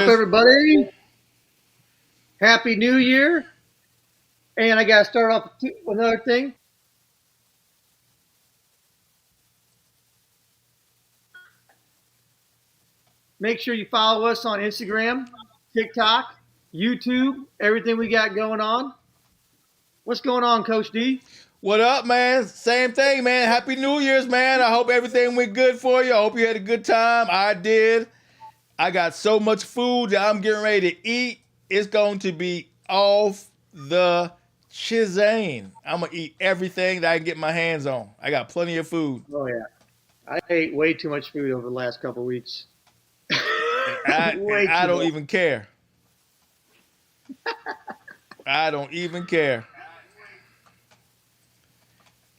up, Chris? everybody? Happy New Year. And I got to start off with another thing. Make sure you follow us on Instagram, TikTok, YouTube, everything we got going on. What's going on, Coach D? What up, man? Same thing, man. Happy New Year's, man. I hope everything went good for you. I hope you had a good time. I did. I got so much food that I'm getting ready to eat. It's going to be off the chisane. I'm going to eat everything that I can get my hands on. I got plenty of food. Oh, yeah. I ate way too much food over the last couple of weeks. And I, and Way I too don't much. even care. I don't even care.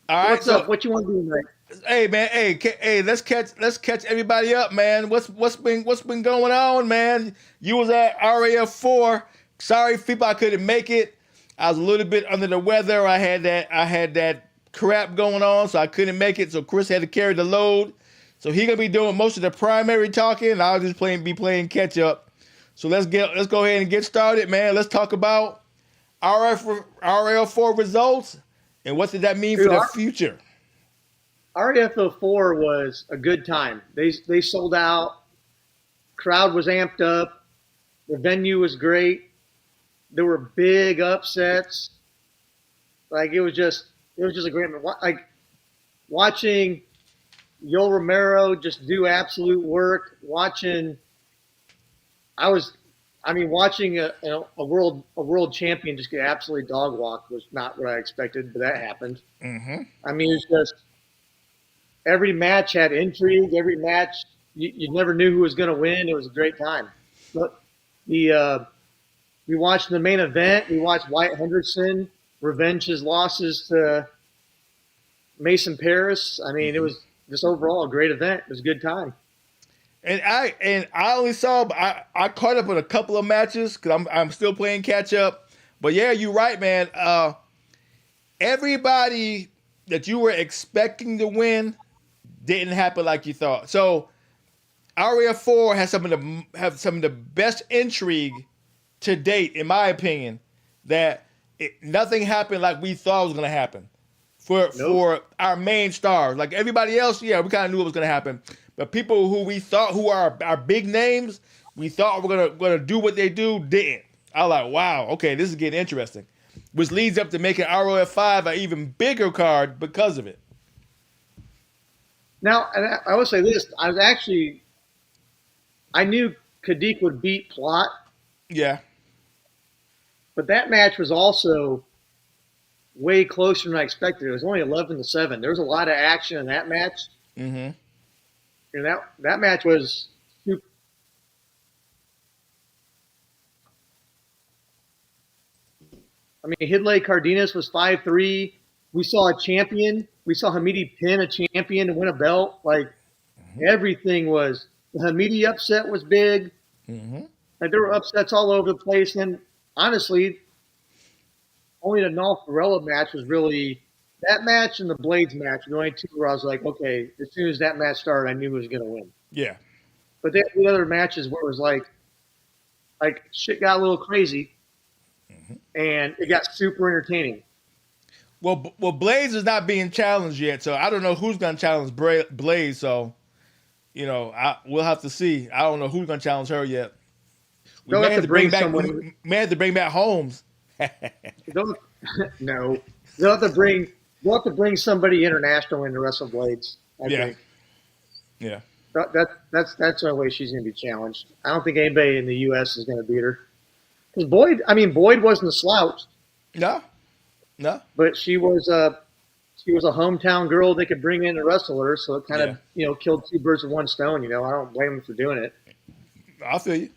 All right, What's up? so What you want to do tonight? hey man, hey, let's catch everybody up, man. What's been going on, man? You was at RAF 4. Sorry, people, I couldn't make it. I was a little bit under the weather. I had that crap going on, so I couldn't make it. So Chris had to carry the load. So he gonna be doing most of the primary talking, and I'll just be playing catch up. So let's go ahead and get started, man. Let's talk about RAF 4 results and what did that mean for Dude, the future. RAF 04 was a good time. They sold out. Crowd was amped up. The venue was great. There were big upsets. Like it was just a great like watching Yo Romero just do absolute work. I was, I mean, watching a world champion just get absolutely dog walked was not what I expected, but that happened. Mm-hmm. I mean, it's just every match had intrigue. Every match you never knew who was going to win. It was a great time. But the we watched the main event. We watched Wyatt Henderson revenge his losses to Mason Paris. I mean, it Mm-hmm. was just overall a great event. It was a good time. And I only saw I caught up with a couple of matches because I'm still playing catch up. But yeah, you're right, man. Everybody that you were expecting to win didn't happen like you thought. So RAF 4 has some of the best intrigue to date, in my opinion. That nothing happened like we thought it was going to happen for Nope. for our main stars. Like everybody else, yeah, we kind of knew it was going to happen. But people who we thought who are our big names, we thought were gonna do what they do, didn't. I was like, wow, okay, this is getting interesting, which leads up to making ROF 5 an even bigger card because of it. Now, and I would say this: I knew Kadik would beat Plot, Yeah. but that match was also way closer than I expected. It was only 11-7. There was a lot of action in that match, Mm-hmm. and that match was super. I mean, Hidley Cardenas was 5-3. We saw a champion. We saw Hamidi pin a champion and win a belt. Like everything was. The Hamidi upset was big. Mm-hmm. Like there were upsets all over the place. And honestly, only the Nolf Varela match was really that match and the Blades match were the only two where I was like, okay, as soon as that match started, I knew who was going to win. Yeah. But the other matches where it was like shit got a little crazy and it got super entertaining. Well, Blaze is not being challenged yet, so I don't know who's gonna challenge Blaze. So we'll have to see. I don't know who's gonna challenge her yet. We They'll may have have to to bring bring back. someone. We may have to bring back Holmes. They'll, no, they'll have to bring somebody international in to wrestle Blades. I Yeah. think Yeah. that's the only way she's going to be challenged. I don't think anybody in the U.S. is going to beat her. Because Boyd wasn't a slouch, No. No. but she was a hometown girl they could bring in to wrestle her, so it kind Yeah. of killed two birds with one stone. I don't blame them for doing it. I feel you.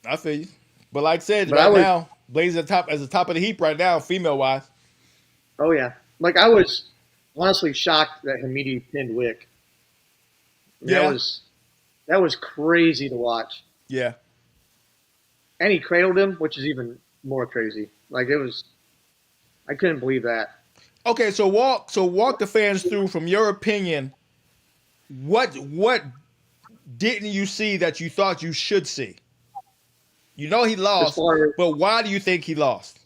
I feel you. But like I said, But I right was, now, Blaze is at the top of the heap right now, female wise. oh yeah, like I was honestly shocked that Hamidi pinned Wick. I mean, Yeah. that was crazy to watch, Yeah. and he cradled him, which is even more crazy. Like I couldn't believe that. Okay, so walk the fans through from your opinion. What didn't you see that you thought you should see? You know he as lost, far as but why do you think he lost?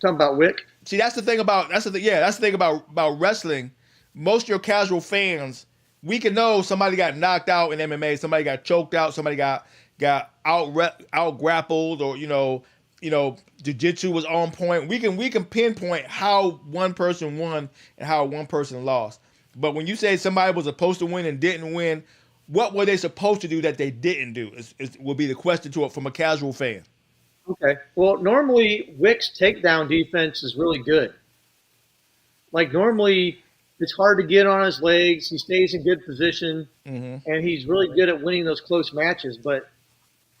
talking about Wick. See, that's the thing about that's the thing about wrestling. Most of your casual fans, we can know somebody got knocked out in MMA, somebody got choked out, somebody got out grappled, or jiu-jitsu was on point. We can pinpoint how one person won and how one person lost. But when you say somebody was supposed to win and didn't win, what were they supposed to do that they didn't do? Will be the question to it from a casual fan. Okay. Well, normally Wick's takedown defense is really good. Like normally, it's hard to get on his legs. He stays in good position, Mm-hmm. and he's really good at winning those close matches. But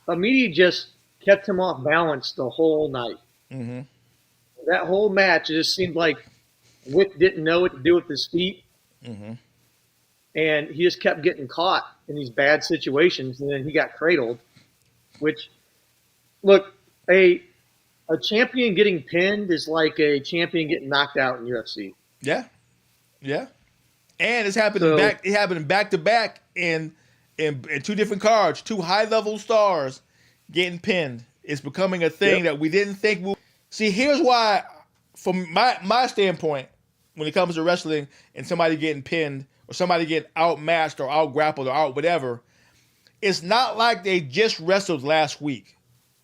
Amidi just kept him off balance the whole night. Mm-hmm. That whole match, it just seemed like Wick didn't know what to do with his feet, Mm-hmm. and he just kept getting caught in these bad situations, and then he got cradled. Which, look, a champion getting pinned is like a champion getting knocked out in UFC. Yeah. Yeah. And it's happening So back. It happened back to back in two different cards. Two high level stars getting pinned. It's becoming a thing that we didn't think. See, here's why, from my standpoint, when it comes to wrestling and somebody getting pinned or somebody getting outmatched or out grappled or out whatever, it's not like they just wrestled last week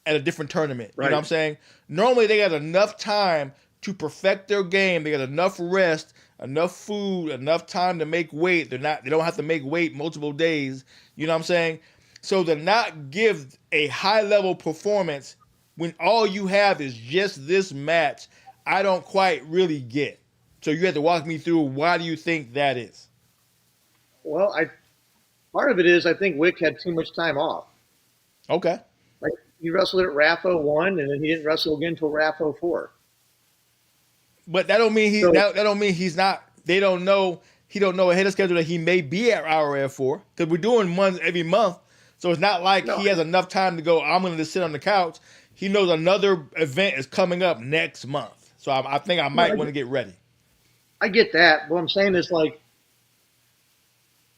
at a different tournament. right. You know what I'm saying? Normally they got enough time to perfect their game. They got enough rest, enough food, enough time to make weight. They don't have to make weight multiple days. You know what I'm saying? So to not give a high level performance when all you have is just this match, I don't quite really get. So you have to walk me through, why do you think that is? Well, part of it is I think Wick had too much time off. Okay. Like he wrestled at RAF 01, and then he didn't wrestle again until RAF 04. But that don't mean So that don't mean he's not. They don't know. He don't know ahead of schedule that he may be at RF 4 because we're doing one every month. So it's not like no, he has enough time to go, I'm going to just sit on the couch. He knows another event is coming up next month. So I think I might want to get ready. I get that. What I'm saying is like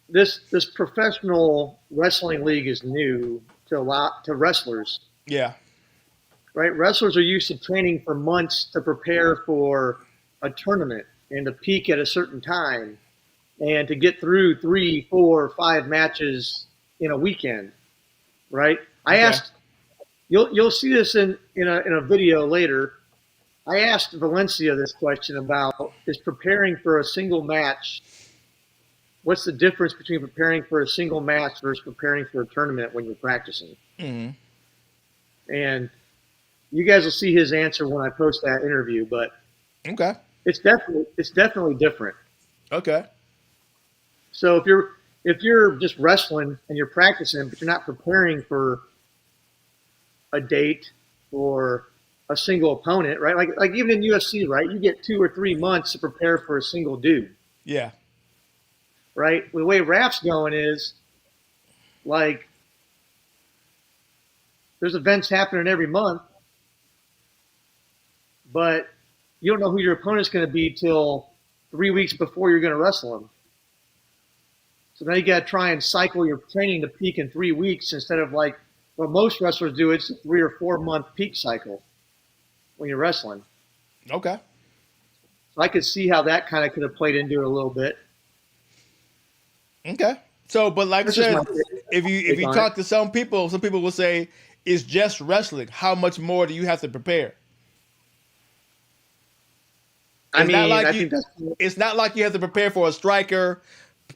this professional wrestling league is new to wrestlers. Yeah. Right? Wrestlers are used to training for months to prepare for a tournament and to peak at a certain time and to get through 3, 4, 5 matches in a weekend. Right? I asked you'll see this in a video later. I asked Valencia this question about is preparing for a single match. What's the difference between preparing for a single match versus preparing for a tournament when you're practicing? Mm-hmm. And you guys will see his answer when I post that interview, but Okay. it's definitely different. Okay. So if you're just wrestling and you're practicing, but you're not preparing for a date or a single opponent, right? Like even in UFC, right? You get 2 or 3 months to prepare for a single dude, Yeah. right? The way RAF's going is like there's events happening every month, but you don't know who your opponent's going to be till 3 weeks before you're going to wrestle him. So now you got to try and cycle your training to peak in 3 weeks instead of like what most wrestlers do. It's a 3 or 4 month peak cycle when you're wrestling. Okay. So I could see how that kind of could have played into it a little bit. Okay. So, but like That's I said, just my if you take on talk it. to some people will say it's just wrestling. How much more do you have to prepare? I mean, I you, think that's it's not like you have to prepare for a striker,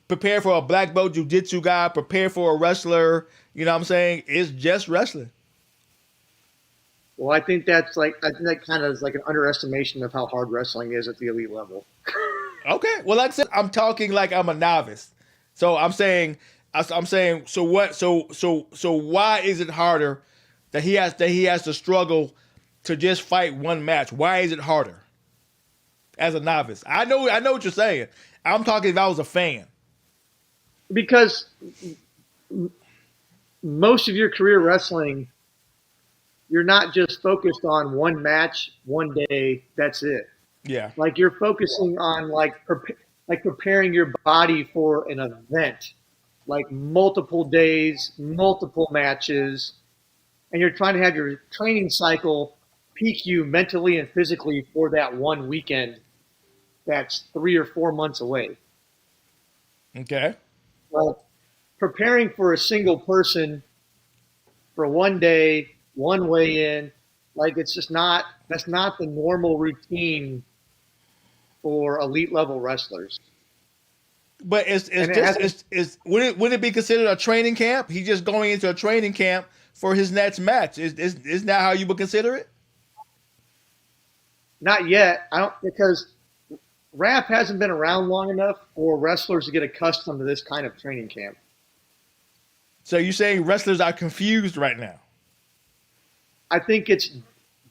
prepare for a black belt jiu-jitsu guy, prepare for a wrestler. You know what I'm saying? It's just wrestling. well. I think that kind of is like an underestimation of how hard wrestling is at the elite level. Okay. Well, like I said, I'm talking like I'm a novice. So I'm saying, so what? So why is it harder that he has to struggle to just fight one match? Why is it harder as a novice? I know what you're saying. I'm talking if I was a fan. Because most of your career wrestling, you're not just focused on one match, one day. That's it. Yeah. Like you're focusing on like preparing your body for an event. like multiple days, multiple matches, and you're trying to have your training cycle peak you mentally and physically for that one weekend that's 3 or 4 months away. Okay. Well, preparing for a single person for one day, one weigh in, like it's just not, that's not the normal routine for elite level wrestlers. But it's And it just hasn't, it's would it be considered a training camp? He's just going into a training camp for his next match. Is that how you would consider it? not yet. I don't, because rap hasn't been around long enough for wrestlers to get accustomed to this kind of training camp. So you're saying wrestlers are confused right now? I think it's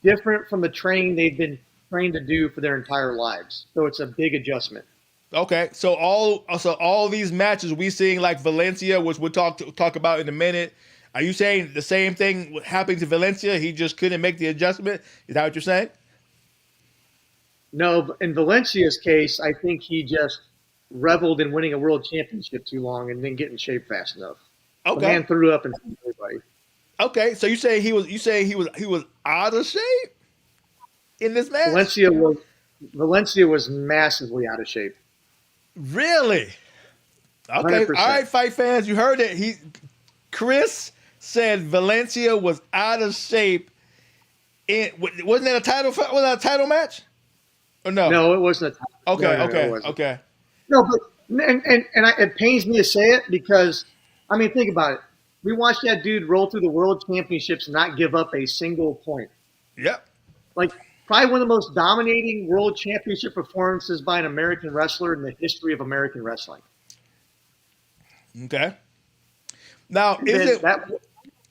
different from the training they've been trained to do for their entire lives. So it's a big adjustment. Okay, so all these matches we seeing like Valencia, which we'll talk about in a minute. Are you saying the same thing happened to Valencia? He just couldn't make the adjustment. Is that what you're saying? No, in Valencia's case, I think he just reveled in winning a world championship too long and didn't get in shape fast enough. The Okay. man threw up in front of everybody. Okay. So you say he was out of shape in this match? Valencia was massively out of shape. Really? Okay. 100%. All right, fight fans, you heard it. Chris said Valencia was out of shape. Wasn't that a title? Was that a title match? Or no? No, it wasn't. Okay. No, it Okay. wasn't. Okay. No, but it pains me to say it because, I mean, think about it. We watched that dude roll through the world championships and not give up a single point. Yep. Like, probably one of the most dominating world championship performances by an American wrestler in the history of American wrestling. Okay. Now, And is it that?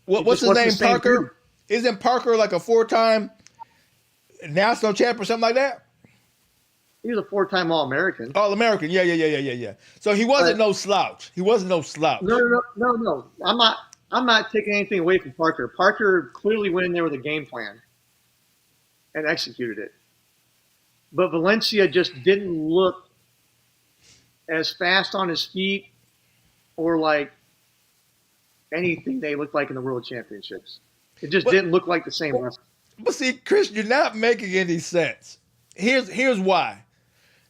what's just his name? wasn't the same Parker? dude. Isn't Parker like a 4-time national champ or something like that? He was a 4-time All-American. All American. Yeah. So he wasn't no slouch. He wasn't no slouch. No. I'm not taking anything away from Parker. Parker clearly went in there with a game plan and executed it. But Valencia just didn't look as fast on his feet or like anything they looked like in the World Championships. It just didn't look like the same wrestler. But see, Chris, you're not making any sense. Here's why.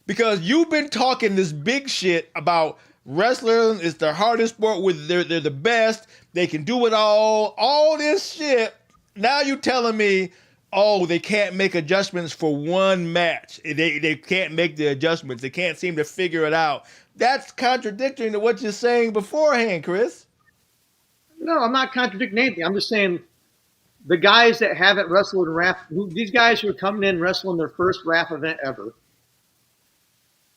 Because you've been talking this big shit about wrestling is the hardest sport. They're the best. They can do it all this shit. Now you telling me, oh, they can't make adjustments for one match. They can't make the adjustments. They can't seem to figure it out. That's contradictory to what you're saying beforehand, Chris. No, I'm not contradicting anything. I'm just saying the guys that haven't wrestled in RAF, these guys who are coming in wrestling their first RAF event ever,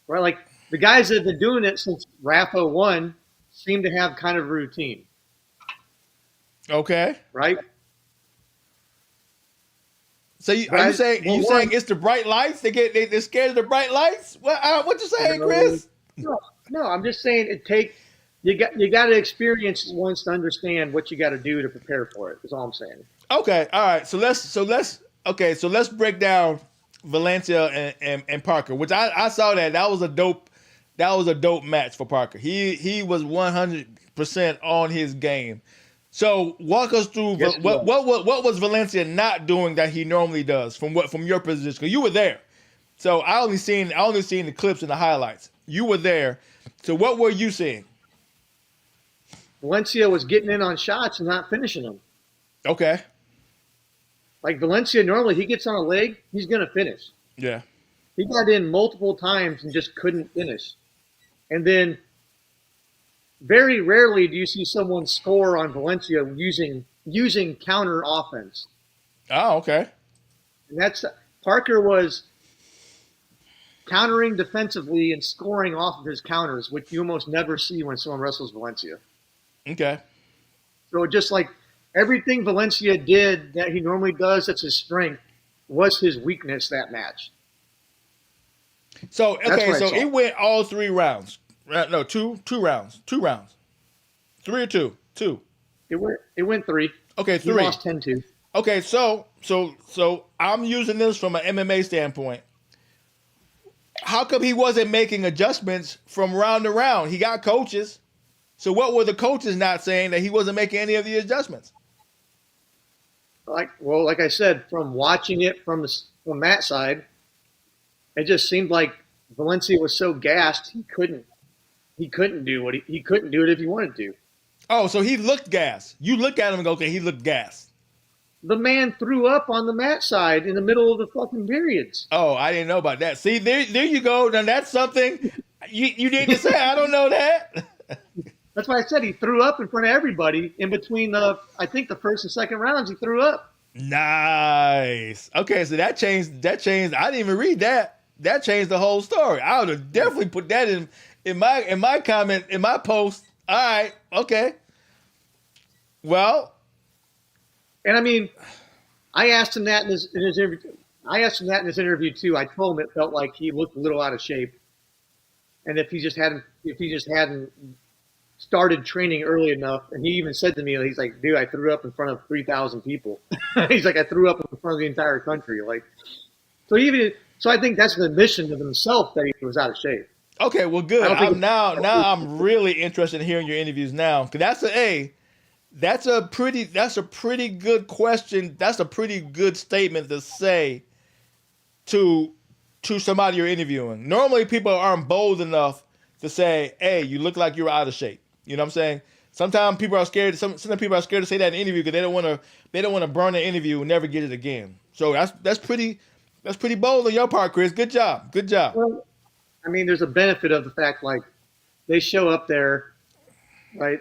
right? Like the guys that have been doing it since RAF 01 seem to have kind of a routine. Okay. Right? So are you saying it's the bright lights? They're scared of the bright lights? What you saying, Chris? No, I'm just saying you got to experience it once to understand what you got to do to prepare for it. Is all I'm saying. Okay, all right. So let's break down Valencia and Parker, which I saw that was a dope match for Parker. He was 100% on his game. So walk us through what was Valencia not doing that he normally does from your position, because you were there. So I only seen the clips and the highlights. You were there. So what were you seeing? Valencia was getting in on shots and not finishing them. Okay. Like Valencia, normally he gets on a leg, he's going to finish. Yeah. He got in multiple times and just couldn't finish. And then very rarely do you see someone score on Valencia using counter offense. Oh, okay. And Parker was countering defensively and scoring off of his counters, which you almost never see when someone wrestles Valencia. Okay. So just like everything Valencia did that he normally does, that's his strength, was his weakness that match. So it went all 3 rounds. No, two rounds. 3 or 2? 2. It went 3. Okay, 3. He lost 10-2. Okay, so I'm using this from an MMA standpoint. How come he wasn't making adjustments from round to round? He got coaches. So what were the coaches not saying that he wasn't making any of the adjustments? Like I said, from watching it from that side, it just seemed like Valencia was so gassed he couldn't do he couldn't do it if he wanted to. Oh, so he looked gas. You look at him and go, okay, he looked gas. The man threw up on the mat side in the middle of the fucking periods. Oh, I didn't know about that. See, there you go. Now that's something you need to say. I don't know that. That's why I said he threw up in front of everybody in between I think the first and second rounds. He threw up. Nice. Okay, so that changed. I didn't even read that. That changed the whole story. I would have definitely put that in my comment in my post. All right. Okay. Well. And I mean, I asked him that in his interview. I asked him that in his interview too. I told him it felt like he looked a little out of shape, and if he just hadn't started training early enough. And he even said to me, he's like, "Dude, I threw up in front of 3,000 people." He's like, "I threw up in front of the entire country." Like, so I think that's an admission of himself that he was out of shape. Okay, well, good. Now I'm really interested in hearing your interviews now, because that's a pretty good question. That's a pretty good statement to say to somebody you're interviewing. Normally, people aren't bold enough to say, "Hey, you look like you're out of shape." You know what I'm saying? Sometimes people are scared. Some people are scared to say that in an interview because they don't want to burn the interview and never get it again. So that's pretty bold on your part, Chris. Good job. Good job. Well, I mean, there's a benefit of the fact, like, they show up there, right?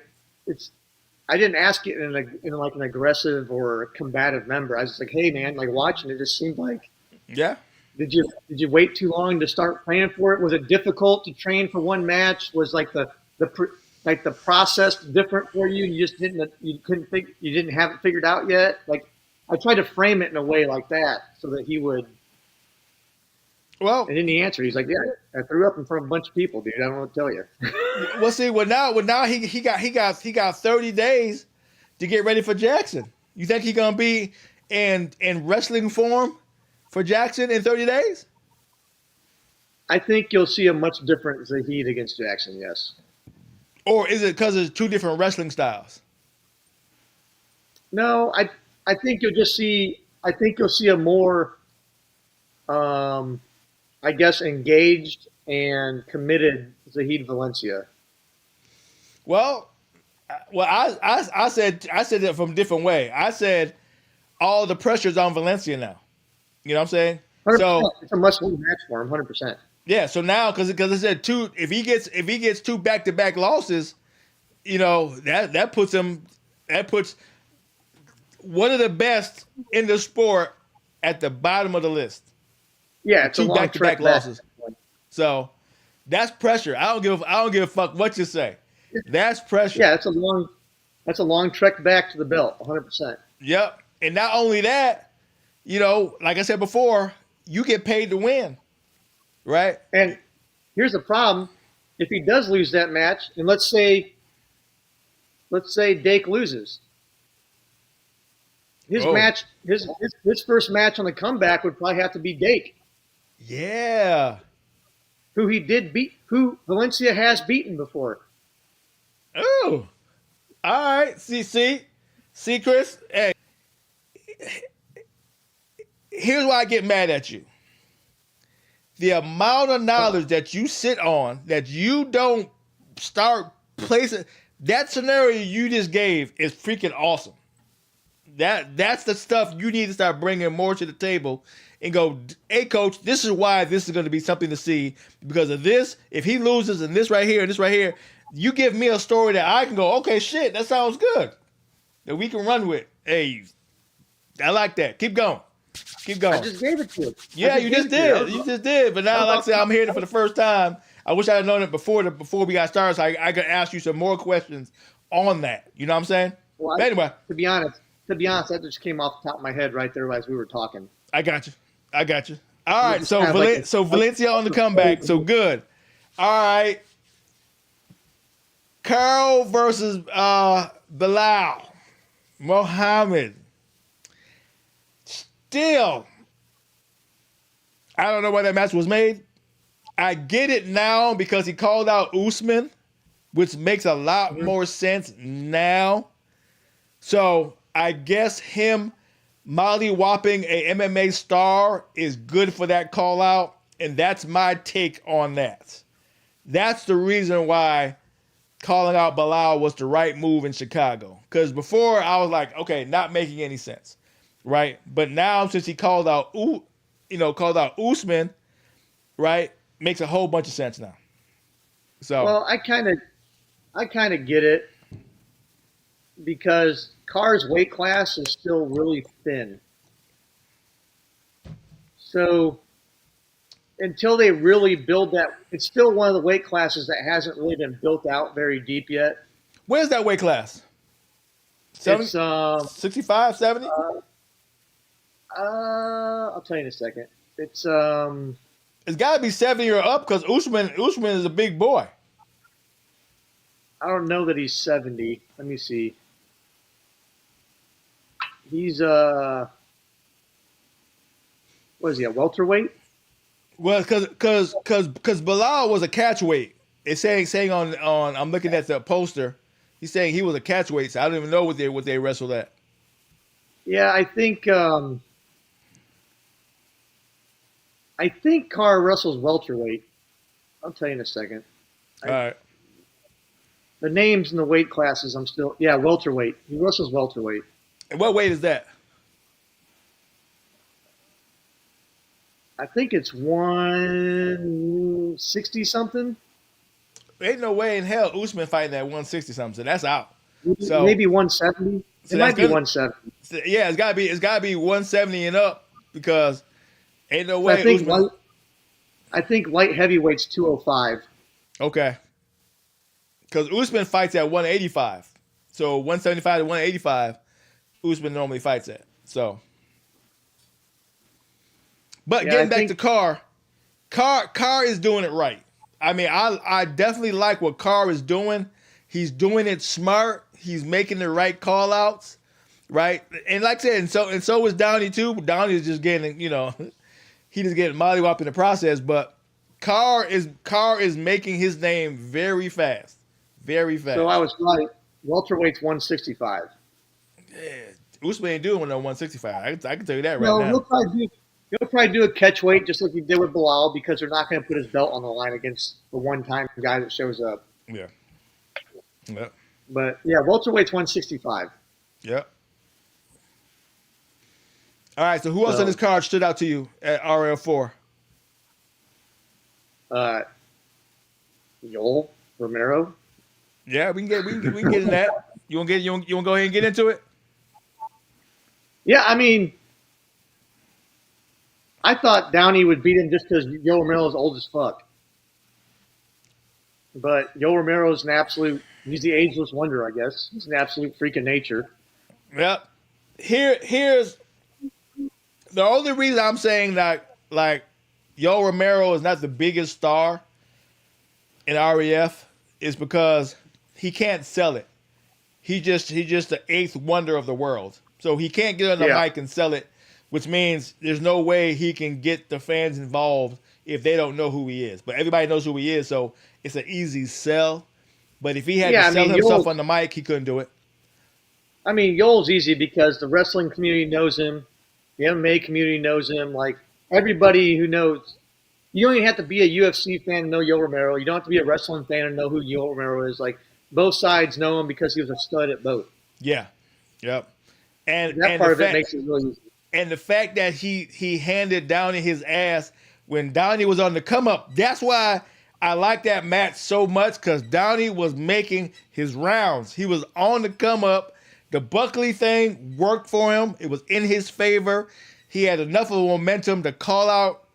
I didn't ask it in like an aggressive or combative member. I was just like, "Hey, man," like, watching it just seemed like, yeah. Did you wait too long to start planning for it? Was it difficult to train for one match? Was like the process different for you? You just didn't have it figured out yet. Like, I tried to frame it in a way like that so that he would. Well, and then he answered. He's like, "Yeah, I threw up in front of a bunch of people, dude. I don't know what to tell you." Well, see, now he got 30 days to get ready for Jackson. You think he's gonna be in wrestling form for Jackson in 30 days? I think you'll see a much different Zahid against Jackson. Yes. Or is it because it's two different wrestling styles? No, I think you'll just see. I think you'll see a more, I guess, engaged and committed Zahid Valencia. Well, I said it from a different way. I said all the pressure's on Valencia now. You know what I'm saying? 100%. So it's a must-win match for him, 100%. Yeah. So now, because I said two, if he gets two back-to-back losses, you know that puts one of the best in the sport at the bottom of the list. Yeah, it's two a long back-to-back trek back. losses. So that's pressure. I don't give a fuck what you say. That's pressure. Yeah, that's a long trek back to the belt, 100%. Yep. And not only that, you know, like I said before, you get paid to win, right? And here's the problem: if he does lose that match, and let's say Dake loses, his match, his first match on the comeback would probably have to be Dake. Yeah. Who Valencia has beaten before. Oh. All right. See, Chris. Hey, here's why I get mad at you. The amount of knowledge that you sit on that you don't start placing. That scenario you just gave is freaking awesome. That's the stuff you need to start bringing more to the table and go, "Hey, coach, this is why this is going to be something to see because of this. If he loses and this right here and this right here, you give me a story that I can go, okay, shit, that sounds good. That we can run with. Hey, I like that. Keep going. Keep going." I just gave it to you. Yeah, you just did. You just did. But now, like I said, I'm hearing it for the first time. I wish I had known it before we got started, so I could ask you some more questions on that. You know what I'm saying? Well, but anyway, to be honest, that just came off the top of my head right there as we were talking. I got you. All right, so Valencia on the comeback. So good. All right, Carl versus Bilal Muhammad. Still, I don't know why that match was made. I get it now because he called out Usman which makes a lot Mhm. more sense now. So I guess him mollywhopping a MMA star is good for that call out, and that's my take on that. That's the reason why calling out Bilal was the right move in Chicago. Because before I was like, okay, not making any sense, right? But now since he called out Usman, right, makes a whole bunch of sense now. So Well, I kind of get it because Carr's weight class is still really thin. So until they really build that, it's still one of the weight classes that hasn't really been built out very deep yet. where's that weight class? 70, It's 65, 70? I'll tell you in a second. It's It's got to be 70 or up because Usman is a big boy. I don't know that he's 70. Let me see. He's what is he, a welterweight? Well, because Bilal was a catch weight. It's saying on I'm looking at the poster. He's saying he was a catch weight. So I don't even know what they wrestled at. Yeah, I think Carr wrestles welterweight. I'll tell you in a second. All right. The names and the weight classes, welterweight. He wrestles welterweight. And what weight is that? I think it's 160 something. Ain't no way in hell Usman fighting at 160 something. So that's out. Maybe 170. So It that's might be good. 170. So, yeah, it's gotta be 170 and up because ain't no So way Usman. I think light heavyweight's 205. Okay. Because Usman fights at 185. So 175 to 185, Usman normally fights at. So, but Yeah, getting back to Carr is doing it right. I mean, I definitely like what Carr is doing. He's doing it smart. He's making the right call outs, right? And like I said, and so is Downey too. Downey is just getting, he just getting mollywopped in the process. But Carr is making his name very fast. Very So I fast. was right. Welterweight's 165. Yeah. Usman ain't doing no 165. I can tell you that right No, now. he'll probably do a catch weight just like he did with Bilal because they're not going to put his belt on the line against the one-time guy that shows up. Yeah. Yep. But yeah, welterweight's 165. Yep. All right. So who else on So this card stood out to you at RL4? uh, Yoel Romero. Yeah, we can get in that. You want to go ahead and get into it? Yeah, I mean, I thought Downey would beat him just because Yoel Romero is old as fuck. But Yoel Romero is he's the ageless wonder, I guess. He's an absolute freak of nature. Yep. Here's the only reason I'm saying that like Yo Romero is not the biggest star in REF is because he can't sell it. He's just the eighth wonder of the world. So he can't get on the Yeah. mic and sell it, which means there's no way he can get the fans involved if they don't know who he is. But everybody knows who he is, so it's an easy sell. But if he had Yeah, to I sell mean, himself on the mic, he couldn't do it. Yoel's easy because the wrestling community knows him. The MMA community knows him. Like, everybody who knows. You don't even have to be a UFC fan to know Yoel Romero. You don't have to be a wrestling fan to know who Yoel Romero is. Like, both sides know him because he was a stud at both. Yeah. Yep. And That and part the of it fact makes it really easy. and the fact that he handed Downey his ass when Downey was on the come up. That's why I like that match so much because Downey was making his rounds. He was on the come up. The Buckley thing worked for him. It was in his favor. He had enough of momentum to call out,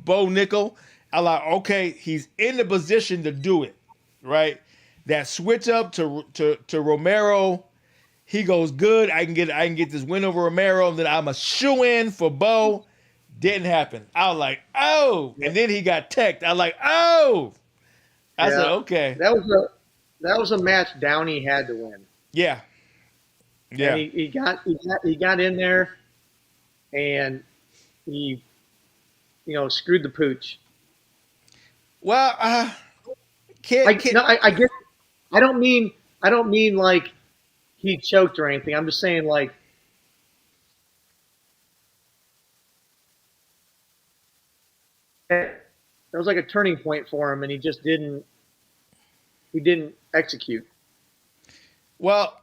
Bo Nickel. I like, okay, he's in the position to do it, right? That switch up to Romero. He goes good. I can get this win over Romero. Then I'm a shoe in for Bo. Didn't happen. I was like, oh, and then he got teched. I was like, oh. I said, Yeah. okay, That was a match Downey had to win. yeah, yeah. And he got in there and he screwed the pooch. Well, I get I don't mean I don't mean like he choked or anything. I'm just saying like it was like a turning point for him, and he didn't execute. Well,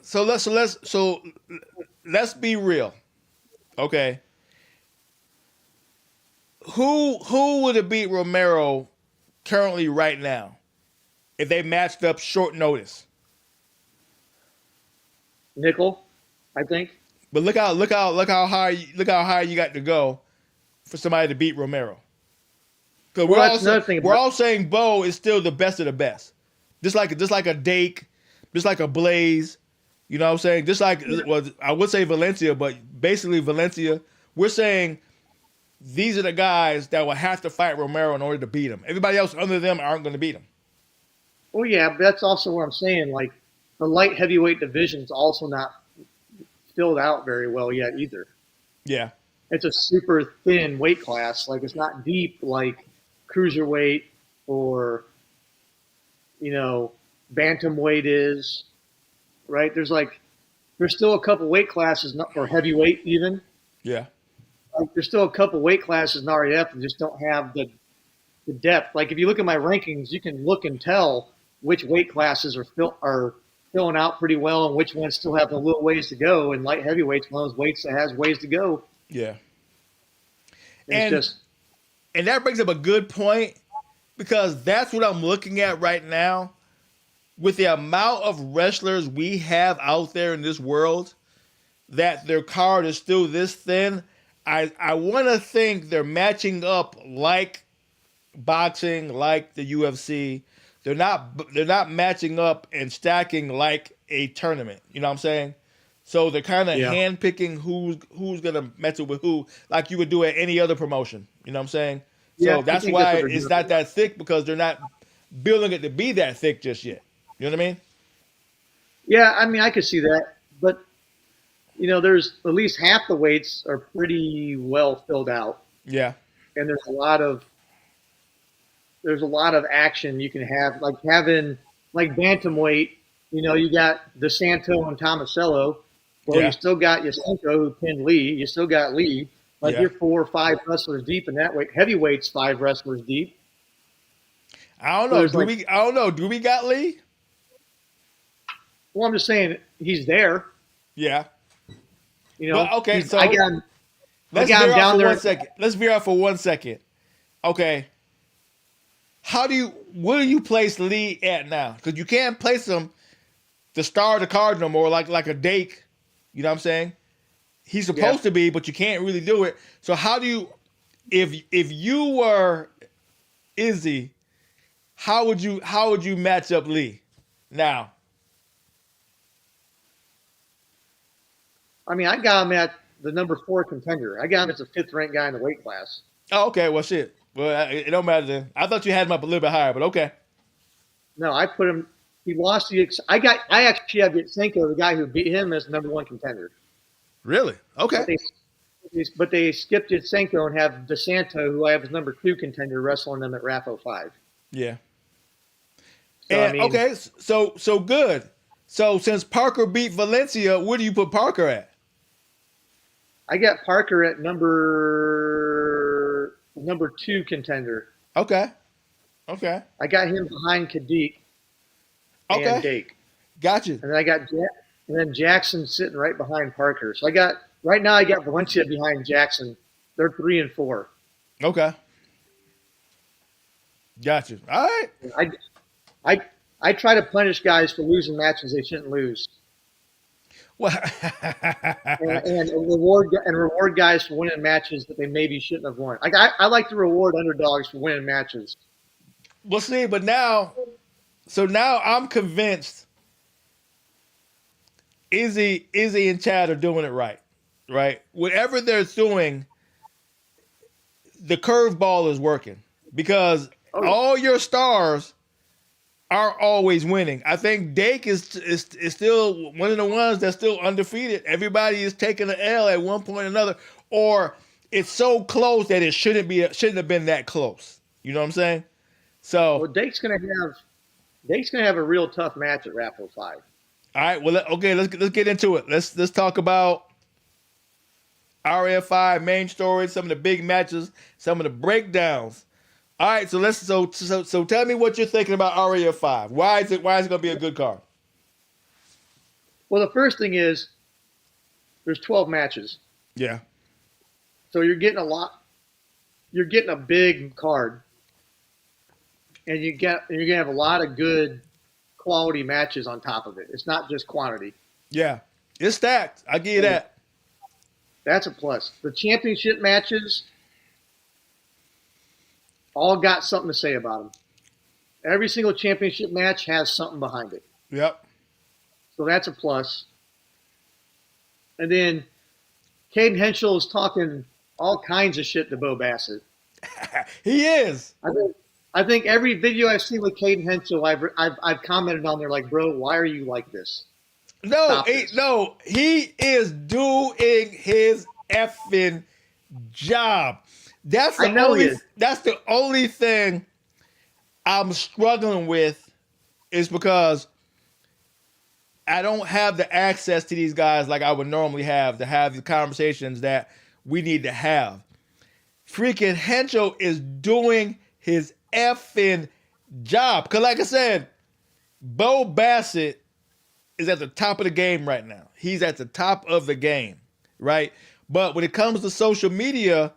so let's be real. Okay. Who would have beat Romero currently right now if they matched up short notice? Nickel, I think. But look how high you got to go for somebody to beat Romero. Because Well, that's another thing we're about all saying Bo is still the best of the best. Just like a Dake, just like a Blaze. You know what I'm saying? Just like, well, I would say Valencia, but basically Valencia. We're saying these are the guys that will have to fight Romero in order to beat him. Everybody else other than them aren't going to beat him. well, yeah, but that's also what I'm saying. Like the light heavyweight division's also not filled out very well yet either. Yeah. It's a super thin weight class. Like it's not deep like cruiserweight or bantamweight is. Right? There's still a couple weight classes, or heavyweight even. Yeah. Like there's still a couple weight classes in RAF that just don't have the depth. Like if you look at my rankings, you can look and tell which weight classes are filling out pretty well and which ones still have a little ways to go. And light heavyweight's one of those weights that has ways to go. Yeah. And it's just And that brings up a good point because that's what I'm looking at right now. With the amount of wrestlers we have out there in this world, that their card is still this thin, I want to think they're matching up like boxing, like the UFC. They're not matching up and stacking like a tournament. You know what I'm saying? So they're kind of handpicking who's gonna match up with who, like you would do at any other promotion. You know what I'm saying? So Yeah, that's I think why that's what they're it's doing. not that thick because they're not building it to be that thick just yet. You know what I mean? Yeah, I mean I could see that, but there's at least half the weights are pretty well filled out, Yeah. and there's a lot of action you can have, like having like bantamweight. You got DeSanto and Tomasello. Well, Yeah. you still got Yasenko who pinned Lee. You still got Lee. Like Yeah. you're 4 or 5 wrestlers deep in that weight. Heavyweight's 5 wrestlers deep. I don't So know. there's like, I don't know. Do we got Lee? well, I'm just saying he's there. Yeah. But Okay, so I got him. I let's got veer him off down for there. 1 second. Let's veer off for 1 second. Okay. Where do you place Lee at now? Because you can't place him the star of the card no more, like a Dake. You know what I'm saying? He's supposed to be, but you can't really do it. So how do you, if you were Izzy, how would you match up Lee now? I mean, I got him at the number 4 contender. I got him as a 5th ranked guy in the weight class. Oh, okay. Well, shit. Well, it don't matter then. I thought you had him up a little bit higher, but okay. No, I put him. He lost the. I actually have Yasenko, the guy who beat him, as number 1 contender. Really? Okay. But they skipped Yasenko and have DeSanto, who I have as number 2 contender, wrestling them at RAF 05. Yeah. So, And I mean, okay, so good. So since Parker beat Valencia, where do you put Parker at? I got Parker at number 2 contender. Okay. I got him behind Kadik and Dake. Gotcha. And then and then Jackson sitting right behind Parker. So I got Valencia behind Jackson. They're 3 and 4. Okay. Gotcha. All right. I try to punish guys for losing matches they shouldn't lose, Well, and reward guys for winning matches that they maybe shouldn't have won. I like to reward underdogs for winning matches. we'll see. But now I'm convinced Izzy and Chad are doing it right. Right? Whatever they're doing, the curveball is working because all your stars are always winning. I think Dake is still one of the ones that's still undefeated. Everybody is taking an L at one point or another, or it's so close that shouldn't have been that close. You know what I'm saying? So Well, Dake's going to have Dake's gonna have a real tough match at Raptor 5. All right, well, okay, let's get into it. Let's talk about RF5 main story, some of the big matches, some of the breakdowns. All right, so tell me what you're thinking about RF5. Why is it going to be a good card? Well, the first thing is there's 12 matches, Yeah, so you're getting a lot. You're getting a big card, and you're gonna have a lot of good quality matches on top of it. It's not just quantity. yeah, it's stacked. I give you that. That's a plus. The championship matches all got something to say about them. Every single championship match has something behind it. Yep. So that's a plus. And then Caden Henschel is talking all kinds of shit to Bo Bassett. He is. I think every video I've seen with Caden Henschel, I've commented on there like, bro, why are you like this? No, he is doing his effing job. That's the only thing I'm struggling with is because I don't have the access to these guys like I would normally have to have the conversations that we need to have. Freaking Henschel is doing his effing job. Because like I said, Bo Bassett is at the top of the game right now. He's at the top of the game, right? But when it comes to social media,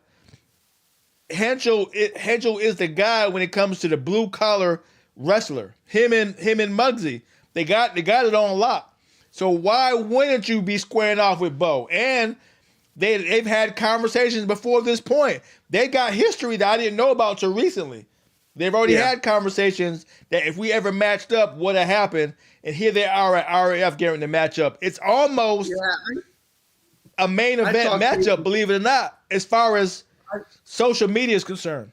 Henschel is the guy when it comes to the blue collar wrestler. Him and Muggsy, they got it on lock. So why wouldn't you be squaring off with Bo? And they've had conversations before this point. They got history that I didn't know about till recently. They've already had conversations that if we ever matched up, what would happen? And here they are at RAF getting the matchup. It's almost a main event matchup, believe it or not, as far as social media is concerned.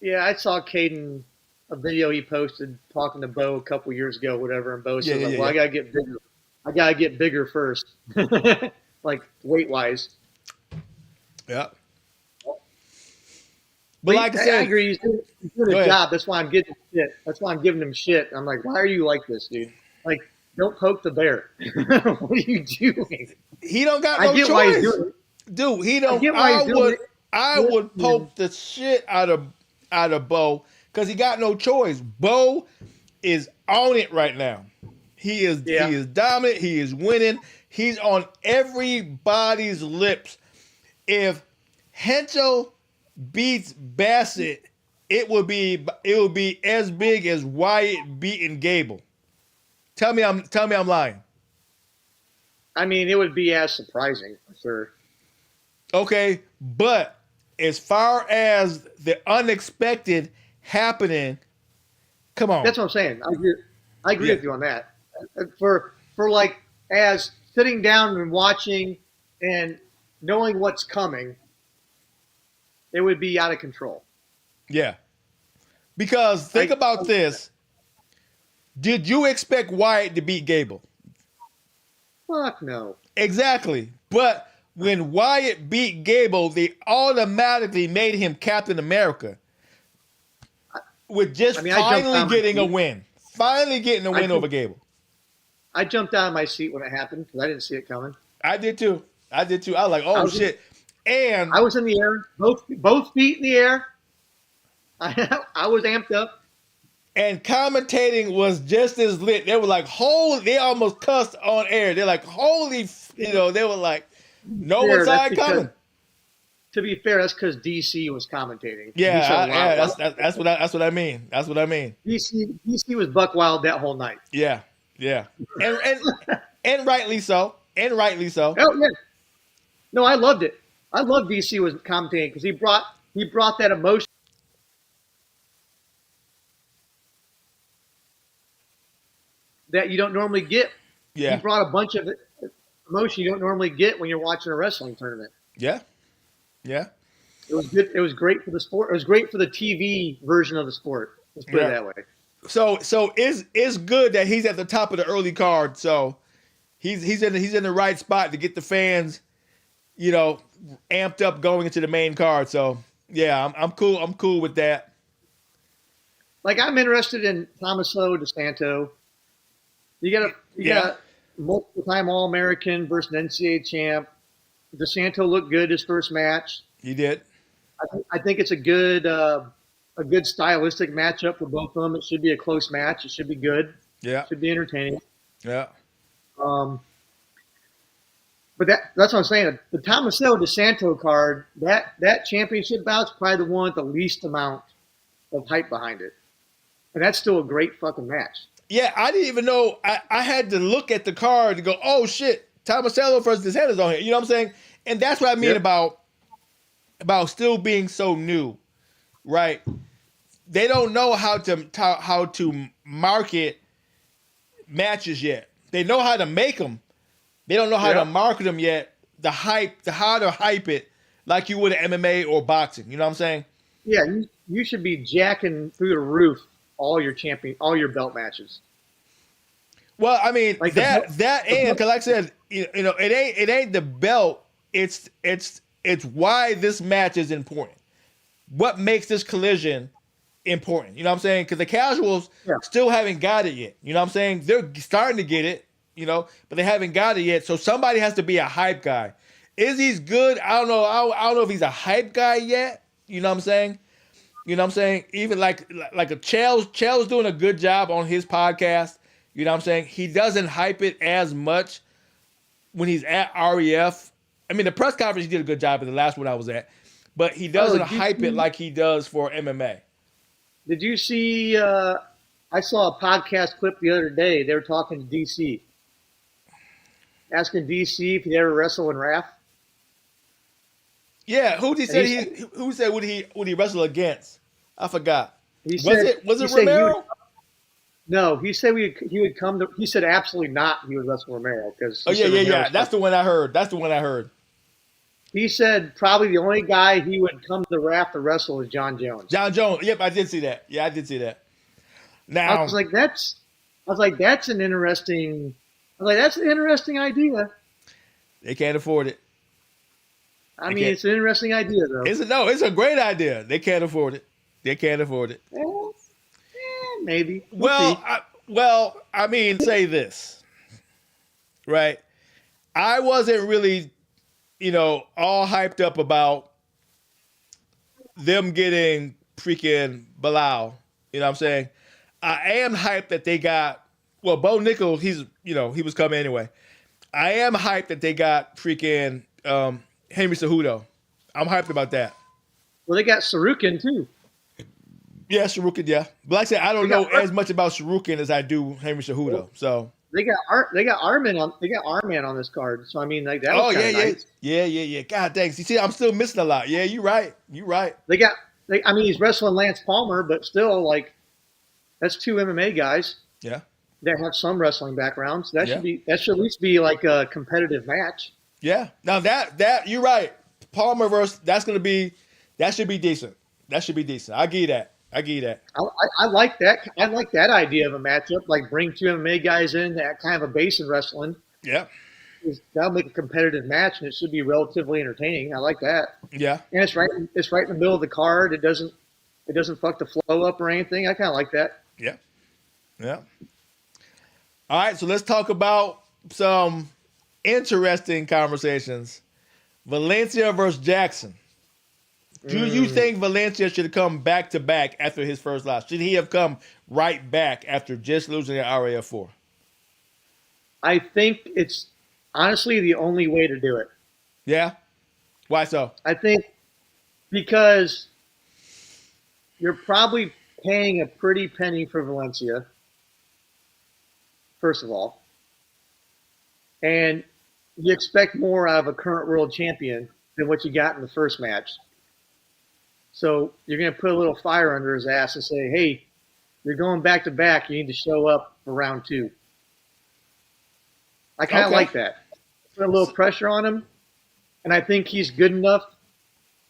Yeah, I saw Caden, a video he posted talking to Bo a couple years ago, whatever, and Bo said, I gotta get bigger. I gotta get bigger first, like weight wise. Yeah. But like I said, I agree. He's doing a job. That's why I'm giving him shit. That's why I'm giving him shit. I'm like, why are you like this, dude? Like, don't poke the bear. What are you doing? He don't got no choice, dude. He don't. I would poke the shit out of Bo because he got no choice. Bo is on it right now. He is dominant. He is winning. He's on everybody's lips. If Henschel beats Bassett, it will be as big as Wyatt beating Gable. Tell me I'm lying. I mean, it would be as surprising for sure. Okay, but as far as the unexpected happening, come on. That's what I'm saying. I agree with you on that. For like as sitting down and watching and knowing what's coming, it would be out of control. Yeah. Because think about this. Did you expect Wyatt to beat Gable? Fuck no. Exactly. But when Wyatt beat Gable, they automatically made him Captain America. With just finally getting a win. Finally getting a win over Gable. I jumped out of my seat when it happened because I didn't see it coming. I did too. I was like, oh, shit. And I was in the air, both feet in the air. I was amped up. And commentating was just as lit. They were like, holy, they almost cussed on air. They're like, holy, they were like, no one saw it coming. To be fair, that's because DC was commentating. Yeah, that's what I mean. That's what I mean. DC was buck wild that whole night. Yeah. And rightly so. Oh yeah. No, I loved it. I love DC was commentating because he brought that emotion that you don't normally get. Yeah. He brought a bunch of emotion you don't normally get when you're watching a wrestling tournament. Yeah. It was good. It was great for the sport. It was great for the TV version of the sport. Let's put it that way. So it's good that he's at the top of the early card. So he's in the right spot to get the fans, amped up going into the main card. So yeah, I'm cool. I'm cool with that. like I'm interested in Tommaso DeSanto. You got a multiple time All American versus an NCAA champ. DeSanto looked good his first match. He did. I think it's a good stylistic matchup for both of them. It should be a close match. It should be good. Yeah. It should be entertaining. Yeah. Um, but that's what I'm saying. The Tommaso DeSanto card, that championship bout's probably the one with the least amount of hype behind it. And that's still a great fucking match. Yeah, I didn't even know. I had to look at the card to go, oh shit, Tommaso versus DeSanto's on here. You know what I'm saying? And that's what I mean about still being so new, right? They don't know how to market matches yet. They know how to make them. They don't know how to market them yet. How to hype it like you would at MMA or boxing. You know what I'm saying? Yeah, you should be jacking through the roof all your belt matches. Well, I mean, like and because like I said, you know, it ain't the belt. It's why this match is important. What makes this collision important? You know what I'm saying? Because the casuals still haven't got it yet. You know what I'm saying? They're starting to get it, you know, but they haven't got it yet. So somebody has to be a hype guy. Izzy's good. I don't know. I don't know if he's a hype guy yet. You know what I'm saying? You know what I'm saying? Even like a Chael's doing a good job on his podcast. You know what I'm saying? He doesn't hype it as much when he's at REF. I mean, the press conference, he did a good job at the last one I was at. But he doesn't hype it like he does for MMA. Did you see, I saw a podcast clip the other day. They were talking to DC. Asking DC if he'd ever wrestle in RAF. Yeah, who said would he wrestle against? I forgot. Was it Romero? No, he said he would come to. He said absolutely not. He would wrestle Romero because. Oh yeah. That's the one I heard. He said probably the only guy he would come to the RAF to wrestle is John Jones. John Jones. Yep, I did see that. Yeah, I did see that. Now I was like, that's an interesting. That's an interesting idea. They can't afford it. I mean, it's an interesting idea, though. It's a great idea. They can't afford it. Maybe. I mean, say this, right? I wasn't really, all hyped up about them getting freaking Bilal. You know what I'm saying? I am hyped that they got, Bo Nickel, he was coming anyway. I am hyped that they got freaking Henry Cejudo. I'm hyped about that. Well, they got Sarukin too. Yeah, Sarukin, yeah. But like I said, I don't know as much about Sarukin as I do Henry Cejudo. So they got Arman on this card. So I mean, like that. Nice. Yeah. God dang. See, I'm still missing a lot. Yeah, you're right. He's wrestling Lance Palmer, but still, that's two MMA guys. Yeah. That have some wrestling backgrounds. That should at least be like a competitive match. Yeah. Now that you're right. Palmer versus that should be decent. That should be decent. I give you that. I like that. I like that idea of a matchup. Like bring two MMA guys in that kind of a base in wrestling. Yeah. That'll make a competitive match, and it should be relatively entertaining. I like that. Yeah. And it's right in the middle of the card. It doesn't fuck the flow up or anything. I kind of like that. Yeah. Yeah. All right, so let's talk about some interesting conversations. Valencia versus Jackson. Do you think Valencia should have come back to back after his first loss? Should he have come right back after just losing at RAF 4? I think it's honestly the only way to do it. Yeah? Why so? I think because you're probably paying a pretty penny for Valencia, first of all. And you expect more out of a current world champion than what you got in the first match. So you're going to put a little fire under his ass and say, hey, you're going back to back. You need to show up for round 2. I kind of like that. Put a little pressure on him. And I think he's good enough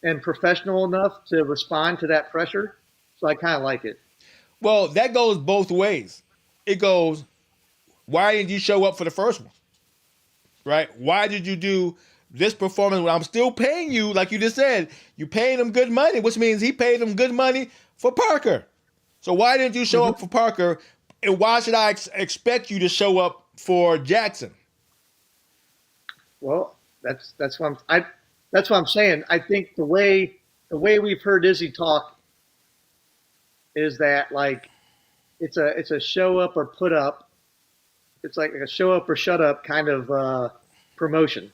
and professional enough to respond to that pressure. So I kind of like it. Well, that goes both ways. It goes, why didn't you show up for the first one? Right? Why did you do this performance when I'm still paying you, like you just said, you paying him good money, which means he paid him good money for Parker. So why didn't you show up for Parker? And why should I expect you to show up for Jackson? Well, that's what that's what I'm saying. I think the way we've heard Izzy talk is that like it's a show up or put up. It's like a show up or shut up kind of promotion.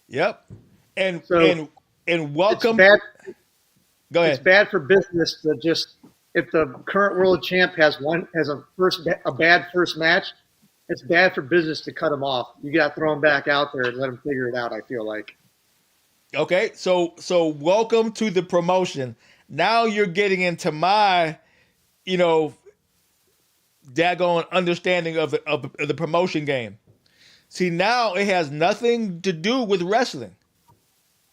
Yep. And So and it's welcome. bad. Go It's ahead. bad for business to just if the current world champ has a bad first match. It's bad for business to cut him off. You got to throw him back out there and let him figure it out. I feel like. Okay. So welcome to the promotion. Now you're getting into my, you know, daggone understanding of the promotion game. See, now it has nothing to do with wrestling.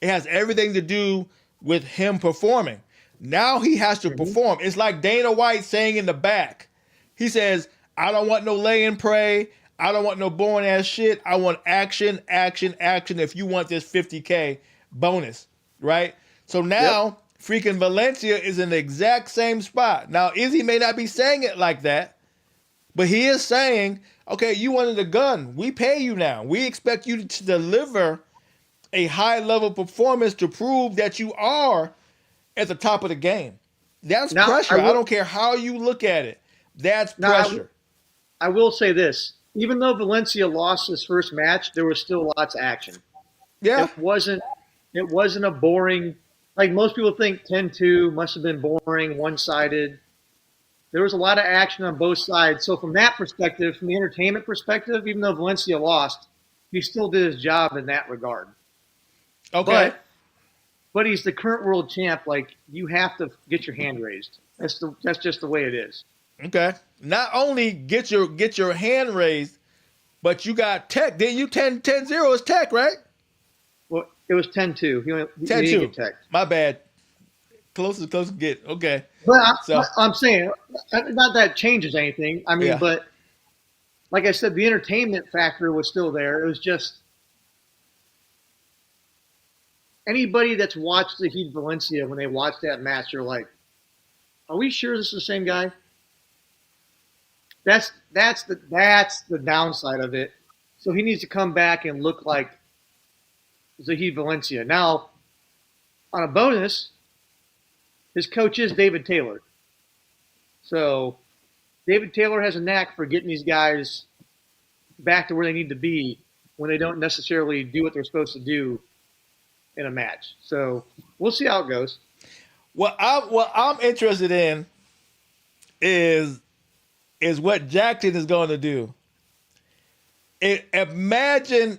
It has everything to do with him performing. Now he has to perform. It's like Dana White saying in the back, he says, I don't want no lay and pray. I don't want no boring ass shit. I want action, action, action if you want this 50K bonus, right? So now freaking Valencia is in the exact same spot. Now, Izzy may not be saying it like that, but he is saying, okay, you wanted a gun. We pay you now. We expect you to deliver a high level performance to prove that you are at the top of the game. That's Now, pressure. I don't care how you look at it. That's pressure. I will say this: even though Valencia lost his first match, there was still lots of action. Yeah. It wasn't a boring. Like most people think 10-2 must have been boring, one-sided. There was a lot of action on both sides. So from that perspective, from the entertainment perspective, even though Valencia lost, he still did his job in that regard. Okay. But he's the current world champ. Like you have to get your hand raised. That's just the way it is. Okay. Not only get your hand raised, but you got Tech. Then you 10-0 is Tech, right? Well, it was 10-2. He 10-2. didn't get Tech. My bad. Close as get. Okay. But So I'm saying, not that changes anything. I mean, Yeah. but like I said, the entertainment factor was still there. It was just anybody that's watched the Heat Valencia when they watched that match, you're like, are we sure this is the same guy? That's the downside of it. So he needs to come back and look like Zahid Valencia. Now, on a bonus, his coach is David Taylor. So David Taylor has a knack for getting these guys back to where they need to be when they don't necessarily do what they're supposed to do in a match. So we'll see how it goes. what I'm interested in is what Jackson is going to do. Imagine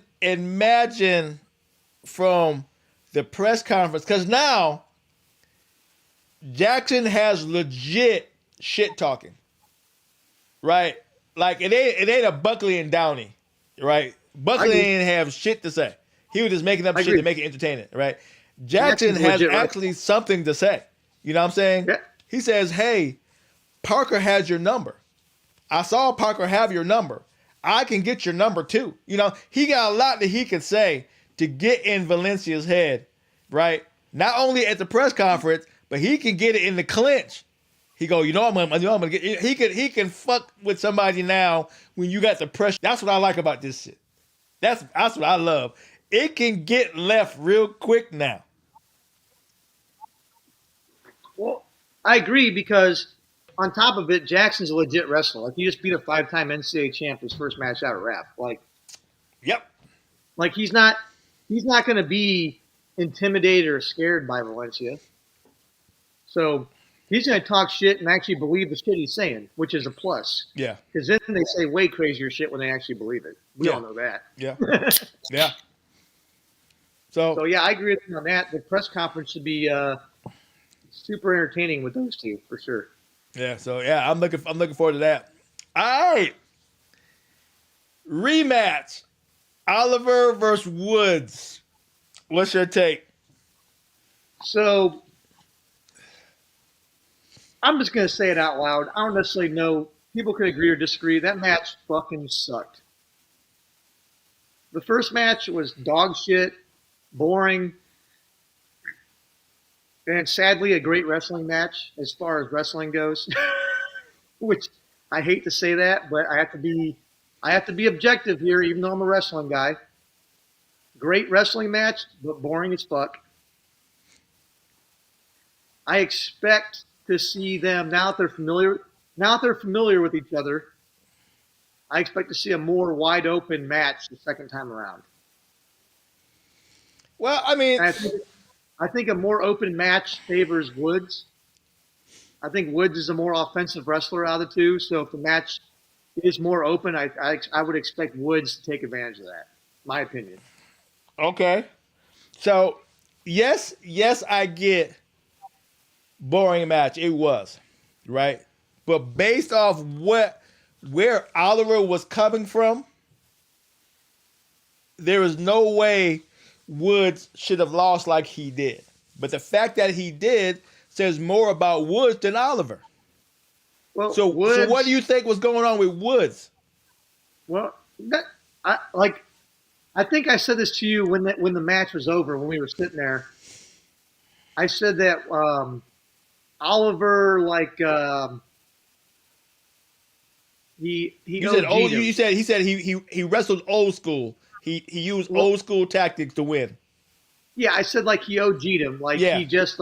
from the press conference, because now Jackson has legit shit talking, right? Like it ain't a Buckley and Downey, right? Buckley didn't have shit to say. He was just making up shit to make it entertaining, right? Jackson has actually something to say. You know what I'm saying? Yeah. He says, hey, Parker has your number. I saw Parker have your number. I can get your number too. You know, he got a lot that he can say to get in Valencia's head, right? Not only at the press conference, but he can get it in the clinch. He go, I'm gonna get. He can fuck with somebody now when you got the pressure. That's what I like about this shit. That's what I love. It can get left real quick now. Well, I agree because on top of it, Jackson's a legit wrestler. Like he just beat a 5-time NCAA champ his first match out of rap. Yep. Like he's not going to be intimidated or scared by Valencia. So he's going to talk shit and actually believe the shit he's saying, which is a plus. Yeah. Because then they say way crazier shit when they actually believe it. We all know that. Yeah. Yeah. So yeah, I agree with you on that. The press conference should be super entertaining with those two for sure. Yeah. So yeah, I'm looking forward to that. All right. Rematch. Oliver versus Woods. What's your take? So I'm just going to say it out loud. I don't necessarily know. People could agree or disagree. That match fucking sucked. The first match was dog shit, boring, and sadly a great wrestling match as far as wrestling goes. which I hate to say that, but I have to be objective here, even though I'm a wrestling guy. Great wrestling match, but boring as fuck. I expect to see them now that they're familiar. Now that they're familiar with each other, I expect to see a more wide open match the second time around. Well, I mean, I think a more open match favors Woods. I think Woods is a more offensive wrestler out of the two. So if the match is more open, I would expect Woods to take advantage of that. My opinion. okay. So, yes, I get boring match. It was, right? But based off where Oliver was coming from, there is no way Woods should have lost like he did. But the fact that he did says more about Woods than Oliver. Well, So what do you think was going on with Woods? Well, I think I said this to you when the match was over, when we were sitting there. I said that Oliver, he You said OG'd him. he said he wrestled old school. He used Well, old school tactics to win. yeah, I said like he OG'd him, like Yeah. he just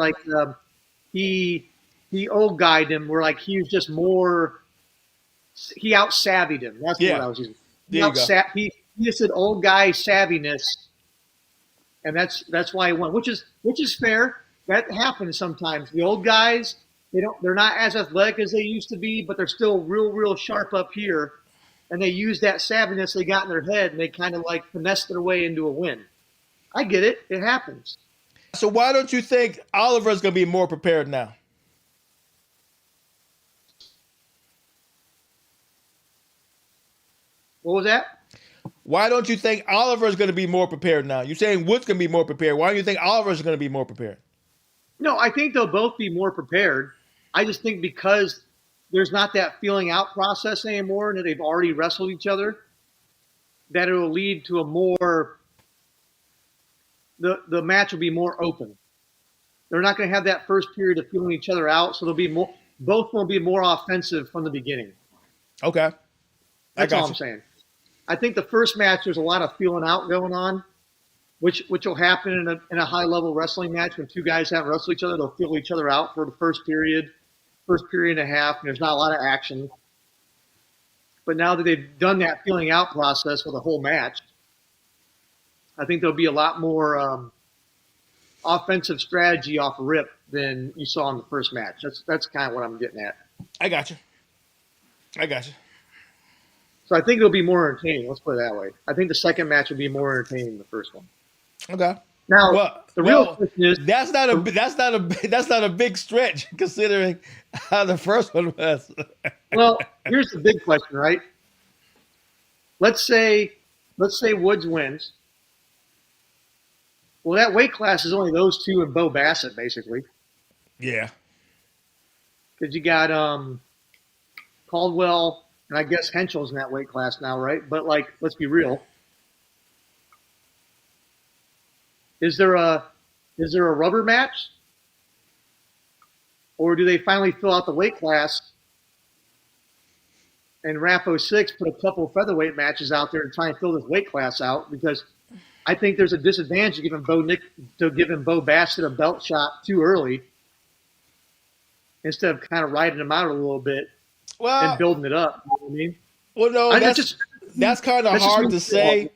he he old guyed him. Where like he was just more, he out savvied him. That's Yeah. what I was using. There you go. He just said old guy savviness, and that's why he won, which is fair. That happens sometimes. The old guys, they're not as athletic as they used to be, but they're still real sharp up here, and they use that savviness they got in their head, and they kind of like finesse their way into a win. I get it. It happens. So why don't you think Oliver's going to be more prepared now? What was that? Why don't you think Oliver's going to be more prepared now? You're saying Woods going to be more prepared. Why do you think Oliver's going to be more prepared? No, I think they'll both be more prepared. I just think because there's not that feeling out process anymore, and that they've already wrestled each other, that it will lead to a more the match will be more open. They're not going to have that first period of feeling each other out, so they'll be more. Both will be more offensive from the beginning. Okay. That's all I'm saying. I think the first match there's a lot of feeling out going on, which will happen in a high level wrestling match when two guys haven't wrestled each other. They'll feel each other out for the first period and a half, and there's not a lot of action. But now that they've done that feeling out process for the whole match, I think there'll be a lot more offensive strategy off rip than you saw in the first match. That's kind of what I'm getting at. I got you. So I think it'll be more entertaining. Let's put it that way. I think the second match will be more entertaining than the first one. Okay. Now, the real question is that's not a big stretch considering how the first one was. well, here's the big question, right? Let's say Woods wins. Well, that weight class is only those two and Bo Bassett, basically. Yeah. Because you got Caldwell, and I guess Henchel's in that weight class now, right? But, like, let's be real. Is there a rubber match? Or do they finally fill out the weight class and Rapo 6 put a couple of featherweight matches out there and try and fill this weight class out? Because I think there's a disadvantage to giving Bo Bassett a belt shot too early instead of kind of riding him out a little bit and building it up. You know what I mean? Well, no, that's kind of hard to say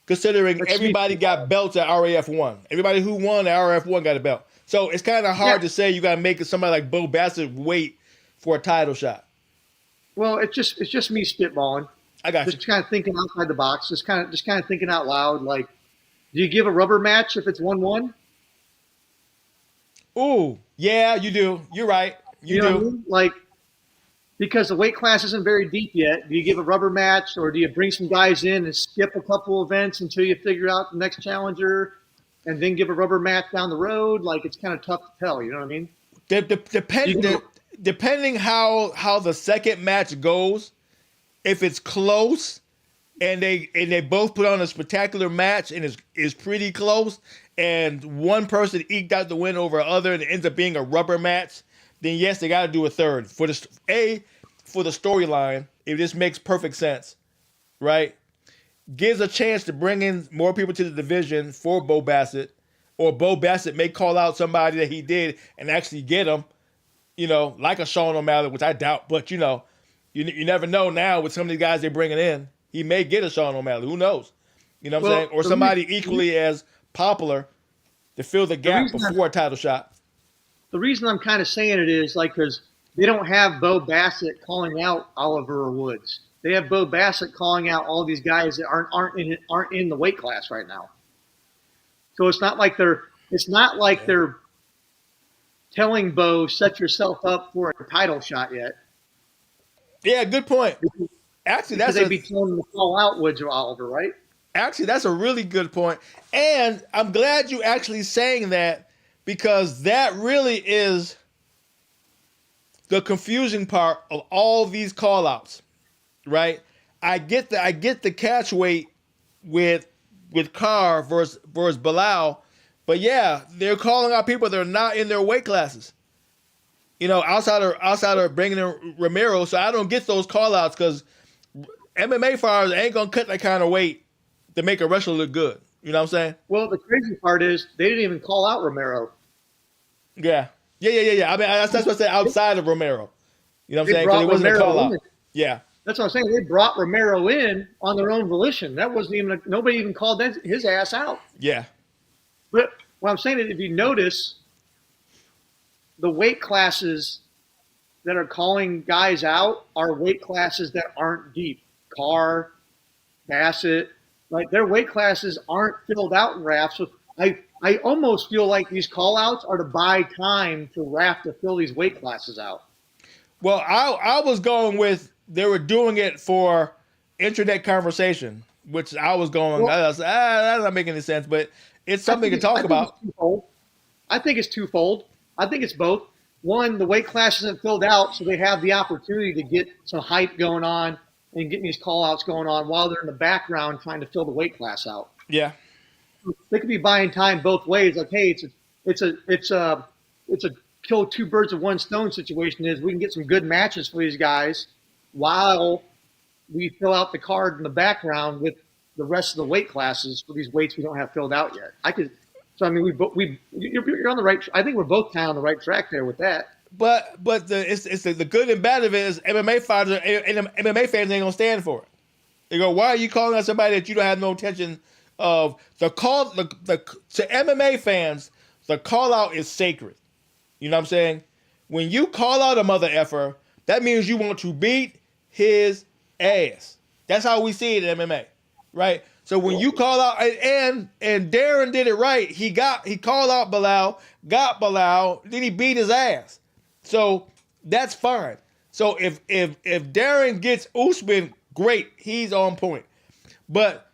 considering everybody got belts at RAF1. Everybody who won at RAF1 got a belt. So it's kind of hard to say you got to make somebody like Bo Bassett wait for a title shot. Well, it's just me spitballing. I got just kind of thinking outside the box. Just kind of thinking out loud. Like, do you give a rubber match if it's 1-1? Ooh, yeah, you do. You're right. You know do. what I mean? Like, because the weight class isn't very deep yet. Do you give a rubber match, or do you bring some guys in and skip a couple events until you figure out the next challenger, and then give a rubber match down the road? Like, it's kind of tough to tell. You know what I mean? Depending how the second match goes, if it's close and they both put on a spectacular match and is pretty close, and one person eked out the win over other and it ends up being a rubber match, then yes, they got to do a third for for the storyline. It just makes perfect sense, right? Gives a chance to bring in more people to the division for Bo Bassett, or Bo Bassett may call out somebody that he did and actually get him, like a Sean O'Malley, which I doubt, but you never know now with some of these guys they're bringing in. He may get a Sean O'Malley. Who knows? You know what I'm saying? Or somebody equally as popular to fill the gap before a title shot. The reason I'm kind of saying it is because they don't have Bo Bassett calling out Oliver or Woods. They have Bo Bassett calling out all these guys that aren't in the weight class right now. So it's not like they're telling Bo, set yourself up for a title shot yet. Yeah, good point. Actually, because they'd be telling them to call out Woods or Oliver, right? Actually, that's a really good point. And I'm glad you actually saying that, because that really is the confusing part of all these call-outs, right? I get the catch weight with Carr versus Bilal, but yeah, they're calling out people that are not in their weight classes. Outside of bringing in Romero, so I don't get those call-outs because MMA fighters ain't gonna cut that kind of weight to make a wrestler look good. You know what I'm saying? Well, the crazy part is they didn't even call out Romero. Yeah. I mean, that's what I said, outside of Romero. You know what I'm saying? Because it wasn't a call out. Yeah. That's what I'm saying. They brought Romero in on their own volition. That wasn't even nobody even called his ass out. Yeah. But what I'm saying is, if you notice, the weight classes that are calling guys out are weight classes that aren't deep. Carr, Bassett, like their weight classes aren't filled out in RAF. So I almost feel like these call-outs are to buy time to RAF to fill these weight classes out. Well, I was going with they were doing it for internet conversation, which I was going, that's not making any sense, but it's something to talk about. I think it's twofold. I think it's both. One, the weight class isn't filled out, so they have the opportunity to get some hype going on and getting these call-outs going on while they're in the background trying to fill the weight class out. Yeah. They could be buying time both ways. Like, hey, it's a kill two birds with one stone situation. Is we can get some good matches for these guys while we fill out the card in the background with the rest of the weight classes for these weights we don't have filled out yet. You're on the right. I think we're both kind of on the right track there with that. But the good and bad of it is MMA fighters and MMA fans ain't gonna stand for it. They go, why are you calling out somebody that you don't have no intention of? To MMA fans, the call out is sacred. You know what I'm saying? When you call out a mother effer, that means you want to beat his ass. That's how we see it in MMA, right? So when you call out, and Darren did it right. He called out Bilal, got Bilal, then he beat his ass. So that's fine. So if Darren gets Usman, great, he's on point. But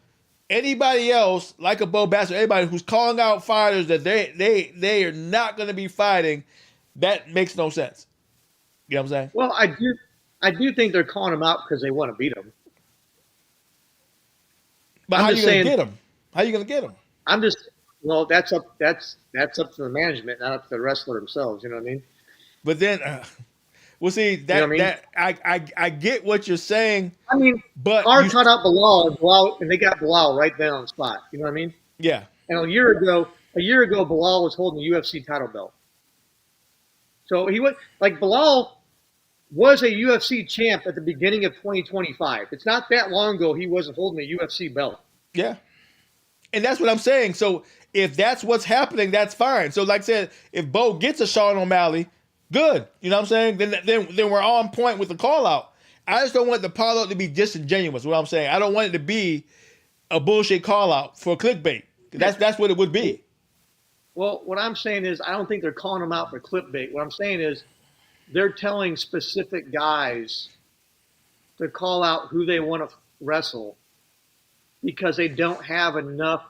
anybody else, like a Bo Bassett, anybody who's calling out fighters that they are not going to be fighting, that makes no sense. You know what I'm saying? Well, I do think they're calling them out because they want to beat them. But how are you going to get them? How are you going to get them? That's up to the management, not up to the wrestler themselves. You know what I mean? But then, we'll see that, you know what I mean? I get what you're saying. I mean, but Carr cut out Bilal, and they got Bilal right there on the spot. You know what I mean? Yeah. And a year ago, Bilal was holding the UFC title belt. So Bilal was a UFC champ at the beginning of 2025. It's not that long ago he wasn't holding a UFC belt. Yeah. And that's what I'm saying. So if that's what's happening, that's fine. So like I said, if Bo gets a Sean O'Malley, good. You know what I'm saying? Then we're on point with the call out. I just don't want the call out to be disingenuous, what I'm saying. I don't want it to be a bullshit call out for clickbait. That's what it would be. Well, what I'm saying is I don't think they're calling them out for clickbait. What I'm saying is they're telling specific guys to call out who they want to wrestle because they don't have enough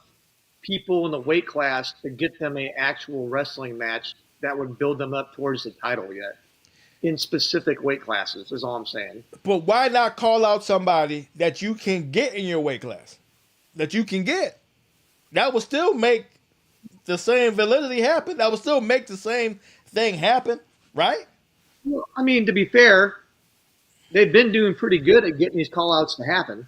people in the weight class to get them an actual wrestling match that would build them up towards the title yet in specific weight classes is all I'm saying. But why not call out somebody that you can get in your weight class? That you can get. That will still make the same validity happen. That will still make the same thing happen, right? Well, I mean, to be fair, they've been doing pretty good at getting these call-outs to happen.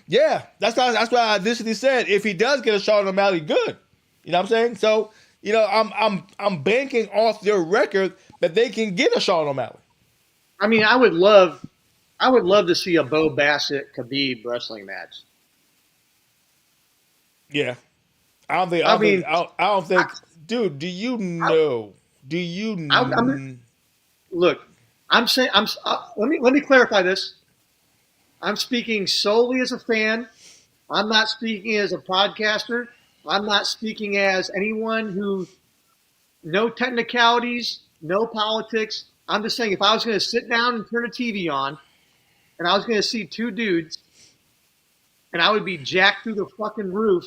Yeah, that's why I initially said if he does get a Sean O'Malley, good. You know what I'm saying? So, I'm banking off their record that they can get a Sean O'Malley. I mean, I would love to see a Bo Bassett Khabib wrestling match. Yeah, I don't think, dude. Do you know? Look, I'm saying let me clarify this. I'm speaking solely as a fan. I'm not speaking as a podcaster. I'm not speaking as anyone who no technicalities, no politics. I'm just saying if I was going to sit down and turn a TV on and I was going to see two dudes and I would be jacked through the fucking roof,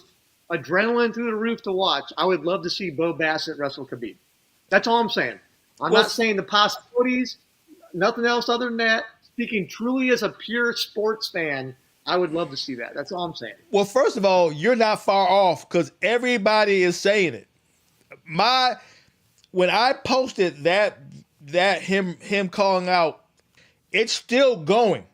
adrenaline through the roof to watch, I would love to see Bo Bassett wrestle Khabib. That's all I'm saying. I'm not saying the possibilities, nothing else other than that. Speaking truly as a pure sports fan, I would love to see that. That's all I'm saying. Well, first of all, you're not far off because everybody is saying it. When I posted that him calling out, it's still going.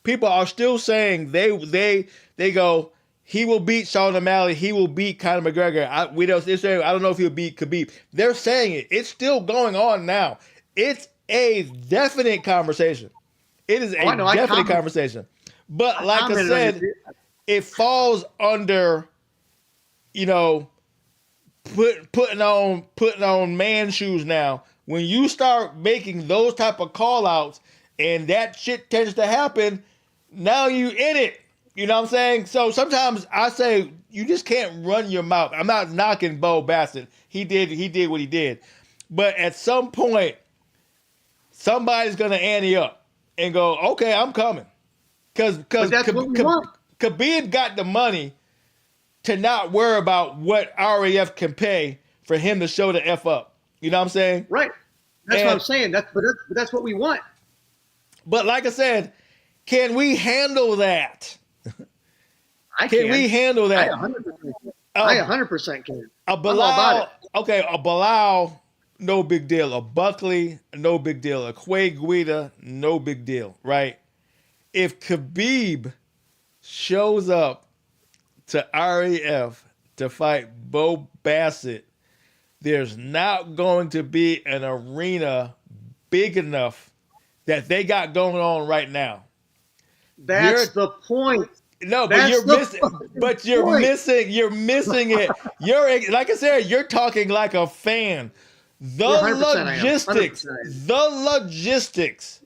People are still saying they go, he will beat Sean O'Malley, he will beat Conor McGregor. They're saying, I don't know if he'll beat Khabib. They're saying it. It's still going on now. It's a definite conversation. It is a definite conversation. But like I said, it falls under, putting on man shoes now. When you start making those type of call outs and that shit tends to happen, now you in it. You know what I'm saying? So sometimes I say you just can't run your mouth. I'm not knocking Bo Bassett. He did what he did. But at some point, somebody's gonna ante up and go, okay, I'm coming. Because Khabib got the money to not worry about what RAF can pay for him to show the F up. You know what I'm saying? Right. That's what I'm saying. That's what we want. But like I said, can we handle that? Can we handle that? I 100% can. A Bilal, no big deal. A Buckley, no big deal. A Quay Guida, no big deal, right? If Khabib shows up to RAF to fight Bo Bassett, there's not going to be an arena big enough that they got going on right now. That's the point. No, but you're missing it. You're like I said, you're talking like a fan. The logistics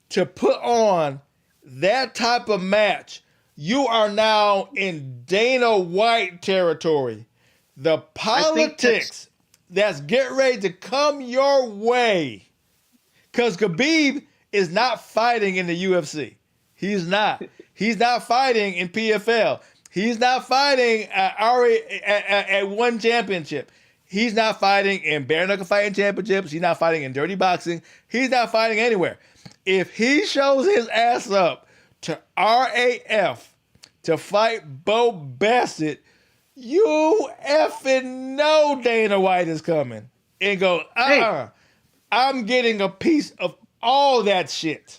to put on that type of match, you are now in Dana White territory. The politics that's getting ready to come your way. Because Khabib is not fighting in the UFC. He's not. He's not fighting in PFL. He's not fighting at one championship. He's not fighting in bare knuckle fighting championships. He's not fighting in dirty boxing. He's not fighting anywhere. If he shows his ass up to RAF to fight Bo Bassett, you effing know Dana White is coming. And go, I'm getting a piece of all that shit.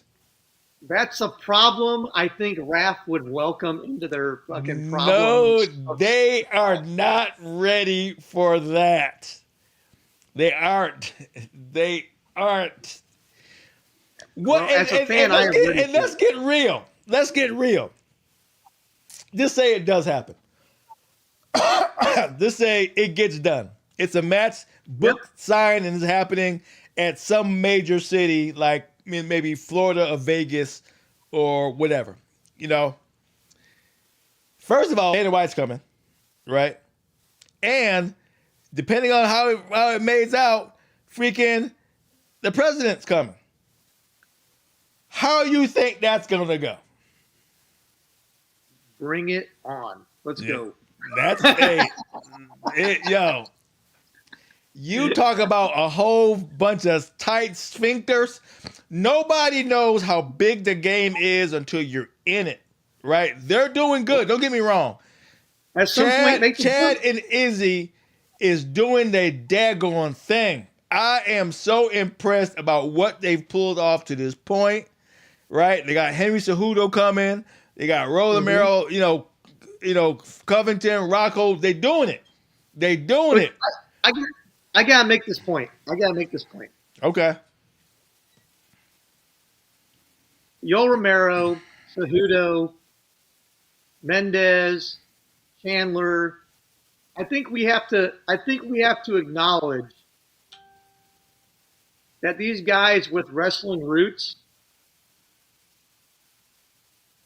That's a problem I think RAF would welcome into their fucking problems. No, they are not ready for that. They aren't. They aren't. What? Well, as a fan, let's get real. Let's get real. Just say it does happen. Just say it gets done. It's a match booked, signed, and is happening at some major city like maybe Florida or Vegas or whatever. First of all, Dana White's coming, right? And depending on how it maze out, freaking the president's coming. How you think that's gonna go? Bring it on. Let's go. That's yo. You talk about a whole bunch of tight sphincters. Nobody knows how big the game is until you're in it, right? They're doing good. Don't get me wrong. At some point, Chad and Izzy is doing their daggone thing. I am so impressed about what they've pulled off to this point. right? They got Henry Cejudo coming. They got Romero, Covington, Rocco. They doing it. They doing it. I gotta make this point. Okay. Yoel Romero, Cejudo, Mendez, Chandler. I think we have to acknowledge that these guys with wrestling roots,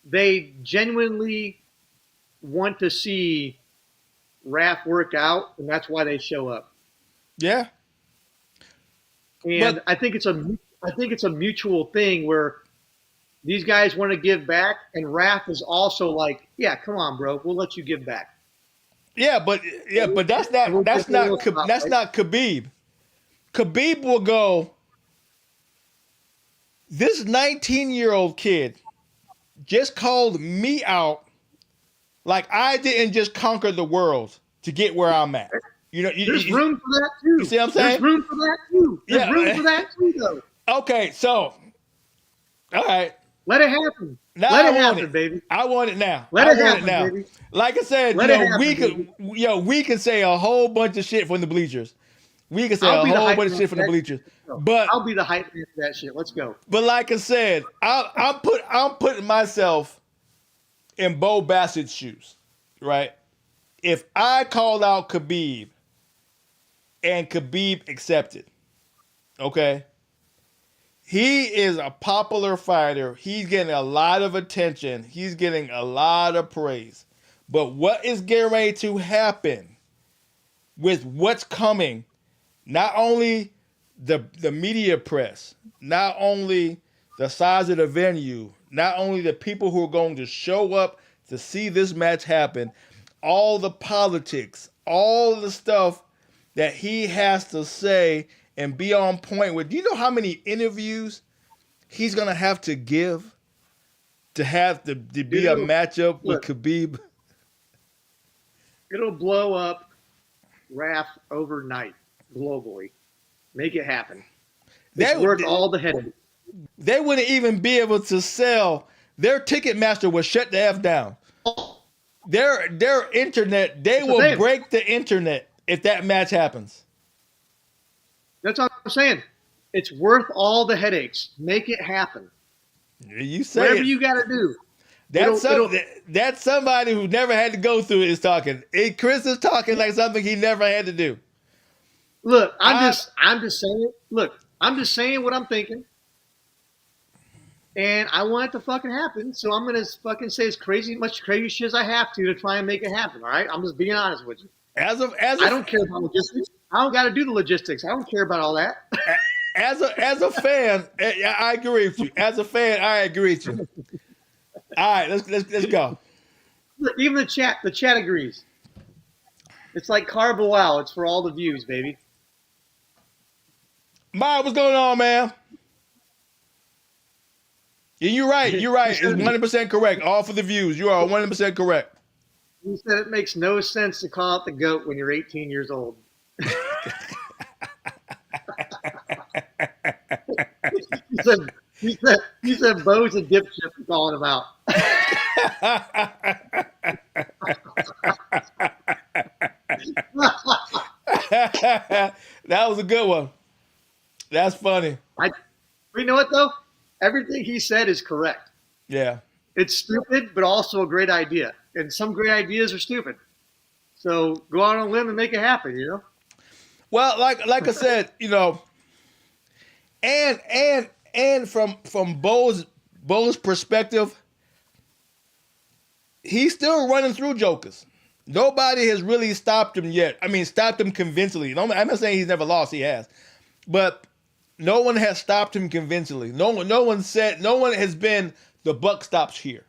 they genuinely want to see Raph work out, and that's why they show up. Yeah. And I think it's a mutual thing where these guys want to give back, and Raph is also like, yeah, come on, bro, we'll let you give back. Yeah, but that's not Khabib. Khabib will go, this 19-year-old kid just called me out like I didn't just conquer the world to get where I'm at. There's room for that too. You see what I'm saying? There's room for that too. There's room for that too, though. Okay, so, all right. Let it happen. Now Let I it want happen, it, baby. I want it now. Let it happen, now. baby. Like I said, we can say a whole bunch of shit from the bleachers. We can say a whole bunch of shit from the bleachers. But I'll be the hype man for that shit. Let's go. But like I said, I'm putting myself in Bo Bassett's shoes, right? If I called out Khabib and Khabib accepted, okay? He is a popular fighter. He's getting a lot of attention. He's getting a lot of praise. But what is getting ready to happen with what's coming, not only the media press, not only the size of the venue, not only the people who are going to show up to see this match happen, all the politics, all the stuff that he has to say and be on point with. Do you know how many interviews he's going to have to give to be a matchup with Khabib? It'll blow up Raph overnight globally. Make it happen. It's worth all the headache. They wouldn't even be able to sell. Their Ticketmaster would shut the F down. Their internet, they will break the internet if that match happens. That's what I'm saying. It's worth all the headaches. Make it happen. You say whatever you got to do. That's somebody who never had to go through it is talking. Chris is talking like something he never had to do. Look, I'm just saying. Look, I'm just saying what I'm thinking, and I want it to fucking happen. So I'm gonna fucking say as much crazy shit as I have to try and make it happen. All right, I'm just being honest with you. I don't care about logistics. I don't got to do the logistics. I don't care about all that. As a fan, I agree with you. As a fan, I agree with you. All right, let's go. Look, even the chat agrees. It's like Carboal. It's for all the views, baby. Mike, what's going on, man? Yeah, you're right. It's 100% correct. All for the views. You are 100% correct. You said it makes no sense to call out the GOAT when you're 18 years old. He said Bo's a dipshit for calling him out. That was a good one. That's funny. You know what, though? Everything he said is correct. Yeah. It's stupid, but also a great idea. And some great ideas are stupid. So go out on a limb and make it happen, you know? Well, like I said, you know, and from Bo's perspective, he's still running through jokers. Nobody has really stopped him yet. I mean, stopped him convincingly. I'm not saying he's never lost. He has. But no one has stopped him convincingly. No one has been, the buck stops here.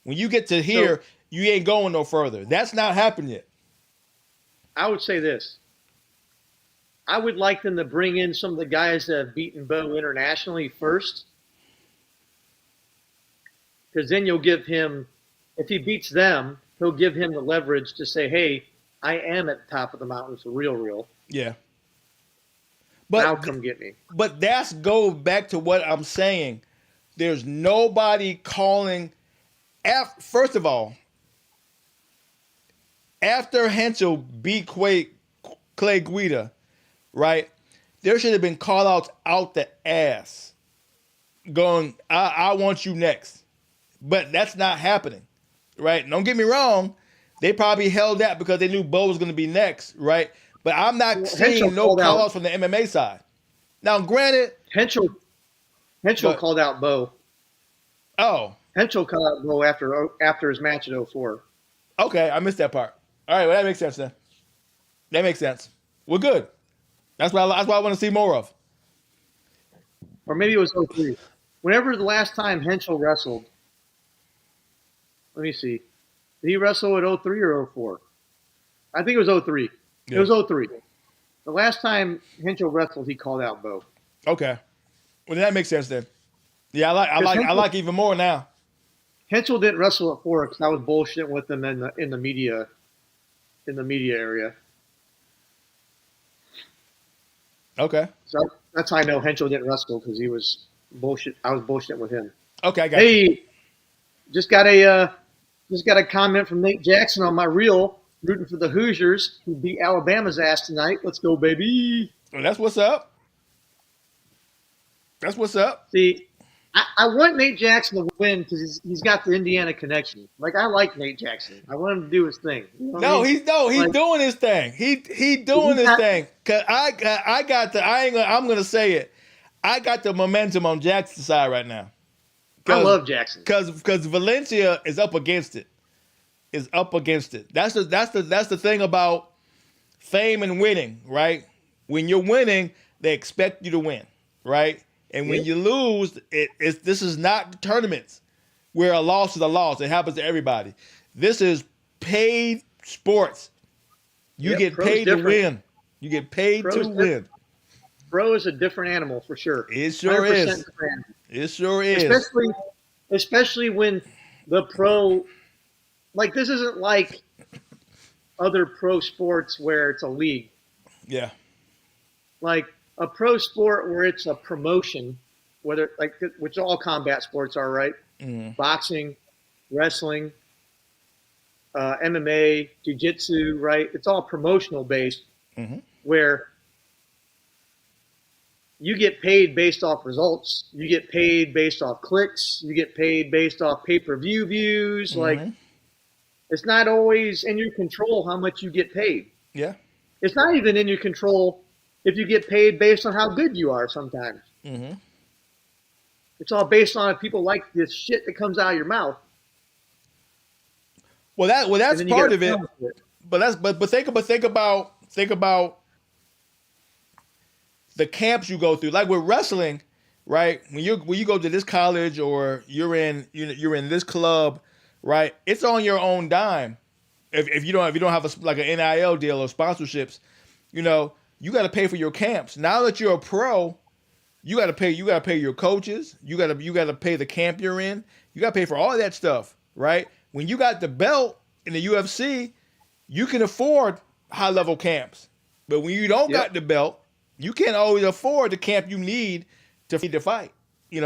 When you get to here, you ain't going no further. That's not happened yet. I would say this. I would like them to bring in some of the guys that have beaten Bo internationally first. Because then you'll give him, if he beats them, he'll give him the leverage to say, hey, I am at the top of the mountain for real. Yeah. But now come get me. But that's go back to what I'm saying. There's nobody calling. First of all, after Henschel beat Clay Guida, right? There should have been call outs out the ass going, I want you next. But that's not happening, right? Don't get me wrong. They probably held that because they knew Bo was going to be next, right? But I'm not seeing no call outs from the MMA side. Now, granted. Henschel called out Bo. Oh. Henschel called out Bo after his match at 04. Okay, I missed that part. All right, well, that makes sense then. That makes sense. We're good. That's what I want to see more of. Or maybe it was 03. Whenever the last time Henschel wrestled, let me see. Did he wrestle at 03 or 04? I think it was 03. Yeah. It was 03. The last time Henschel wrestled, he called out Bo. Okay. Well, that makes sense then. Yeah, I like even more now. Henschel didn't wrestle at 4 because I was bullshitting with him in the media area. Okay. So that's how I know Henschel didn't wrestle because he was bullshit. I was bullshitting with him. Okay, I got you. Hey, just got a comment from Nate Jackson on my reel, rooting for the Hoosiers who beat Alabama's ass tonight. Let's go, baby. Well, that's what's up. That's what's up. See, I want Nate Jackson to win because he's got the Indiana connection. Like, I like Nate Jackson. I want him to do his thing. You know he's doing his thing. He doing his thing. Cause I'm gonna say it. I got the momentum on Jackson's side right now. I love Jackson because Valencia is up against it. That's the thing about fame and winning, right? When you're winning, they expect you to win, right? And when you lose, this is not tournaments where a loss is a loss. It happens to everybody. This is paid sports. You get paid to win. You get paid to win. Pro is a different animal for sure. It sure is. It sure is. Especially when the pro, like, this isn't like other pro sports where it's a league. Yeah. Like a pro sport where it's a promotion, whether which all combat sports are, right? Mm-hmm. Boxing, wrestling, MMA, jiu-jitsu, right? It's all promotional based, where you get paid based off results. You get paid based off clicks. You get paid based off pay-per-view views. Like, it's not always in your control how much you get paid. Yeah. It's not even in your control if you get paid based on how good you are sometimes. It's all based on if people like this shit that comes out of your mouth. Well, that's part of it. But think about the camps you go through. Like with wrestling, right? When you go to this college or you're in this club, right? It's on your own dime. If you don't have an NIL deal or sponsorships, you got to pay for your camps. Now that you're a pro, you got to pay your coaches. You got to pay the camp you're in. You got to pay for all that stuff, right? When you got the belt in the UFC, you can afford high level camps. But when you don't got the belt, you can't always afford the camp you need to fight, And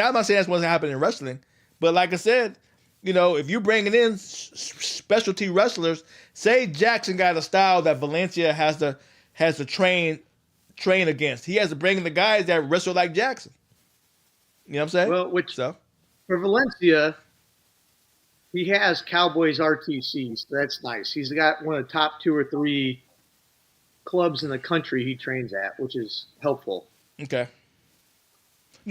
I'm not saying that's what's happening in wrestling, but like I said, if you're bringing in specialty wrestlers, say Jackson got a style that Valencia has to train against. He has to bring in the guys that wrestle like Jackson. You know what I'm saying? For Valencia, he has Cowboys RTCs. So that's nice. He's got one of the top 2 or 3 clubs in the country he trains at, which is helpful. Okay.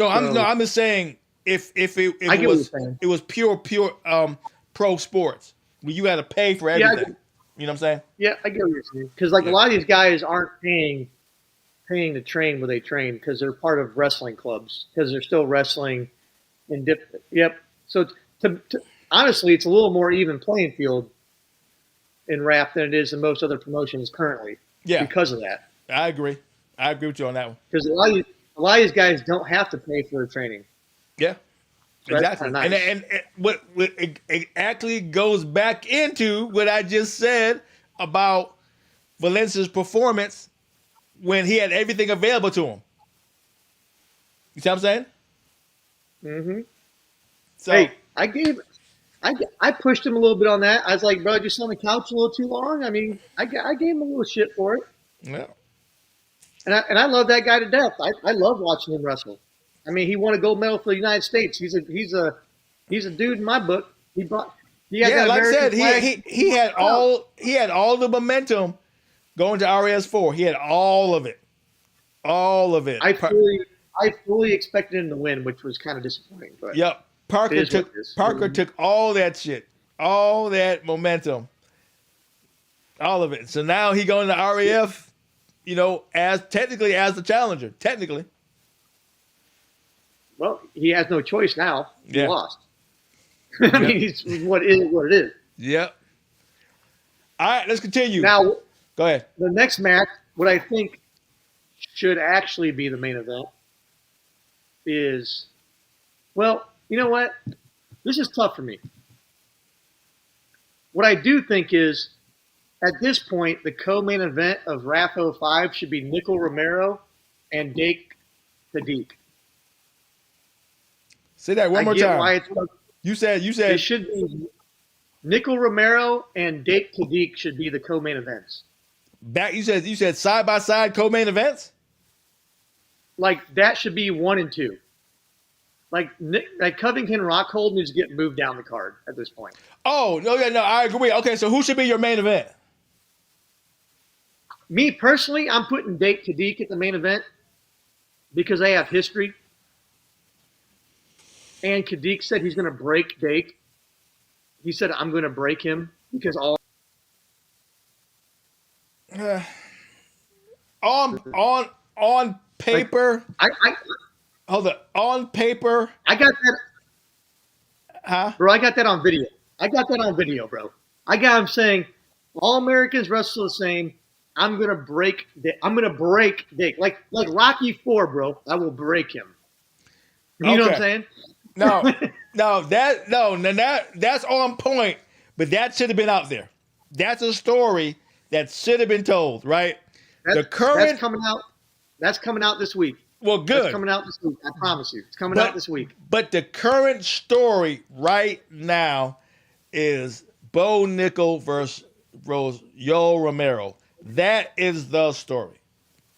I'm just saying if it was pure pro sports where you had to pay for everything. You know what I'm saying? Yeah, I get what you're saying. Because a lot of these guys aren't paying to train where they train because they're part of wrestling clubs because they're still wrestling in different. Yep. So honestly, it's a little more even playing field in rap than it is in most other promotions currently. Yeah. Because of that. I agree with you on that one. Because a lot of these guys don't have to pay for their training. Yeah. So exactly. Nice. And what it actually goes back into what I just said about Valencia's performance when he had everything available to him. You see what I'm saying? Mm-hmm. So Hey, I pushed him a little bit on that. I was like, bro, just on the couch a little too long. I mean, I gave him a little shit for it, yeah, and I love that guy to death. I love watching him wrestle. I mean, he won a gold medal for the United States. He's a dude in my book. He had yeah. that Like I American said, flag. he had all the momentum going to RAS4. He had all of it, all of it. I fully expected him to win, which was kind of disappointing. But Yep. it is what it is. Parker took all that shit, all that momentum, all of it. So now he going to RAF, as technically as the challenger. Technically. Well, he has no choice now. He Yeah. lost. I mean, it's what it is. Yep. All right, let's continue. Now, Go ahead. the next match, what I think should actually be the main event is, well, you know what? This is tough for me. What I do think is, at this point, the co-main event of RAF 05 should be Nickel Romero and Dake Sadiq. Say that one more time. Why it's, You said it should be Nickel Romero and Dake Sadiq should be the co-main events. back. You said side by side co-main events. Like that should be 1 and 2. Like Covington Rockhold needs to get moved down the card at this point. Oh no, yeah, no, I agree. Okay, so who should be your main event? Me personally, I'm putting Dake Sadiq at the main event because they have history. And Sadiq said he's going to break Dake. He said, I'm going to break him because all. On paper. I Hold on. On paper. got that. Huh? Bro, I got that on video. Bro. I got him saying, all Americans wrestle the same. I'm going to break Dake. Like Rocky 4, bro. I will break him. You know what I'm saying? That's on point, but that should have been out there. That's a story that should have been told, right? That's coming out this week. Well, good. That's coming out this week. I promise you. It's coming out this week. But the current story right now is Bo Nickel versus Yo Romero. That is the story.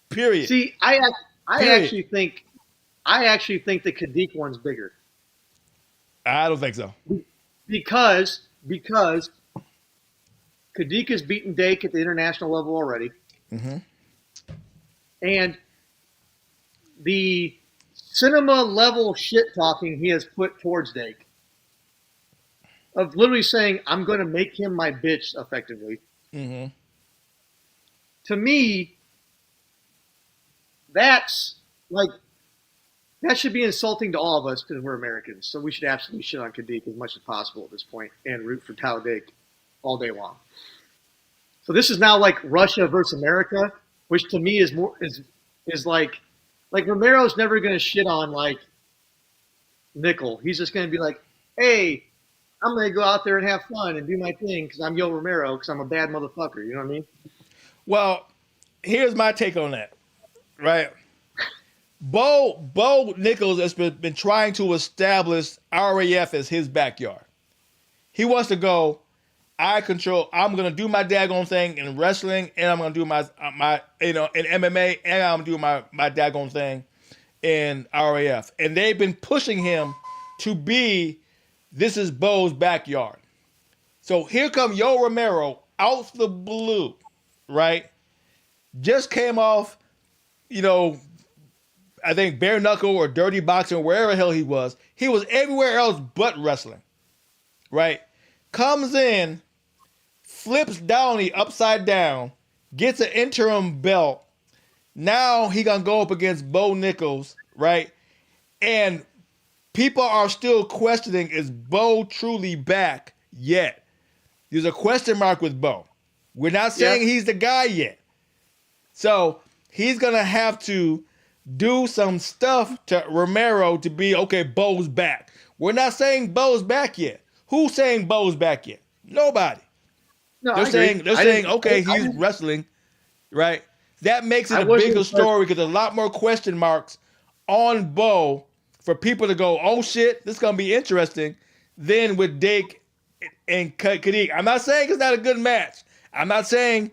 Period. See, I actually think the Sadiq one's bigger. I don't think so. Because Sadiq has beaten Dake at the international level already. Mm-hmm. And the cinema level shit talking he has put towards Dake of literally saying, I'm going to make him my bitch effectively. Mm-hmm. To me, that's like, that should be insulting to all of us because we're Americans. So we should absolutely shit on Sadiq as much as possible at this point and root for Tao Dake all day long. So this is now like Russia versus America, which to me is like Romero's never going to shit on like Nickel. He's just going to be like, hey, I'm going to go out there and have fun and do my thing because I'm Yo Romero because I'm a bad motherfucker. You know what I mean? Well, here's my take on that, right? Bo Nichols has been trying to establish RAF as his backyard. He wants to go, I'm going to do my daggone thing in wrestling, and I'm going to do my in MMA, and I'm going to do my daggone thing in RAF. And they've been pushing him to be, this is Bo's backyard. So here come Yo Romero out the blue, right? Just came off, I think bare knuckle or dirty boxing, wherever the hell he was. He was everywhere else but wrestling, right? Comes in, flips Downey upside down, gets an interim belt. Now he gonna go up against Bo Nichols, right? And people are still questioning, is Bo truly back yet? There's a question mark with Bo. We're not saying he's the guy yet. So he's gonna have to do some stuff to Romero to be, okay, Bo's back. We're not saying Bo's back yet. Who's saying Bo's back yet? Nobody. No, they're saying, okay, he's wrestling, right? That makes it a bigger story because there's a lot more question marks on Bo for people to go, oh shit, this is gonna be interesting. Then with Dake and Kadik, I'm not saying it's not a good match. I'm not saying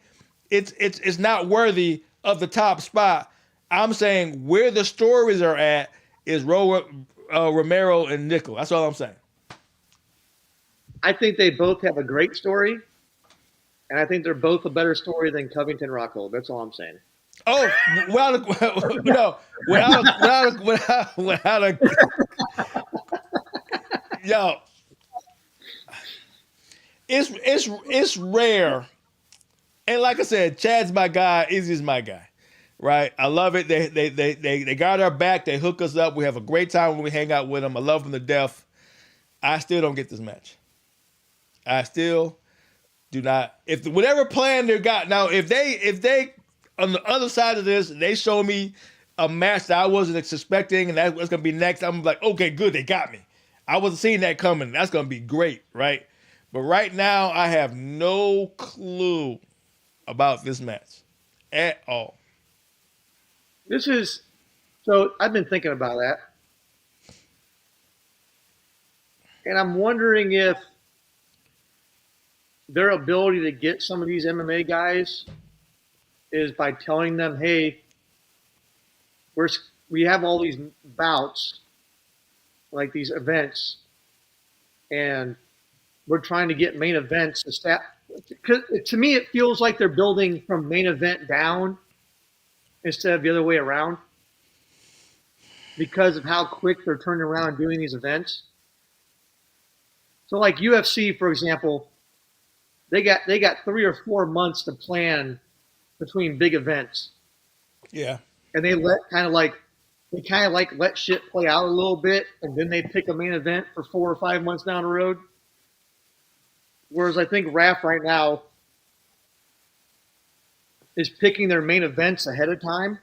it's not worthy of the top spot. I'm saying where the stories are at is Romero and Nickel. That's all I'm saying. I think they both have a great story, and I think they're both a better story than Covington Rockhold. That's all I'm saying. Oh, no, without a yo, it's rare, and like I said, Chad's my guy, Izzy's my guy, right? I love it. They got our back. They hook us up. We have a great time when we hang out with them. I love them to death. I still don't get this match. I still do not. If whatever plan they got now, if they on the other side of this, they show me a match that I wasn't suspecting, and that's what's gonna be next. I'm like, okay, good, they got me. I wasn't seeing that coming. That's gonna be great, right? But right now, I have no clue about this match at all. So I've been thinking about that, and I'm wondering if their ability to get some of these MMA guys is by telling them, hey, we have all these bouts, like these events, and we're trying to get main events established. To me, it feels like they're building from main event down instead of the other way around because of how quick they're turning around and doing these events. So like UFC, for example, they got 3 or 4 months to plan between big events. Yeah. And they kind of let shit play out a little bit, and then they pick a main event for 4 or 5 months down the road. Whereas I think RAF right now is picking their main events ahead of time,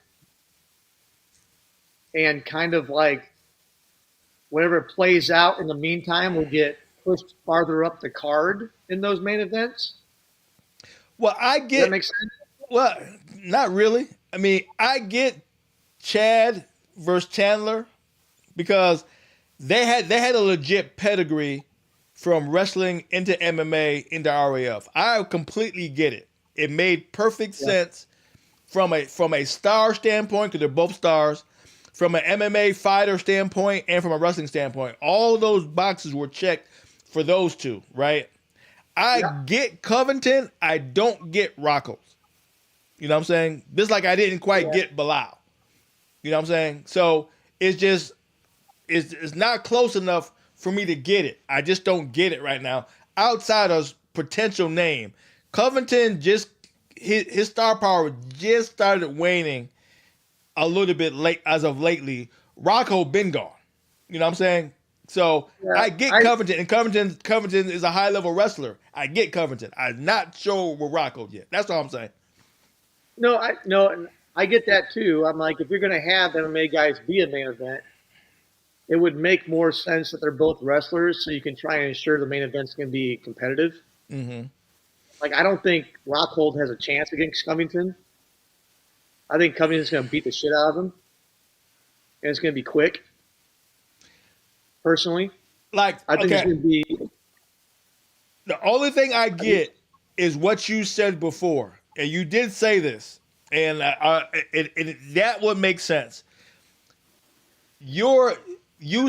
and kind of like whatever plays out in the meantime will get pushed farther up the card in those main events. Well, Does that make sense? Well, not really. I mean, I get Chad versus Chandler because they had a legit pedigree from wrestling into MMA into RAF. I completely get it. It made perfect sense from a star standpoint because they're both stars, from an MMA fighter standpoint, and from a wrestling standpoint. All of those boxes were checked for those two, right? I get Covington. I don't get Rockhold. You know what I'm saying? Just like I didn't quite get Bilal. You know what I'm saying? So it's not close enough for me to get it. I just don't get it right now. Outside of potential name, Covington his star power just started waning a little bit late as of lately. Rockhold been gone. You know what I'm saying? So I get Covington, and Covington is a high level wrestler. I get Covington. I'm not sure with Rockhold yet. That's all I'm saying. No, I get that too. I'm like, if you're going to have MMA guys be a main event, it would make more sense that they're both wrestlers, so you can try and ensure the main event's going to be competitive. Mm-hmm. Like, I don't think Rockhold has a chance against Covington. I think Covington's going to beat the shit out of him, and it's going to be quick. Personally, I think it's going to be. The only thing I get is what you said before, and you did say this, and that would make sense. You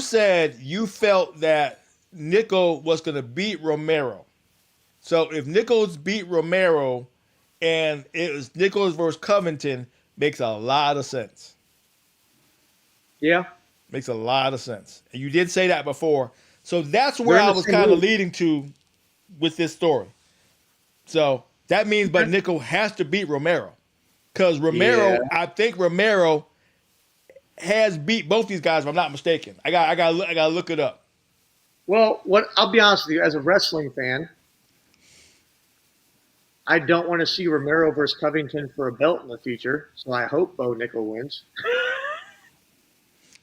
said you felt that Nico was going to beat Romero. So if Nichols beat Romero and it was Nichols versus Covington, makes a lot of sense. Yeah. Makes a lot of sense. And you did say that before. So that's where I was kind of leading to with this story. So that means, but Nico has to beat Romero. Because Romero, I think Romero has beat both these guys, if I'm not mistaken. I gotta look it up. Well, I'll be honest with you, as a wrestling fan, I don't want to see Romero versus Covington for a belt in the future, so I hope Bo Nickel wins.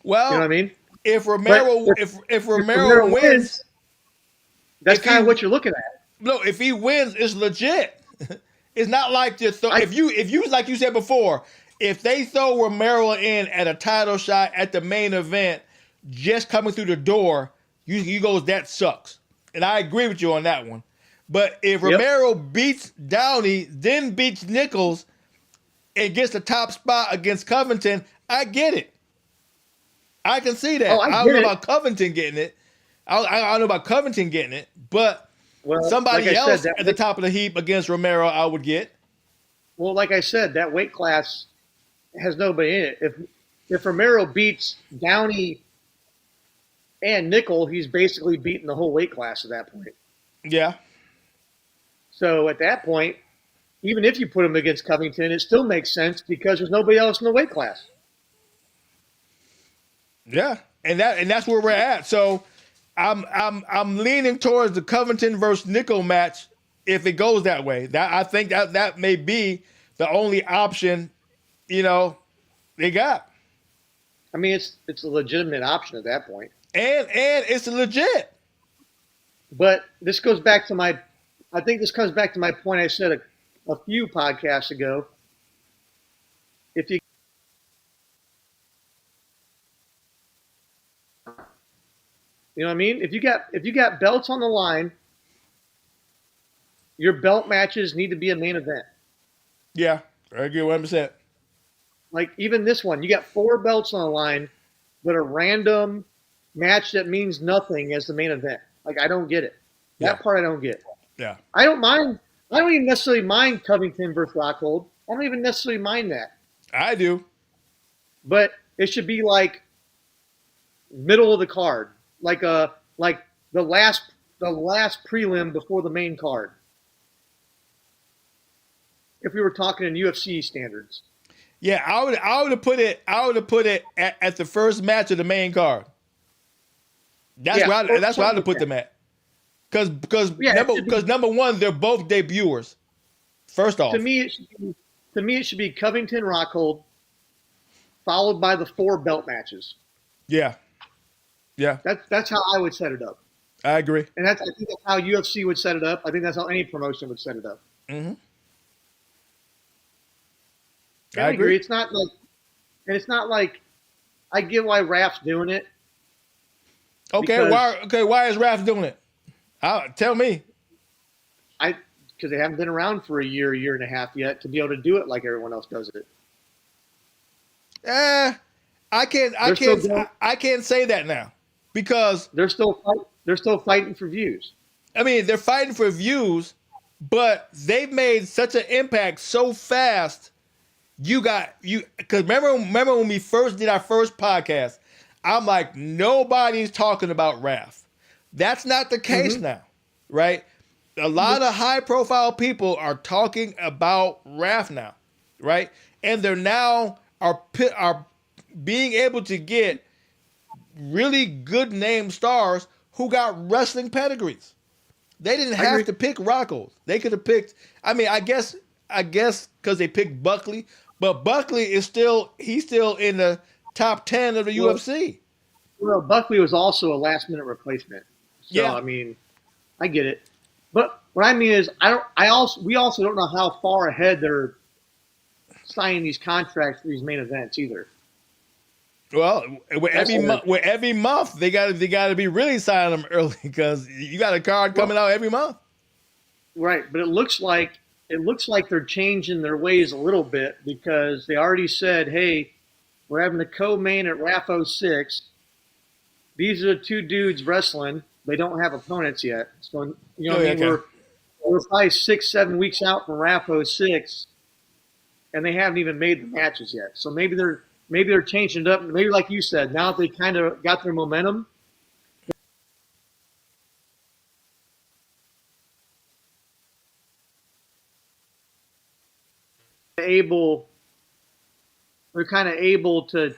Well, you know what I mean? If Romero wins, that's kind of what you're looking at. No, if he wins, it's legit. It's not like just if you like you said before, if they throw Romero in at a title shot at the main event, just coming through the door, you goes, that sucks. And I agree with you on that one. But if Romero beats Downey, then beats Nichols, and gets the top spot against Covington, I get it. I can see that. I don't know about Covington getting it. I don't know about Covington getting it, but somebody else at the top of the heap against Romero, I would get. Well, like I said, that weight class has nobody in it. If Romero beats Downey and Nickel, he's basically beaten the whole weight class at that point. Yeah. So at that point, even if you put him against Covington, it still makes sense because there's nobody else in the weight class. Yeah, and that's where we're at. So I'm leaning towards the Covington versus Nickel match if it goes that way. That I think that may be the only option, they got. I mean, it's a legitimate option at that point. And it's legit. But this goes back to my point I said a few podcasts ago. If you know what I mean? If you got belts on the line, your belt matches need to be a main event. Yeah, I agree 100%. Like even this one, you got 4 belts on the line, but a random match that means nothing as the main event. Like I don't get it. That part I don't get. Yeah. I don't even necessarily mind Covington versus Rockhold. I don't even necessarily mind that. I do. But it should be like middle of the card. Like the last prelim before the main card. If we were talking in UFC standards. Yeah, I would have put it at the first match of the main card. That's where I would put them at. Because number one, they're both debuters. First off, to me it should be Covington Rockhold, followed by the 4 belt matches. Yeah. That's how I would set it up. I agree. And I think that's how UFC would set it up. I think that's how any promotion would set it up. Mm-hmm. I agree. It's not like I get why Raf's doing it. Why is Raf doing it? Tell me. Because they haven't been around for a year and a half yet to be able to do it like everyone else does it. I can't say that now because they're still fighting for views. I mean, they're fighting for views, but they've made such an impact so fast. Because remember when we first did our first podcast, I'm like, nobody's talking about Raf. That's not the case now, right? A lot of high-profile people are talking about Raf now, right? And they're now are being able to get really good name stars who got wrestling pedigrees. They didn't have to pick Rockhold. They could have picked. I mean, I guess because they picked Buckley, but Buckley is still in the top 10 of the UFC. Well, Buckley was also a last-minute replacement. So, I mean, I get it. But what I mean is, we also don't know how far ahead they're signing these contracts for these main events either. Well, with every month they got to be really signing them early because you got a card coming out every month. Right, but it looks like they're changing their ways a little bit because they already said, "Hey, we're having a co-main at RAF 06. These are the 2 dudes wrestling. They don't have opponents yet. So, we're probably 6-7 weeks out from RAF 06, and they haven't even made the matches yet. So maybe they're changing it up. Maybe like you said, now that they kind of got their momentum, they're kind of able to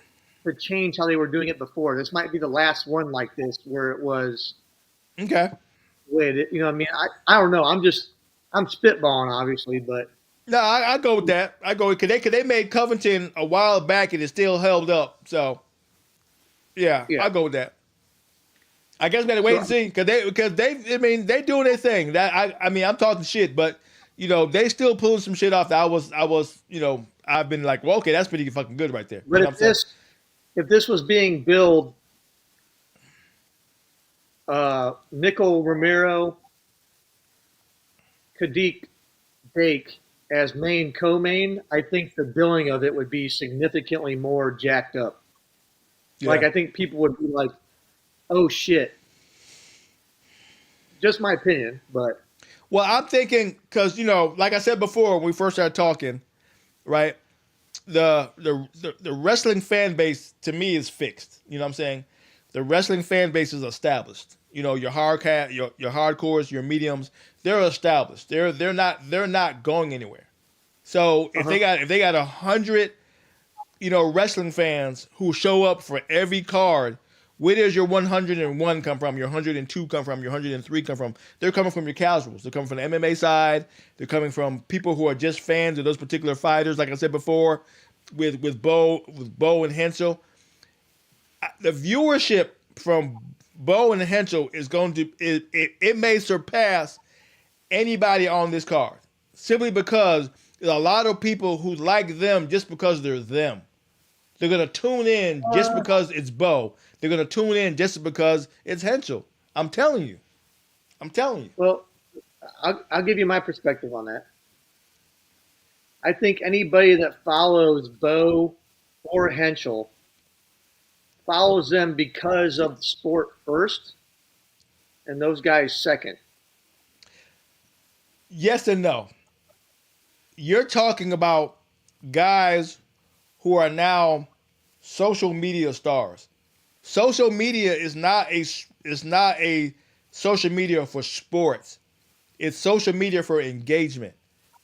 change how they were doing it before. This might be the last one like this where it was okay. Wait, you know what I mean? I don't know. I'm spitballing, obviously, but no, I go with that. I go with because they made Covington a while back and it still held up. So yeah. I'll go with that. I guess we got to wait and see because they doing their thing. That I'm talking shit, but they still pulling some shit off that I was I've been like, well, okay, that's pretty fucking good right there. But if this was being billed Nickel Romero, Kadik Bake as main co-main, I think the billing of it would be significantly more jacked up. Like Yeah. I think people would be like, "Oh shit." Just my opinion, but Well, I'm thinking because like I said before when we first started talking, right? The wrestling fan base to me is fixed. You know what I'm saying? The wrestling fan base is established. Your your hardcores, your mediums, they're established. They're not going anywhere. So if uh-huh. they got 100, wrestling fans who show up for every card, where does your 101 come from? Your 102 come from? Your 103 come from? They're coming from your casuals. They're coming from the MMA side. They're coming from people who are just fans of those particular fighters. Like I said before, with Bo and Hensel, the viewership from Bo and Hensel is going to it may surpass anybody on this card simply because there's a lot of people who like them just because they're them. They're gonna tune in just because it's Bo. They're gonna tune in just because it's Hensel. I'm telling you. I'm telling you. Well, I'll give you my perspective on that. I think anybody that follows Bo or Henschel follows them because of the sport first, and those guys second. Yes and no. You're talking about guys who are now social media stars. Social media is not a social media for sports. It's social media for engagement,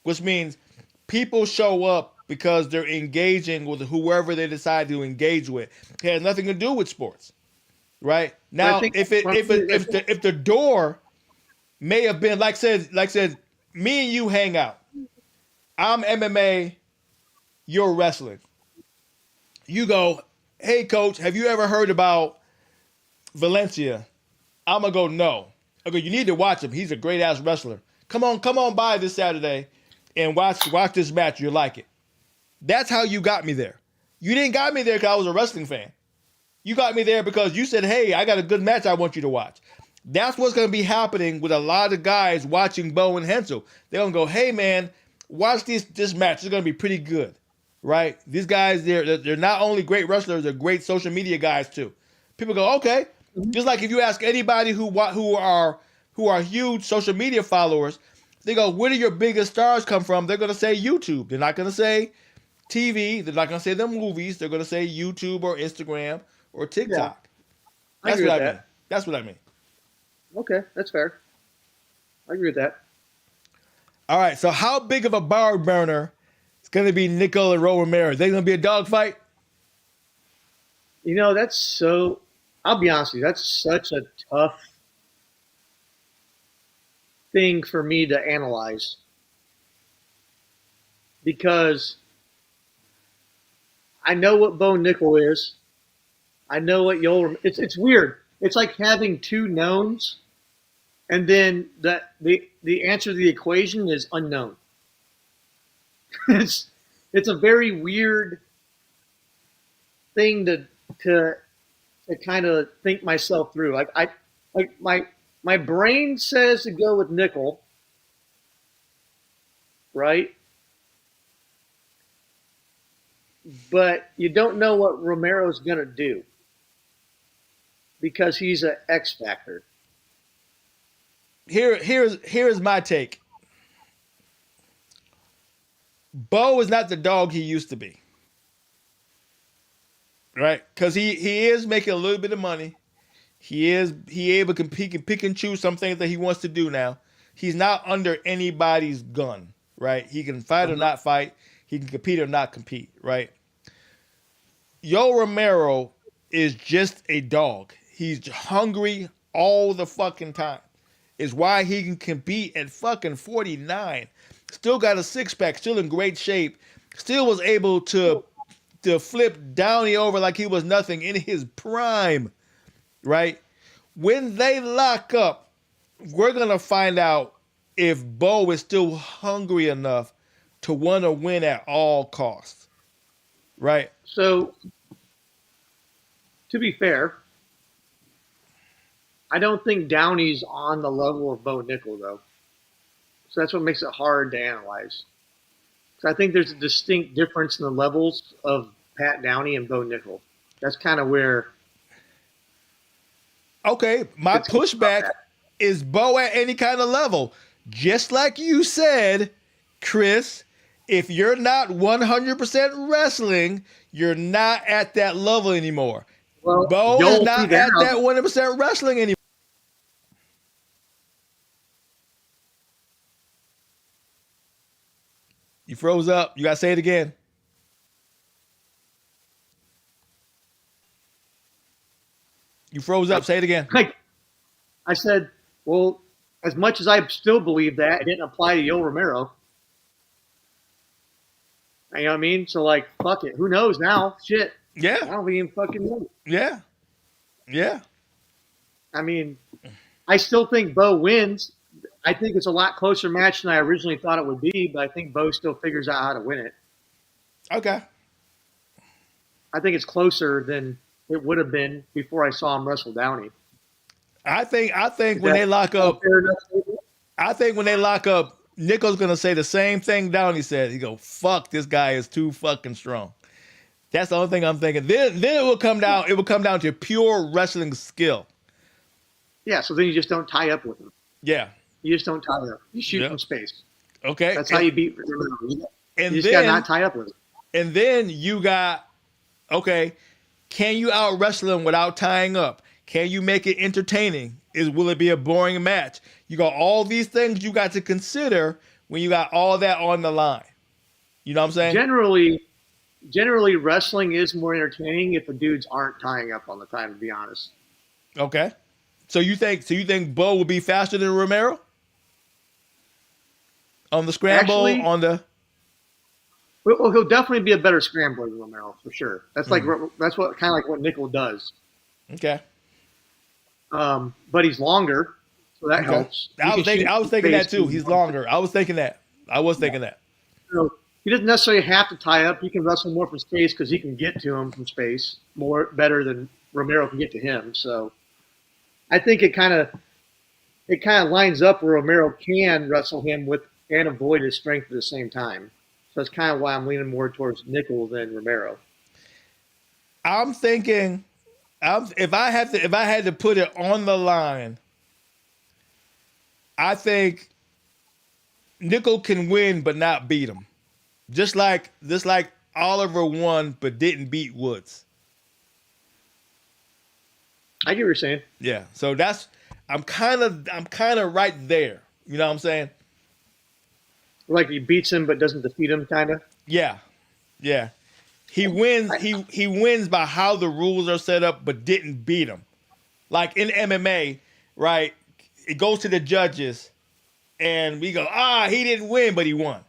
which means people show up because they're engaging with whoever they decide to engage with. It has nothing to do with sports, right? But I Now, think if the door may have been like said, me and you hang out. I'm MMA, you're wrestling. You go, hey coach, have you ever heard about Valencia? I'm gonna go, no. I go, you need to watch him. He's a great ass wrestler. Come on by this Saturday and watch this match. You'll like it. That's how you got me there. You didn't got me there because I was a wrestling fan. You got me there because you said, hey, I got a good match I want you to watch. That's what's going to be happening with a lot of guys watching Bo and Hensel. They're going to go, hey, man, watch this match. It's going to be pretty good, right? These guys, they're not only great wrestlers, they're great social media guys, too. People go, okay. Just like if you ask anybody who are huge social media followers, they go, where do your biggest stars come from? They're going to say YouTube. They're not going to say TV. They're not going to say the movies. They're going to say YouTube or Instagram or yeah, TikTok. I That's agree what with I mean. that. That's what I mean. Okay, that's fair. I agree with that. All right. So how big of a bar burner is going to be Nickel and Ro Romero? Is they going to be a dogfight? That's so. I'll be honest with you. That's such a tough thing for me to analyze because I know what Bo Nickel is. I know what you'll. It's weird. It's like having two knowns, and then the answer to the equation is unknown. it's it's a very weird thing to kind of think myself through. Like my brain says to go with Nickel, right? But you don't know what Romero's gonna do because he's an X factor. Here's my take. Bo is not the dog he used to be, right? Because he is making a little bit of money. He able to he can pick and choose some things that he wants to do now. He's not under anybody's gun, right? He can fight or Uh-huh. not fight. He can compete or not compete, right? Yo Romero is just a dog. He's hungry all the fucking time. Is why he can compete at fucking 49. Still got a six pack, still in great shape. Still was able to flip Downey over like he was nothing in his prime, right? When they lock up, we're gonna find out if Bo is still hungry enough to want to win at all costs, right? So to be fair, I don't think Downey's on the level of Bo Nickel though. So that's what makes it hard to analyze. So I think there's a distinct difference in the levels of Pat Downey and Bo Nickel. That's kind of where. Okay, my pushback is Bo at any kind of level. Just like you said, Chris, if you're not 100% wrestling, you're not at that level anymore. Well, Bo is not at that 100% wrestling anymore. You froze up. You got to say it again. You froze up. Say it again. Like I said, well, as much as I still believe that, it didn't apply to Yo Romero. You know what I mean? So, like, fuck it. Who knows now? Shit. Yeah. I don't even fucking know. Yeah. Yeah. I mean, I still think Bo wins. I think it's a lot closer match than I originally thought it would be, but I think Bo still figures out how to win it. Okay. I think it's closer than it would have been before I saw him wrestle Downey. I think when they lock up, Nickel's gonna say the same thing Downey said. He go, "Fuck, this guy is too fucking strong." That's the only thing I'm thinking. Then it will come down. It will come down to pure wrestling skill. Yeah. So then you just don't tie up with him. Yeah. You just don't tie up. You shoot from space. Okay. That's how you beat. And you just got to not tie up with him. And then you got, okay, can you out wrestle him without tying up? Can you make it entertaining? Will it be a boring match? You got all these things you got to consider when you got all that on the line. You know what I'm saying? Generally, wrestling is more entertaining if the dudes aren't tying up on the time. To be honest. Okay. So you think Bo will be faster than Romero on the scramble? Actually, well, he'll definitely be a better scrambler than Romero for sure. That's that's what kind of like what Nickel does. Okay. But he's longer, so that helps. I was thinking that too. He's longer. I was thinking that. So he doesn't necessarily have to tie up. He can wrestle more from space because he can get to him from space better than Romero can get to him. So I think it kind of lines up where Romero can wrestle him with and avoid his strength at the same time. So that's kind of why I'm leaning more towards Nickel than Romero. I'm thinking, if I had to put it on the line, I think Nickel can win but not beat him. Just like Oliver won but didn't beat Woods. I get what you're saying. Yeah. So I'm kind of right there. You know what I'm saying? Like he beats him but doesn't defeat him, kind of. Yeah. Yeah. He wins. He wins by how the rules are set up, but didn't beat him. Like in MMA, right? It goes to the judges, and we go, he didn't win, but he won.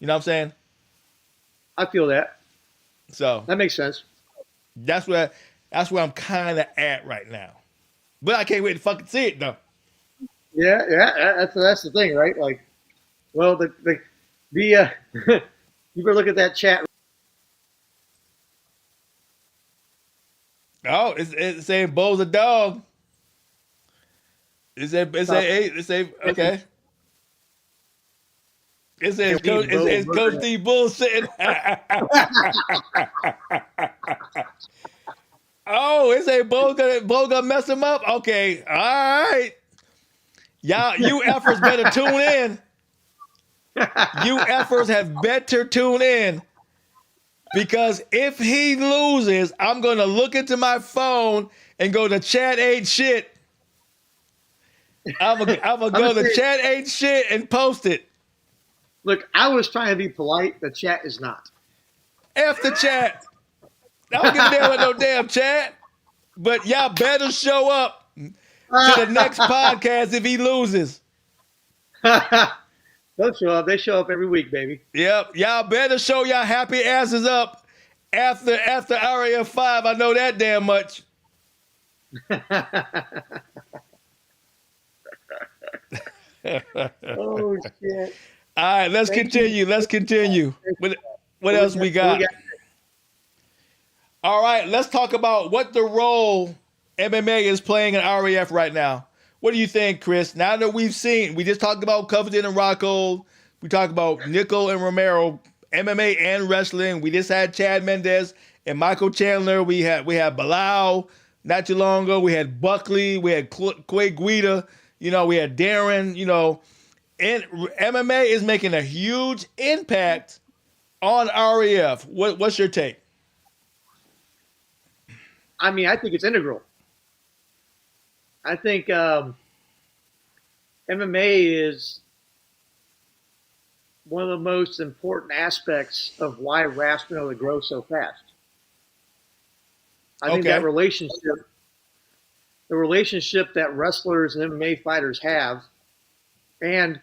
You know what I'm saying? I feel that. So that makes sense. That's where I'm kind of at right now. But I can't wait to fucking see it though. Yeah. That's the thing, right? Like, well, you better look at that chat. Oh, it's saying Bo's a dog. It's okay. It says Coach D bullshitting. Oh, it says Bo gonna mess him up. Okay, all right. Y'all, you efforts better tune in. You efforts have better tune in. Because if he loses, I'm going to look into my phone and go to chat ain't shit. I'm going to go to chat ain't shit and post it. Look, I was trying to be polite. The chat is not. F the chat. I don't give a damn with no damn chat. But y'all better show up to the next podcast if he loses. They'll show up. They show up every week, baby. Yep. Y'all better show y'all happy asses up after Area 5. I know that damn much. Oh, shit. All right, let's continue. What else we got? All right, let's talk about what the role MMA is playing in RAF right now. What do you think, Chris? Now that we just talked about Covington and Rockhold. We talked about Nickel and Romero, MMA and wrestling. We just had Chad Mendez and Michael Chandler. We had Bilal not too long ago. We had Buckley. We had Quay Guida. We had Darren. And MMA is making a huge impact on RAF. What's your take? I mean, I think it's integral. I think MMA is one of the most important aspects of why RAF's been able to grow so fast. I think that the relationship that wrestlers and MMA fighters have, and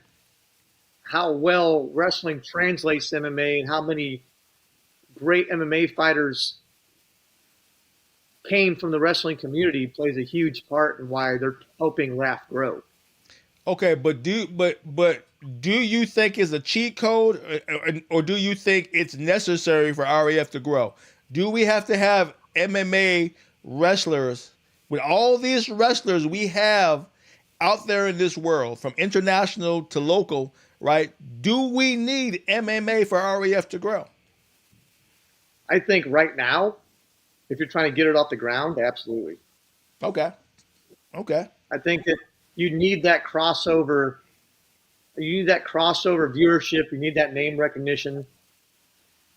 how well wrestling translates to MMA, and how many great MMA fighters came from the wrestling community, plays a huge part in why they're helping RAF grow. Okay, but do you think it's a cheat code, or do you think it's necessary for RAF to grow? Do we have to have MMA wrestlers with all these wrestlers we have out there in this world, from international to local, right? Do we need MMA for RAF to grow? I think right now, if you're trying to get it off the ground, absolutely. Okay. I think that you need that crossover. You need that crossover viewership. You need that name recognition.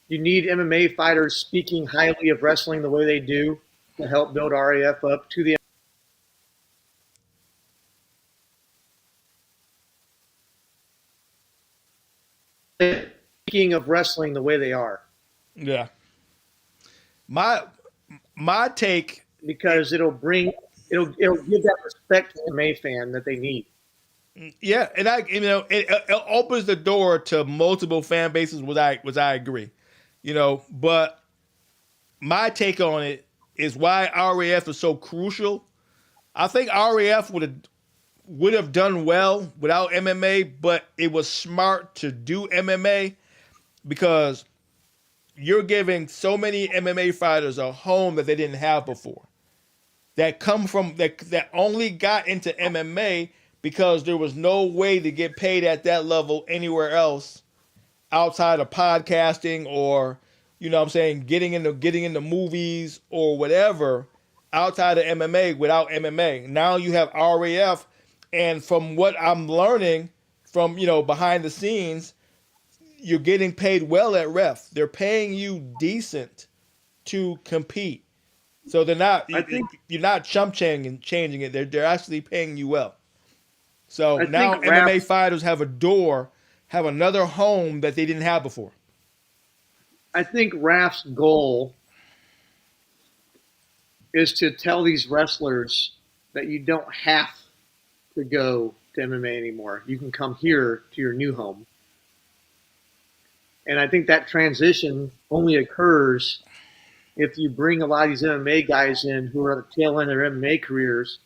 You need MMA fighters speaking highly of wrestling the way they do to help build RAF up to the speaking of wrestling the way they are. Yeah. My take, because it'll give that respect to the MMA fan that they need. yeah, and it opens the door to multiple fan bases, which I agree, but my take on it is why RAF is so crucial. I think RAF would have done well without MMA, but it was smart to do MMA because you're giving so many MMA fighters a home that they didn't have before. That come from that only got into MMA because there was no way to get paid at that level anywhere else outside of podcasting, or getting into movies or whatever outside of MMA without MMA. Now you have RAF, and from what I'm learning from behind the scenes, you're getting paid well at ref. They're paying you decent to compete. So they're not. You're not changing it. They're actually paying you well. So now MMA fighters have another home that they didn't have before. I think RAF's goal is to tell these wrestlers that you don't have to go to MMA anymore. You can come here to your new home. And I think that transition only occurs if you bring a lot of these MMA guys in who are at the tail end of their MMA careers,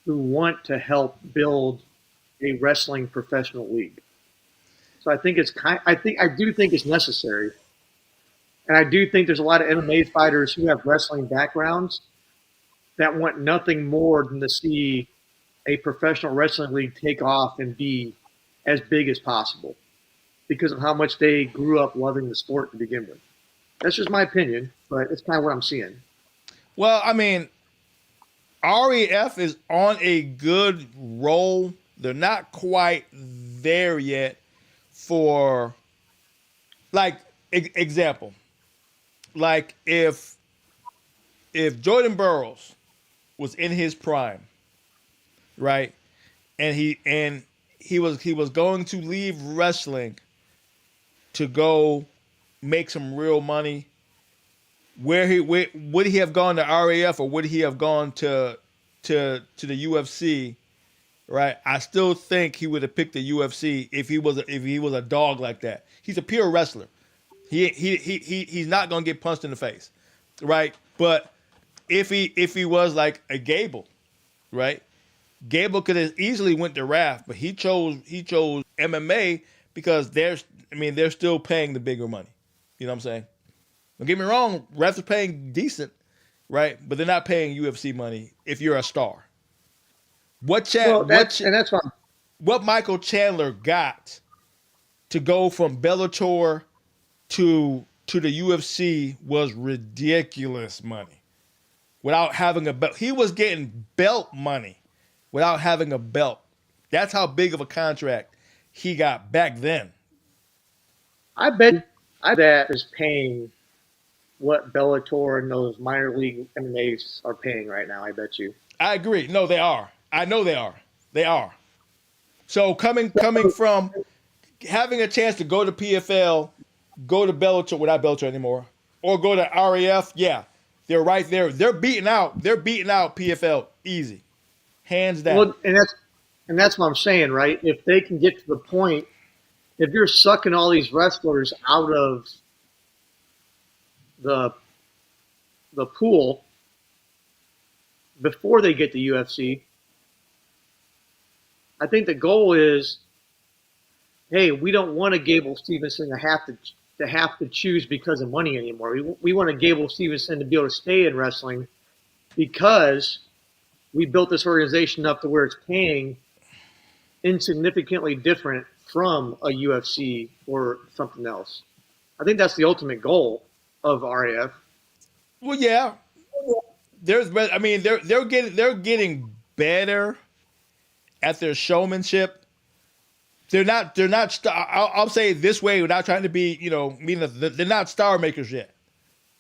who want to help build a wrestling professional league. So I do think it's necessary. And I do think there's a lot of MMA fighters who have wrestling backgrounds that want nothing more than to see a professional wrestling league take off and be as big as possible because of how much they grew up loving the sport to begin with. That's just my opinion, but it's kind of what I'm seeing. Well, I mean, REF is on a good roll. They're not quite there yet for, like, example. Like, if Jordan Burroughs was in his prime, right, and he was going to leave wrestling to go make some real money, would he have gone to RAF or would he have gone to the UFC? Right, I still think he would have picked the UFC if he was a dog like that. He's a pure wrestler. He's not gonna get punched in the face, right? But if he was like a Gable, right? Gable could have easily went to RAF, but he chose MMA because they're still paying the bigger money. You know what I'm saying? Don't get me wrong, RAF is paying decent, right? But they're not paying UFC money if you're a star. What Well, chat? that's why. What Michael Chandler got to go from Bellator to the UFC was ridiculous money without having a belt. He was getting belt money without having a belt. That's how big of a contract he got back then. I bet is paying what Bellator and those minor league MMAs are paying right now. I bet you. I agree. No, they are. I know they are. They are. So coming from having a chance to go to PFL, go to Bellator, well, not Bellator anymore, or go to RAF, yeah, they're right there. They're beating out PFL easy, hands down. Well, and that's what I'm saying, right? If they can get to the point, if you're sucking all these wrestlers out of the the pool before they get to UFC, I think the goal is, hey, we don't want a Gable Stevenson to have to choose because of money anymore. We want a Gable Stevenson to be able to stay in wrestling because we built this organization up to where it's paying insignificantly different from a UFC or something else. I think that's the ultimate goal of RAF. Well, yeah, they're getting better at their showmanship. I'll say it this way without trying to be, meaning they're not star makers yet.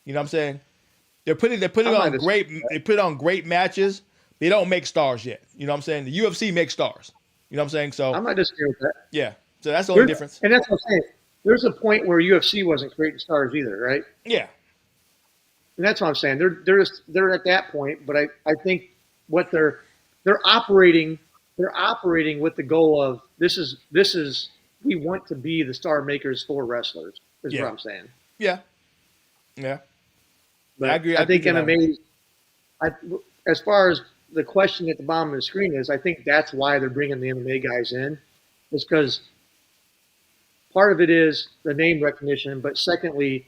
You know what I'm saying? They put on great matches. They don't make stars yet. You know what I'm saying? The UFC makes stars. You know what I'm saying? So I'm not disagreeing with that. yeah. So that's the only difference. And that's what I'm saying. There's a point where UFC wasn't creating stars either, right? Yeah. And that's what I'm saying. They're at that point, but I think what they're operating with the goal of this is we want to be the star makers for wrestlers is what I'm saying. Yeah. Yeah. But I agree. I think MMA, as far as the question at the bottom of the screen is, I think that's why they're bringing the MMA guys in, is because part of it is the name recognition, but secondly,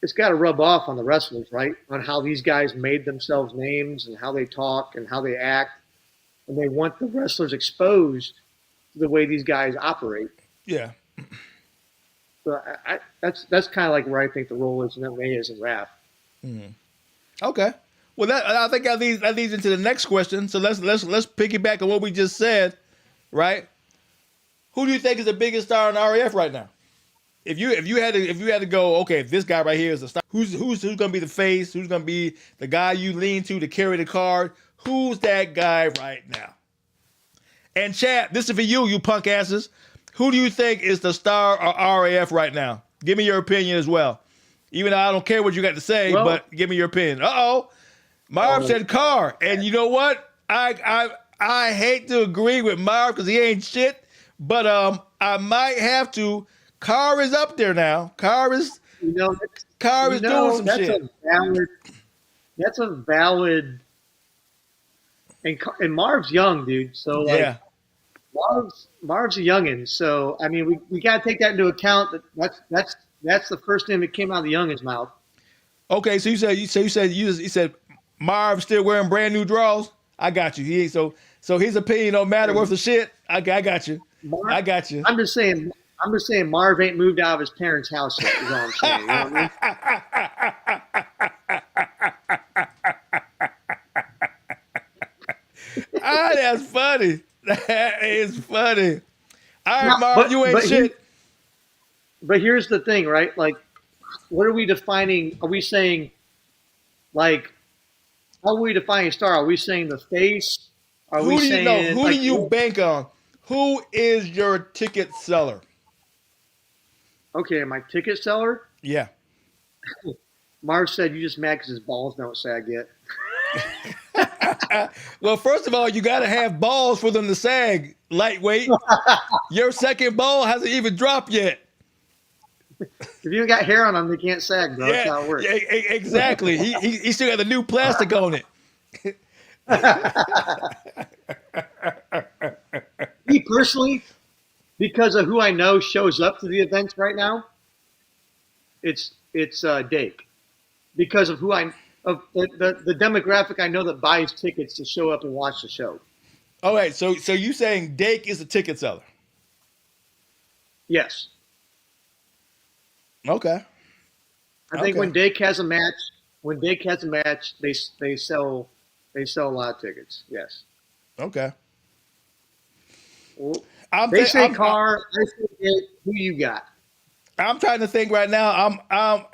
it's got to rub off on the wrestlers, right? On how these guys made themselves names and how they talk and how they act. And they want the wrestlers exposed to the way these guys operate. Yeah. So that's kind of like where I think the role is in MMA is in rap. Mm-hmm. Okay. Well, I think that leads into the next question. So let's piggyback on what we just said, right? Who do you think is the biggest star in RAF right now? If you had to go, okay, this guy right here is the star. Who's gonna be the face? Who's gonna be the guy you lean to carry the card? Who's that guy right now? And chat, this is for you punk asses. Who do you think is the star of RAF right now? Give me your opinion as well. Even though I don't care what you got to say, but give me your opinion. Marv said Carr, and you know what? I hate to agree with Marv because he ain't shit, but I might have to. Carr is up there now. Carr is doing some shit. That's a valid. And Marv's young, dude. So yeah, Marv's a youngin. So I mean, we got to take that into account. That's the first thing that came out of the youngin's mouth. Okay, so you said Marv's still wearing brand new drawers. I got you. He ain't so his opinion don't matter worth of shit. I got you. I got you. I'm just saying Marv ain't moved out of his parents' house yet, is all I'm saying. You know what I mean? That's funny. That is funny. All right, Marv, you ain't shit. But here's the thing, right? Like, what are we defining? Are we saying, like, how are we defining star? Are we saying the face? Who do you bank on? Who is your ticket seller? Okay, my ticket seller? Yeah. Marv said you just mad because his balls don't sag yet. Well, first of all, you got to have balls for them to sag, lightweight. Your second ball hasn't even dropped yet. If you ain't got hair on them, they can't sag, bro. That's how it works. Yeah, exactly. He still got the new plastic on it. Me personally, because of who I know shows up to the events right now, it's Dake. because of who I of the demographic I know that buys tickets to show up and watch the show. All right, so you saying Dake is a ticket seller? Yes, Okay, I think okay, when Dake has a match, they sell a lot of tickets. Yes. okay. Well, I'm they th- say car. I say Dake. Who you got? I'm trying to think right now. I'm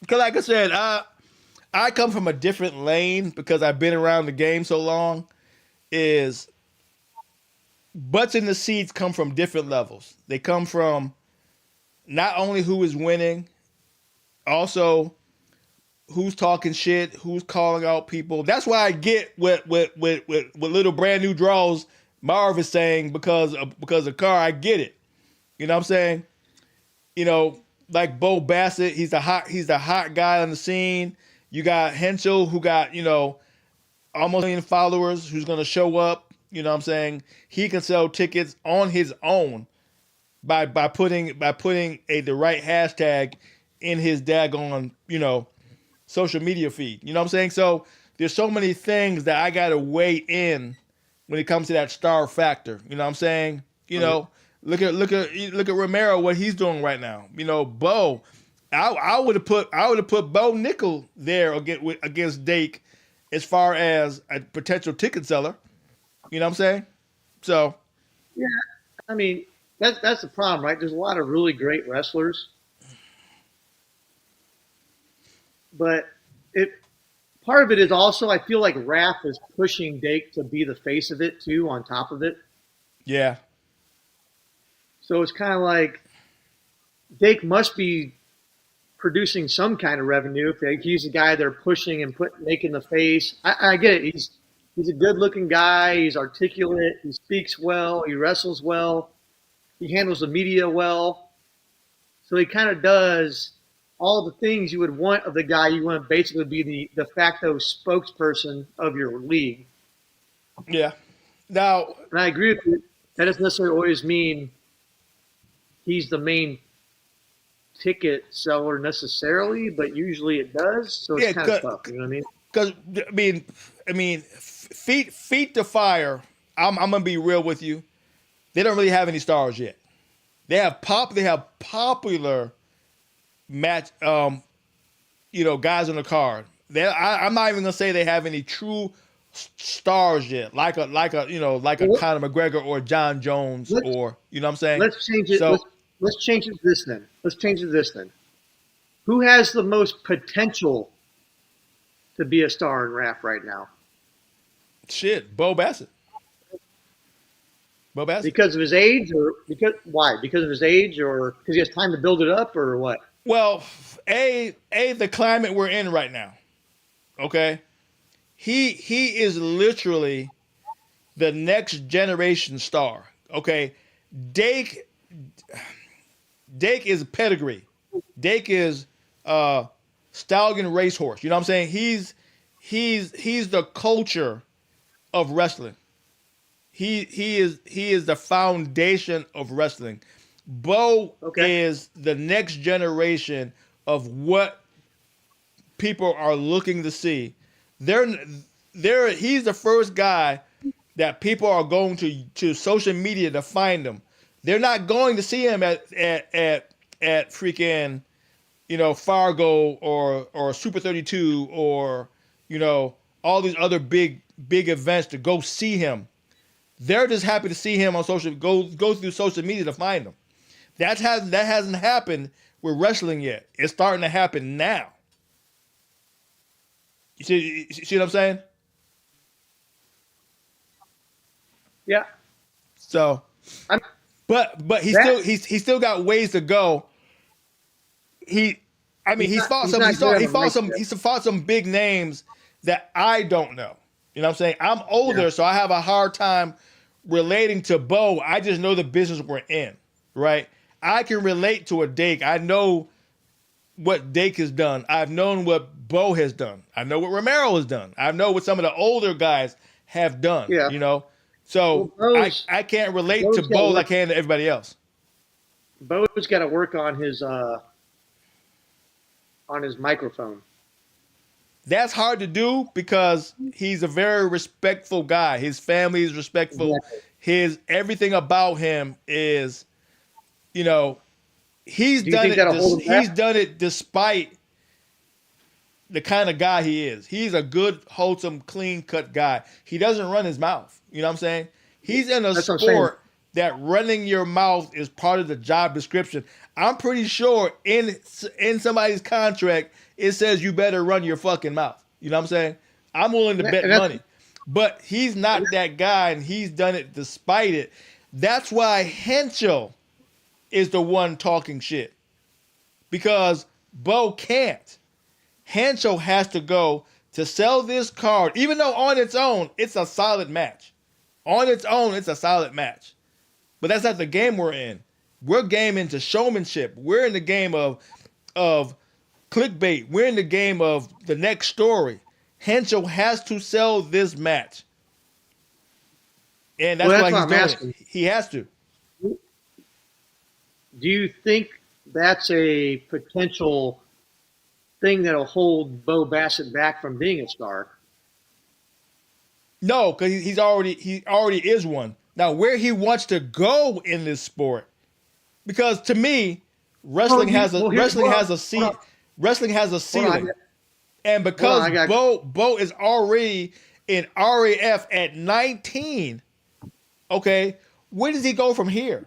because like I said, I come from a different lane because I've been around the game so long. Is butts in the seats come from different levels. They come from not only who is winning, also who's talking shit, who's calling out people. That's why I get what little brand new draws Marv is saying because of Carr. I get it. You know what I'm saying? You know, like Bo Bassett, he's the hot guy on the scene. You got Henschel, who got almost a million followers, who's gonna show up. You know what I'm saying? He can sell tickets on his own by putting the right hashtag in his daggone social media feed. You know what I'm saying? So there's so many things that I gotta weigh in when it comes to that star factor. You know what I'm saying? Look at Romero, what he's doing right now. Bo. I would have put Bo Nickel there against Dake as far as a potential ticket seller. You know what I'm saying? So Yeah, I mean that's the problem, right? There's a lot of really great wrestlers, but it part of it is also I feel like Raph is pushing Dake to be the face of it too. On top of it, yeah, so it's kind of like Dake must be producing some kind of revenue if he's the guy they're pushing and making the face. I get it. He's a good looking guy. He's articulate. He speaks well. He wrestles well. He handles the media well. So he kind of does all the things you would want of the guy you want to basically be the de facto spokesperson of your league. yeah. Now, And I agree with you. That doesn't necessarily always mean he's the main ticket seller necessarily, but usually it does. So it's yeah, kind of tough. You know what I mean? because feet to fire. I'm gonna be real with you. They don't really have any stars yet. They have popular match guys on the card. I'm not even gonna say they have any true stars yet, like a Well, Conor McGregor or John Jones, let's or you know what I'm saying. let's change it. So Let's change it to this then. Let's change it to this then. Who has the most potential to be a star in rap right now? shit, Bo Bassett. Bo Bassett. Because of his age, or because why? Because of his age, or because he has time to build it up, or what? Well, the climate we're in right now. Okay, he is literally the next generation star. Okay, Dake Dake is pedigree. Dake is stallion racehorse. You know what I'm saying? He's the culture of wrestling. He is the foundation of wrestling. Bo Okay. is the next generation of what people are looking to see. He's the first guy that people are going to social media to find him. They're not going to see him at freaking Fargo or Super 32 or all these other big events to go see him. They're just happy to see him on go through social media to find him. That hasn't happened with wrestling yet. It's starting to happen now. You see what I'm saying? Yeah. So, I'm but that he still got ways to go. he's not good on the mic yet. He's fought some big names that I don't know. You know what I'm saying? I'm Yeah. older, so I have a hard time relating to Bo. I just know the business we're in, right? I can relate to a Dake. I know what Dake has done. I've known what Bo has done. I know what Romero has done. I know what some of the older guys have done. Yeah. Well, So I can't relate to Bo's got to Bo like work. I can to everybody else. Bo's got to work on his on his microphone. That's hard to do because he's a very respectful guy. His family is respectful. Exactly. His everything about him is, you know, he's Do you done think it. that'll hold him He's back? done it despite the kind of guy he is. He's a good, wholesome, clean cut guy. He doesn't run his mouth. You know what I'm saying? He's in a That's what I'm saying. sport that running your mouth is part of the job description. I'm pretty sure in somebody's contract it says you better run your fucking mouth. You know what I'm saying? I'm willing to bet And that's, money. But he's not that guy, and he's done it despite it. That's why Henschel is the one talking shit. Because Bo can't. Henschel has to go to sell this card, even though on its own, it's a solid match. On its own, it's a solid match. But that's not the game we're in. We're game into showmanship. We're in the game of clickbait. We're in the game of the next story. Henschel has to sell this match. And that's well, why that's he's what I'm doing asking. it. He has to. Do you think that's a potential thing that'll hold Bo Bassett back from being a star? No, because he already is one. Now, where he wants to go in this sport, because to me, wrestling has a seat. Wrestling has a ceiling, and because Bo is already in RAF at 19, okay, where does he go from here?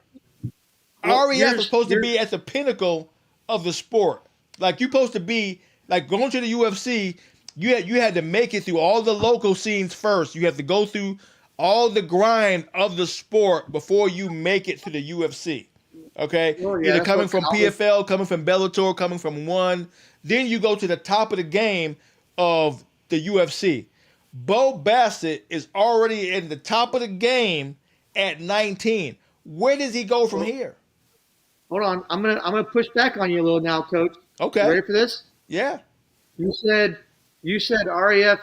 Well, RAF is supposed to be at the pinnacle of the sport. Like you're supposed to be like going to the UFC. You had to make it through all the local scenes first. You have to go through all the grind of the sport before you make it to the UFC. Okay, well, yeah, either coming from PFL, coming from Bellator, coming from ONE. Then you go to the top of the game of the UFC. Bo Bassett is already in the top of the game at 19. Where does he go from here? Hold on, I'm gonna push back on you a little now, Coach. Okay. You ready for this? Yeah. You said RAF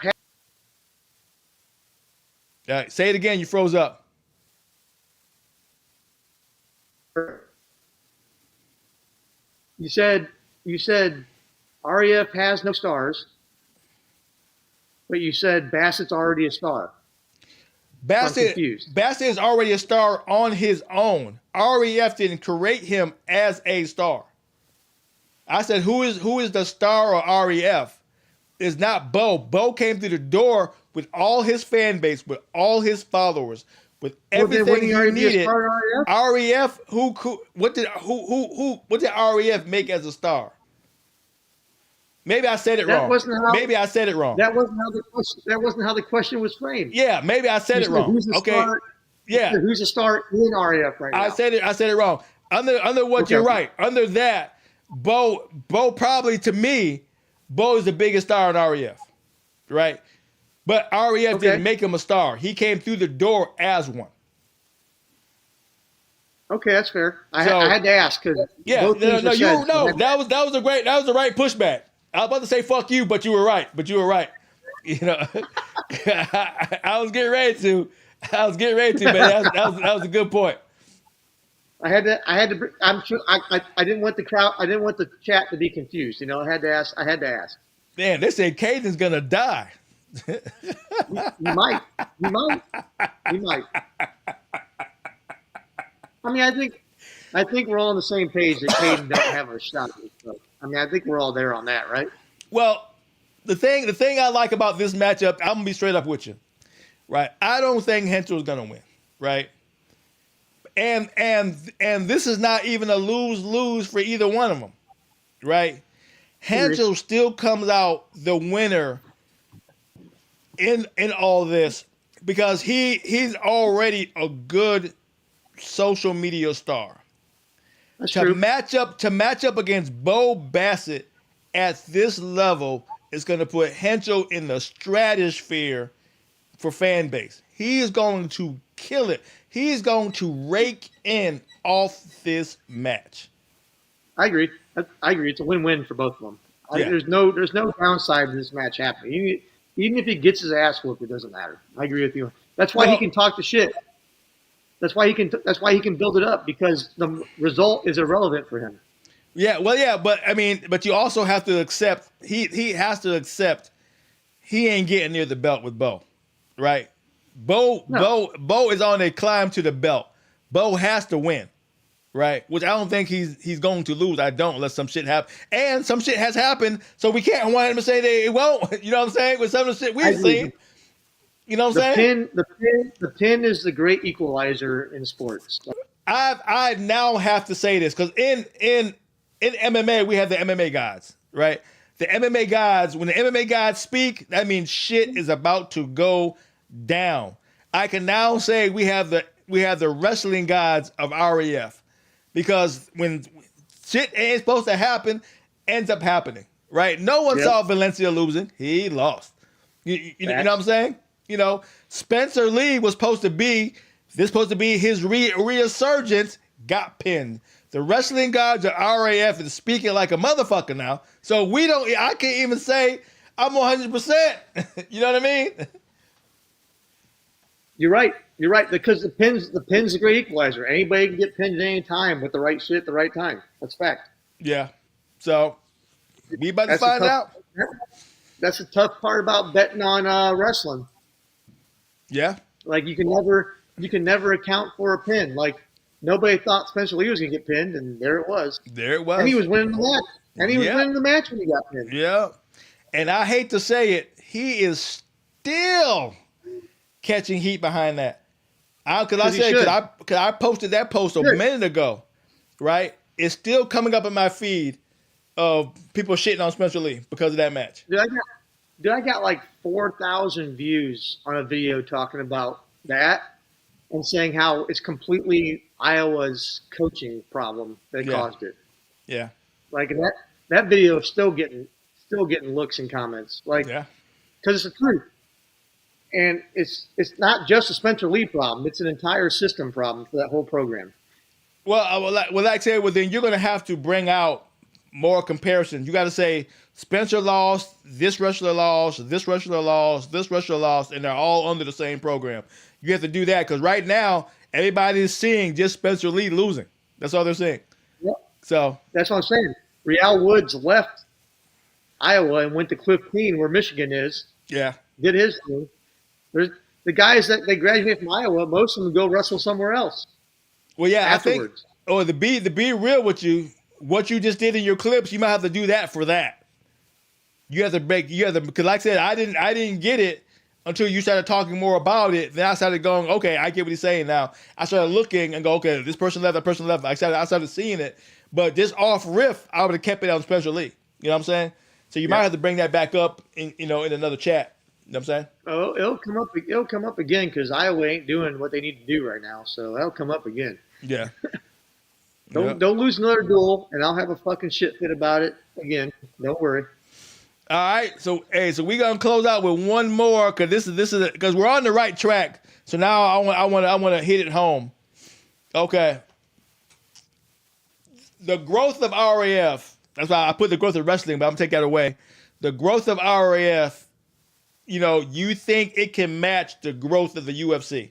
had Say it again. You froze up. You said RAF has no stars, but you said Bassett's already a star. Bassett is already a star on his own. RAF didn't create him as a star. I said, who is the star of RAF? It's not Bo. Bo came through the door with all his fan base, with all his followers, with everything he needed. RAF, what did RAF make as a star? Maybe I said it wrong. Maybe I said it wrong. That wasn't how the question was framed. Yeah, maybe I said it wrong. Okay. Star, yeah. Who's a star in RAF right now? I said it wrong. Under what you're right. Under that, Bo probably to me, Bo is the biggest star in RAF. Right? But RAF didn't make him a star. He came through the door as one. Okay, that's fair. I had to ask because that was the right pushback. I was about to say fuck you, but you were right. You know, I was getting ready to, man. That was a good point. I had to. I'm sure. I didn't want the crowd. I didn't want the chat to be confused. You know, I had to ask. Man, they said Caden's gonna die. You might. I mean, I think we're all on the same page that Caden doesn't have a shot. I mean, I think we're all there on that, right? Well, the thing I like about this matchup, I'm gonna be straight up with you, right? I don't think Henschel's gonna win, right? And this is not even a lose for either one of them, right? Henschel still comes out the winner in all this because he's already a good social media star. That's true. Match up against Bo Bassett at this level is going to put Henschel in the stratosphere for fan base. He is going to kill it. He is going to rake in off this match. I agree. It's a win-win for both of them. Yeah. There's no downside to this match happening. Even if he gets his ass whooped, it doesn't matter. I agree with you. That's why he can talk the shit. That's why he can build it up because the result is irrelevant for him. Yeah, well, yeah, but I mean, but you also have to accept he has to accept he ain't getting near the belt with Bo, right? No, Bo is on a climb to the belt. Bo has to win, right? Which I don't think he's going to lose. I don't, unless some shit happen, and some shit has happened, so we can't want him to say that it won't. You know what I'm saying? With some of the shit I we've agree. seen, you know what I'm The saying? pin, the pin, the pin is the great equalizer in sports. I now have to say this because in MMA we have the MMA gods, right? The MMA gods, when the MMA gods speak, that means shit is about to go down. I can now say we have the wrestling gods of RAF because when shit ain't supposed to happen, ends up happening, right? No one Yep, saw Valencia losing; he lost. You know what I'm facts. saying? You know, Spencer Lee was supposed to be his resurgence, got pinned. The wrestling gods of RAF is speaking like a motherfucker now. So I can't even say I'm 100%. You know what I mean? You're right. You're right because the pin's the great equalizer. Anybody can get pinned at any time with the right shit at the right time. That's fact. Yeah. So we about to That's the find tough. out. That's the tough part about betting on wrestling. Yeah. Like you can never account for a pin. Like nobody thought Spencer Lee was gonna get pinned, and there it was. There it And he was. was winning the match. And he was Yeah. winning the match when he got pinned. Yeah. And I hate to say it, he is still catching heat behind that. Because I Because he said, should. because I posted that post a Good. minute ago, right? It's still coming up in my feed of people shitting on Spencer Lee because of that match. Dude, I got like 4,000 views on a video talking about that and saying how it's completely Iowa's coaching problem that Yeah, caused it. yeah, Like that video is still getting looks and comments. Like yeah. because it's the truth. And it's not just a Spencer Lee problem; it's an entire system problem for that whole program. Well, like I said, well, then you're going to have to bring out more comparisons. You got to say Spencer lost, this wrestler lost, this wrestler lost, this wrestler lost, and they're all under the same program. You have to do that because right now everybody is seeing just Spencer Lee losing. That's all they're seeing. Yep. So That's what I'm saying. Real Woods left Iowa and went to Cliff Keen, where Michigan is, yeah, did his thing. There's the guys that they graduate from Iowa, most of them go wrestle somewhere else well, yeah, I think. afterwards. Or to be real with you, what you just did in your clips, you might have to do that for that. Because like I said, I didn't get it until you started talking more about it. Then I started going, okay, I get what he's saying now. I started looking and go, okay, this person left, that person left. I started seeing it, but this off riff, I would have kept it on Special League. You know what I'm saying? So you might Yeah. have to bring that back up in another chat. You know what I'm saying? Oh, it'll come up. It'll come up again because Iowa ain't doing what they need to do right now. So that'll come up again. Yeah. Don't Yep. don't lose another duel, and I'll have a fucking shit fit about it again. Don't worry. All right, so we gonna close out with one more because this is because we're on the right track. So now I want to hit it home. Okay, the growth of RAF. That's why I put the growth of wrestling, but I'm gonna take that away. The growth of RAF. You think it can match the growth of the UFC?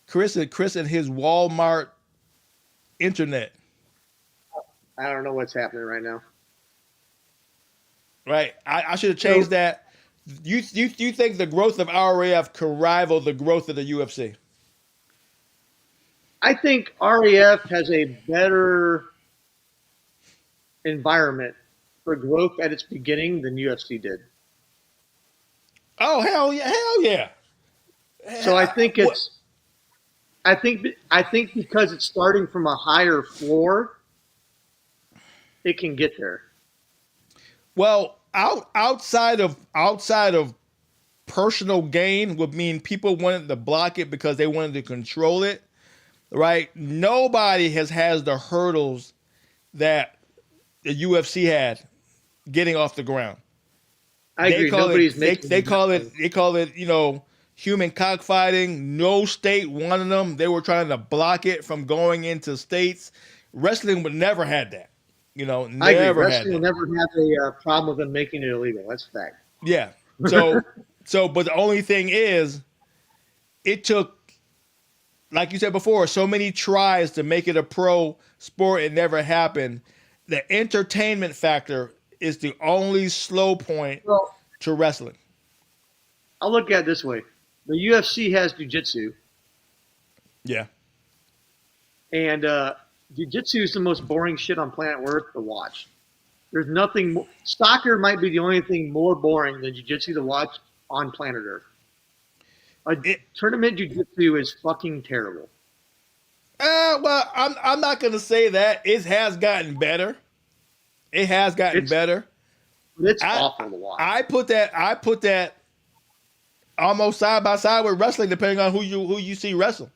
Chris and his Walmart internet. I don't know what's happening right now. Right. I should have changed that. You think the growth of RAF can rival the growth of the UFC? I think RAF has a better environment for growth at its beginning than UFC did. Oh hell yeah, hell yeah. So I think What? it's I think because it's starting from a higher floor, it can get there. Well, outside of personal gain would mean people wanted to block it because they wanted to control it, right? Nobody has the hurdles that the UFC had getting off the ground. I They agree. call Nobody's it they, making they call it they call it human cockfighting. No state wanted them. They were trying to block it from going into states. Wrestling would never had that. I agree. Never had Wrestling will that. never have a problem with them making it illegal. That's a fact. Yeah. So So, but the only thing is, it took, like you said before, so many tries to make it a pro sport. It never happened. The entertainment factor is the only slow point Well, to wrestling. I'll look at it this way: the UFC has jujitsu, Yeah. and jujitsu is the most boring shit on planet Earth to watch. There's nothing. Soccer might be the only thing more boring than jujitsu to watch on planet Earth. Tournament jujitsu is fucking terrible. Well, I'm not gonna say that. It has gotten better. It has gotten better. It's awful to watch. I put that almost side by side with wrestling, depending on who you see wrestle.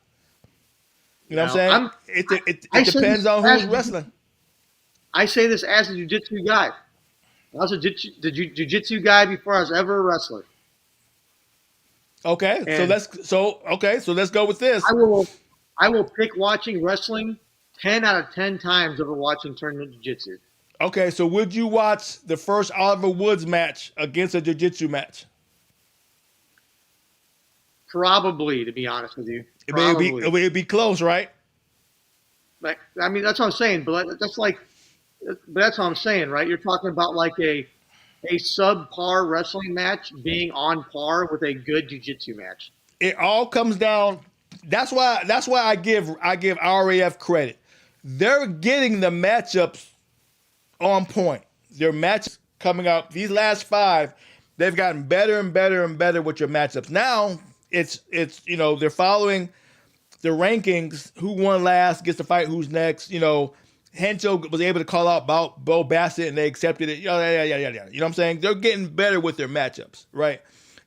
You know what I'm saying? It depends on who's wrestling. I say this as a jiu-jitsu guy. I was a jiu-jitsu guy before I was ever a wrestler. Okay, And so let's go with this. I will pick watching wrestling 10 out of 10 times over watching tournament jiu-jitsu. Okay, so would you watch the first Oliver Woods match against a jiu-jitsu match? Probably, to be honest with you. It'd be close, right? Like, I mean, that's what I'm saying. But that's what I'm saying, right? You're talking about like a subpar wrestling match being on par with a good jiu-jitsu match. It all comes down. That's why I give RAF credit. They're getting the matchups on point. Their matches coming up. These last 5, they've gotten better and better and better with your matchups. Now it's they're following the rankings. Who won last gets to fight who's next. Hencho was able to call out Bo Bassett and they accepted it. Yeah. You know what I'm saying? They're getting better with their matchups, right?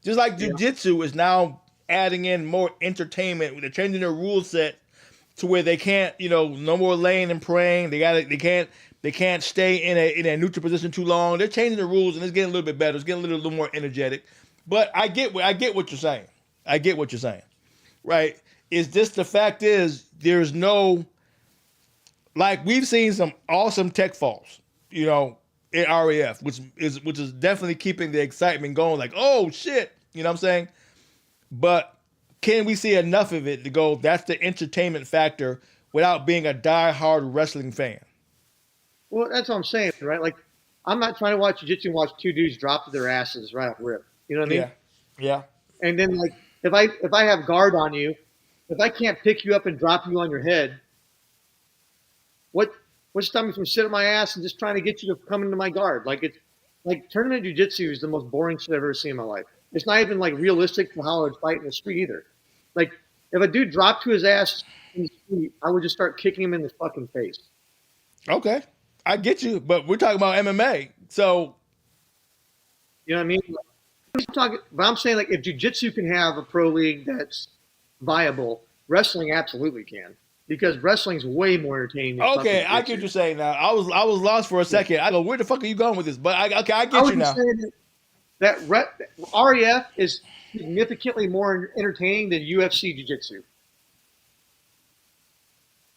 Just like jiu-jitsu is now adding in more entertainment. They're changing their rule set to where they can't, no more laying and praying. They can't stay in a neutral position too long. They're changing the rules and it's getting a little bit better. It's getting a little more energetic. But I get what you're saying. I get what you're saying, right? Is this the fact is there's no, like we've seen some awesome tech falls, in RAF, which is definitely keeping the excitement going. Like, oh shit, you know what I'm saying? But can we see enough of it to go, that's the entertainment factor without being a die-hard wrestling fan? Well, that's what I'm saying, right? Like, I'm not trying to watch jiu-jitsu and watch 2 dudes drop to their asses right off rip. You know what I mean? Yeah. And then, like, if I have guard on you, if I can't pick you up and drop you on your head, what's stopping me from sitting on my ass and just trying to get you to come into my guard? Like, tournament jiu-jitsu is the most boring shit I've ever seen in my life. It's not even like realistic for how I would fight in the street either. Like, if a dude dropped to his ass in the street, I would just start kicking him in the fucking face. Okay, I get you, but we're talking about MMA, so you know what I mean. But I'm saying, like, if jiu-jitsu can have a pro league that's viable, wrestling absolutely can, because wrestling's way more entertaining. Than okay, I get what you're saying now. I was lost for a second. I go, where the fuck are you going with this? But I get you now. That REF is significantly more entertaining than UFC jiu-jitsu.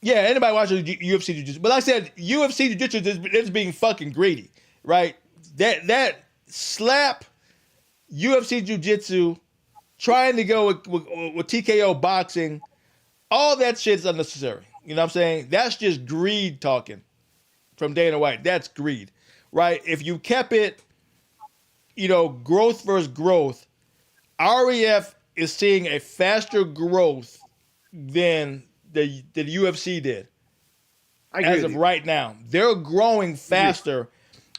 Yeah, anybody watching UFC jiu-jitsu. But like I said, UFC jiu-jitsu is being fucking greedy, right? That slap UFC jiu-jitsu, trying to go with TKO boxing, all that shit's unnecessary. You know what I'm saying? That's just greed talking from Dana White. That's greed, right? If you kept it, growth versus growth, REF is seeing a faster growth than the UFC did. As of right now, they're growing faster.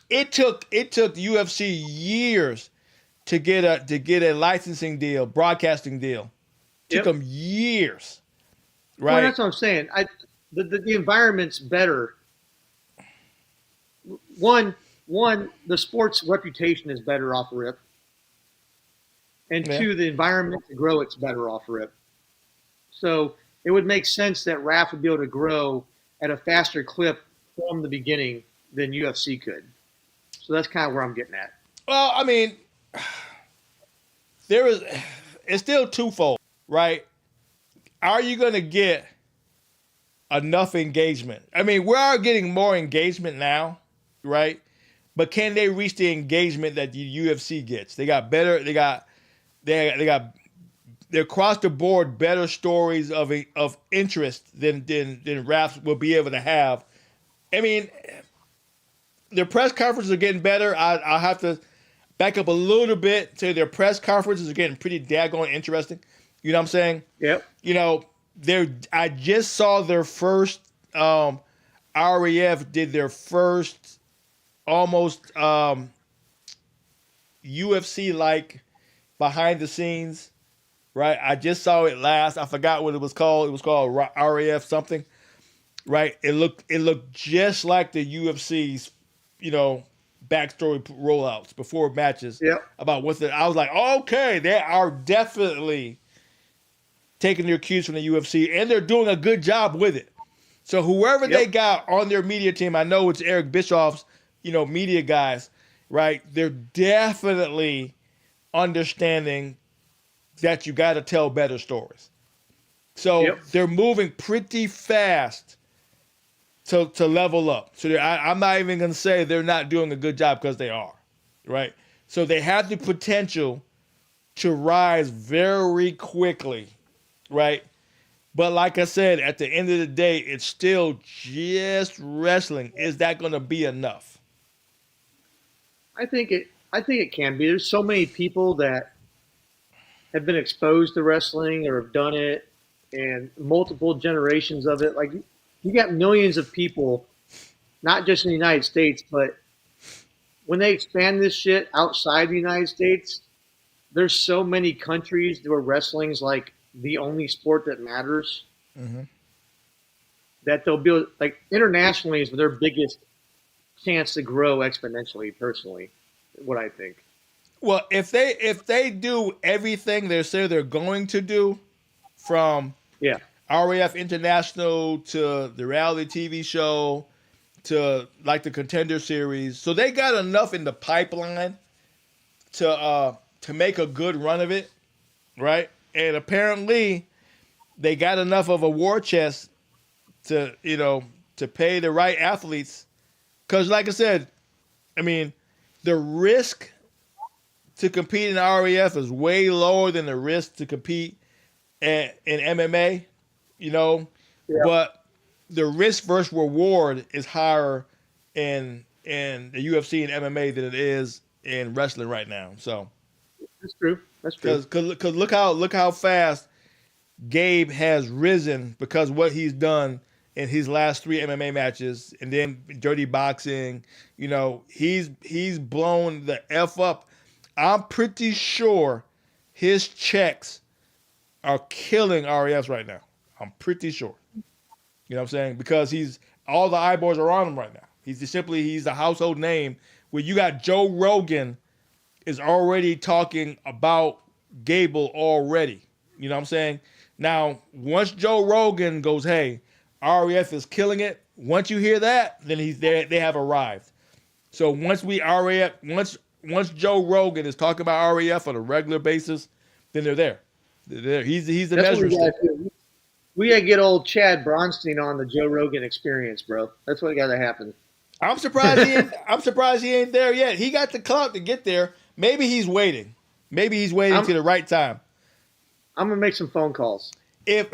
It took UFC years to get a licensing deal, broadcasting deal. Took them years, right? Well, that's what I'm saying. The environment's better. One, the sport's reputation is better off RIP. And 2, the environment to grow it's better off RIP. So it would make sense that RAF would be able to grow at a faster clip from the beginning than UFC could. So that's kind of where I'm getting at. Well, I mean, it's still twofold, right? Are you going to get enough engagement? I mean, we are getting more engagement now, right? But can they reach the engagement that the UFC gets? They got better. They got they're across the board better stories of interest than Raps will be able to have. I mean, their press conferences are getting better. I'll have to back up a little bit. Say their press conferences are getting pretty daggone interesting. You know what I'm saying? Yep. You know, I just saw their first RAF did their first almost UFC like behind the scenes, right? I just saw it last. I forgot what it was called. It was called RAF something, right? It looked just like the UFC's, backstory rollouts before matches. Yep. About I was like, okay, they are definitely taking their cues from the UFC, and they're doing a good job with it. So whoever they got on their media team, I know it's Eric Bischoff's, media guys, right? They're definitely understanding that you got to tell better stories. So they're moving pretty fast to level up. So I'm not even going to say they're not doing a good job, because they are, right? So they have the potential to rise very quickly, right? But like I said, at the end of the day, it's still just wrestling. Is that going to be enough? I think it can be. There's so many people that have been exposed to wrestling or have done it, and multiple generations of it. Like, you got millions of people, not just in the United States, but when they expand this shit outside the United States, there's so many countries where wrestling's like the only sport that matters. Mm-hmm. That they'll be like, internationally is their biggest chance to grow exponentially. Personally, what I think. Well, if they do everything they say they're going to do, from RAF International to the reality TV show to like the Contender Series, so they got enough in the pipeline to make a good run of it, right? And apparently, they got enough of a war chest to pay the right athletes. Because, like I said, I mean, the risk to compete in RAF is way lower than the risk to compete in MMA, But the risk versus reward is higher in the UFC and MMA than it is in wrestling right now. So that's true. That's true. Because look how fast Gabe has risen, because what he's done in his last 3 MMA matches, and then dirty boxing. He's blown the F up. I'm pretty sure his checks are killing RAFs right now. I'm pretty sure. You know what I'm saying? Because all the eyeballs are on him right now. He's a household name. Where you got Joe Rogan is already talking about Gable already. You know what I'm saying? Now, once Joe Rogan goes, hey, RAF is killing it. Once you hear that, then they have arrived. So once Joe Rogan is talking about RAF on a regular basis, then they're there. They're there. He's the measuring stick. We gotta get old Chad Bronstein on the Joe Rogan Experience, bro. That's what got to happen. I'm surprised he ain't there yet. He got the clout to get there. Maybe he's waiting. Maybe he's waiting to the right time. I'm gonna make some phone calls. If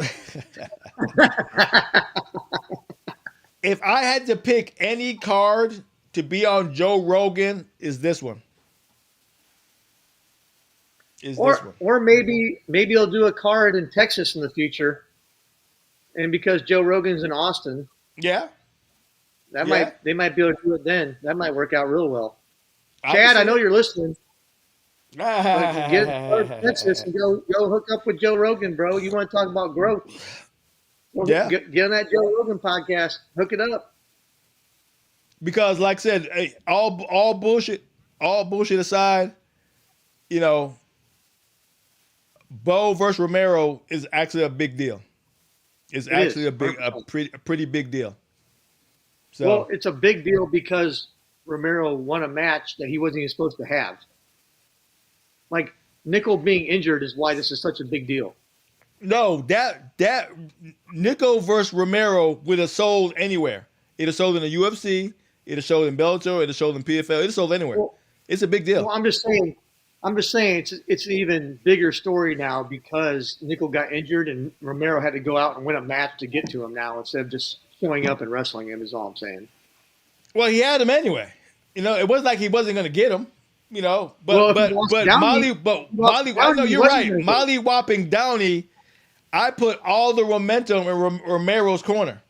I had to pick any card to be on Joe Rogan, is this one. Or maybe he'll do a card in Texas in the future, and because Joe Rogan's in Austin, they might be able to do it then. That might work out real well. Chad, I know you're listening. Get to Texas and go hook up with Joe Rogan, bro. You want to talk about growth? Well, get on that Joe Rogan podcast. Hook it up. Because, like I said, hey, all bullshit aside, Bo versus Romero is actually a big deal. It's actually a pretty big deal. So, well, it's a big deal because Romero won a match that he wasn't even supposed to have. Like, Nickel being injured is why this is such a big deal. No, that Nickel versus Romero would have sold anywhere. It'd have sold in the UFC. It'd have sold in Bellator. It'd have sold in PFL. It'd have sold anywhere. Well, it's a big deal. Well, I'm just saying, I'm just saying it's an even bigger story now because Nickel got injured and Romero had to go out and win a match to get to him now instead of just showing up and wrestling him. Is all I'm saying. Well, he had him anyway. It wasn't like he wasn't going to get him. Well, But Molly. I know He you're wasn't right. going to get it. Molly whopping Downey. I put all the momentum in Romero's corner.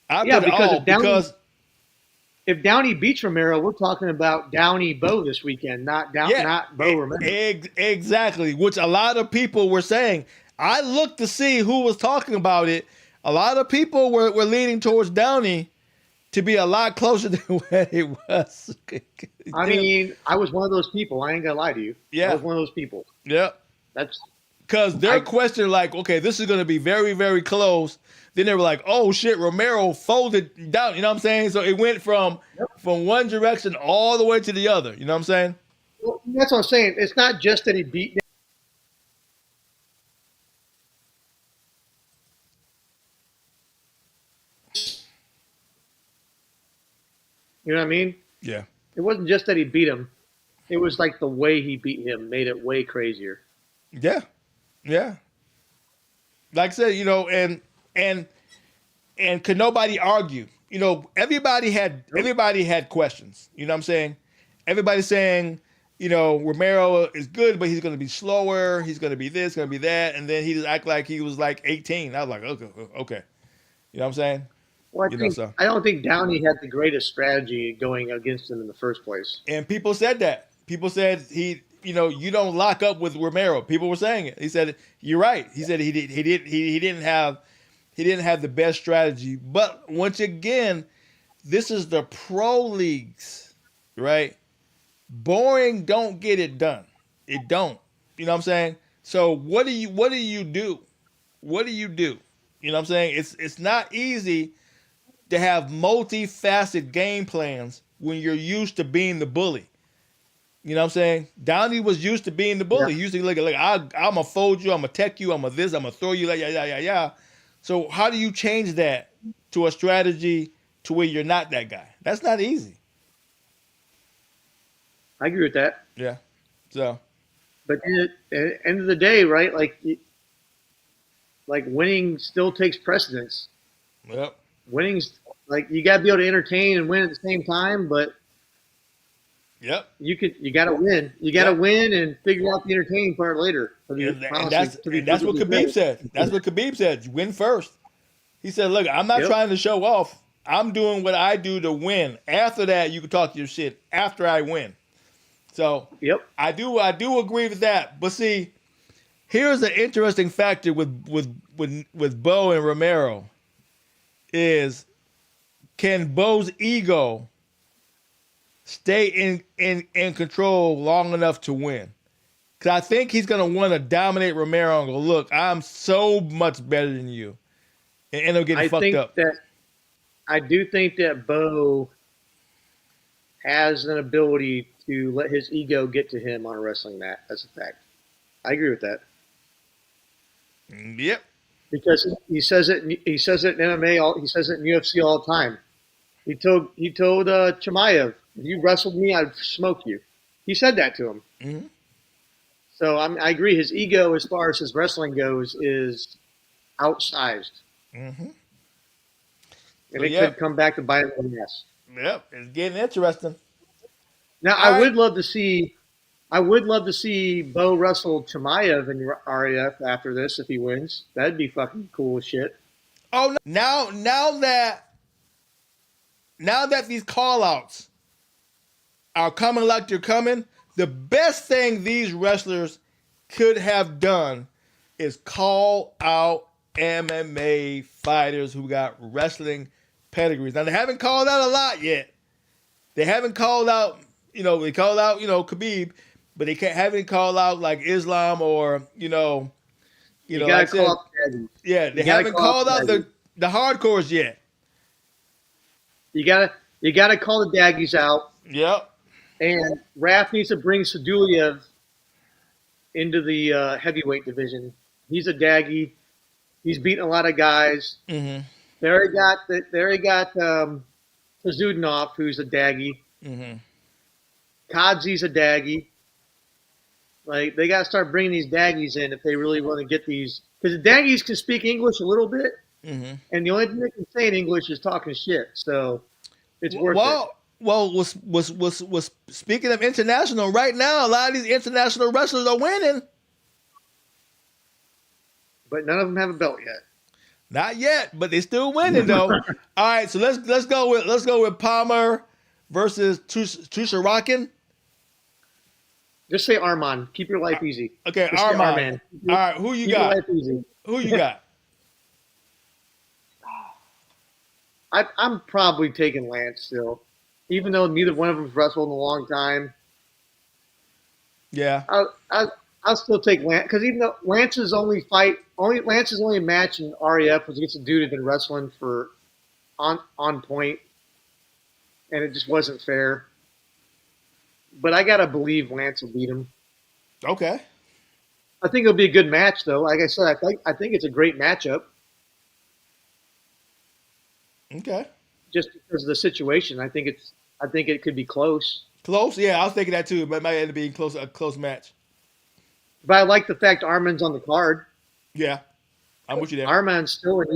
I Yeah, put it because all because if Downey beats Romero, we're talking about Downey Bo this weekend, yeah, not Bo Romero. exactly. Which a lot of people were saying. I looked to see who was talking about it. A lot of people were leaning towards Downey to be a lot closer than what it was. I mean, I was one of those people. I ain't gonna lie to you. I Yeah. was one of those people. Yeah. That's Because their question, like, okay, this is going to be very, very close. Then they were like, oh shit, Romero folded down. You know what I'm saying? So it went from one direction all the way to the other. You know what I'm saying? well, that's what I'm saying. It's not just that he beat. You know what I mean? Yeah. It wasn't just that he beat him. It was like the way he beat him made it way crazier. Yeah. Yeah. Like I said, and could nobody argue? Everybody had questions. You know what I'm saying? Everybody's saying, Romero is good, but he's going to be slower. He's going to be this, going to be that, and then he just act like he was like 18. I was like, okay. You know what I'm saying? Well, I don't think Downey had the greatest strategy going against him in the first place. And people said that. People said you don't lock up with Romero. People were saying it. He said, you're right. He said he didn't have the best strategy. But once again, this is the pro leagues, right? Boring don't get it done. It don't. You know what I'm saying? So what do you do? What do you do? You know what I'm saying? It's not easy to have multifaceted game plans when you're used to being the bully. You know what I'm saying? Downey was used to being the bully. Yeah. He used to look like I'm gonna fold you, I'm gonna tech you, I'm gonna this, I'm gonna throw you, like yeah. So how do you change that to a strategy to where you're not that guy? That's not easy. I agree with that. Yeah. So But at the end of the day, right? Like winning still takes precedence. yep. Winning's like you got to be able to entertain and win at the same time, but Yep. you got to win. You got to win and figure out the entertaining part later. And that's what Khabib said. That's what Khabib said. You win first. He said, "Look, I'm not trying to show off. I'm doing what I do to win. After that, you can talk your shit. After I win." So I do agree with that. But see, here's an interesting factor with Bo and Romero is can Bo's ego stay in control long enough to win? Because I think he's going to want to dominate Romero and go, look, I'm so much better than you. And end up getting fucked up. I do think that Bo has an ability to let his ego get to him on a wrestling mat. That's a fact. I agree with that. Yep. Because he says it. He says it in MMA. He says it in UFC all the time. He told Chimaev, "If you wrestled me, I'd smoke you." He said that to him. Mm-hmm. So I agree. His ego, as far as his wrestling goes, is outsized, Mm-hmm. and it could come back to bite him in the ass. Yep, it's getting interesting. Now, I would love to see Bo wrestle Chimaev in RAF after this if he wins. That'd be fucking cool as shit. Oh, now that these call-outs are coming like they're coming, the best thing these wrestlers could have done is call out MMA fighters who got wrestling pedigrees. Now, they haven't called out a lot yet. They haven't called out, they called out, Khabib, but they haven't called out like Islam or, You gotta call out the Daddies. Yeah, they haven't called out the hardcores yet. You gotta call the Daggies out. Yep. And Raph needs to bring Saduliev into the heavyweight division. He's a Daggy. He's beaten a lot of guys. Mm-hmm. There he got Zudinov, who's a Daggy. Mm-hmm. Kodzy's a Daggy. Like they got to start bringing these daggies in if they really want to get these. Because the daggies can speak English a little bit, Mm-hmm. and the only thing they can say in English is talking shit. So it's worth it. Well, was speaking of international right now, a lot of these international wrestlers are winning. But none of them have a belt yet. Not yet, but they still winning though. All right, so let's go with Palmer versus Tusharokin. Just say Armand. Keep your life easy. Okay, Just say Armand. All right, who you Keep your got? life easy. Who you got? I'm probably taking Lance still, even though neither one of them's wrestled in a long time. Yeah. I'll still take Lance because even though Lance's only match in REF was against a dude who'd been wrestling for on point, and it just wasn't fair. But I gotta believe Lance will beat him. Okay. I think it'll be a good match, though. Like I said, I think it's a great matchup. Okay. Just because of the situation, I think it could be close. Close? Yeah, I was thinking that too, but it might end up being a close match. But I like the fact Armin's on the card. Yeah. I'm with you there. Armin's still in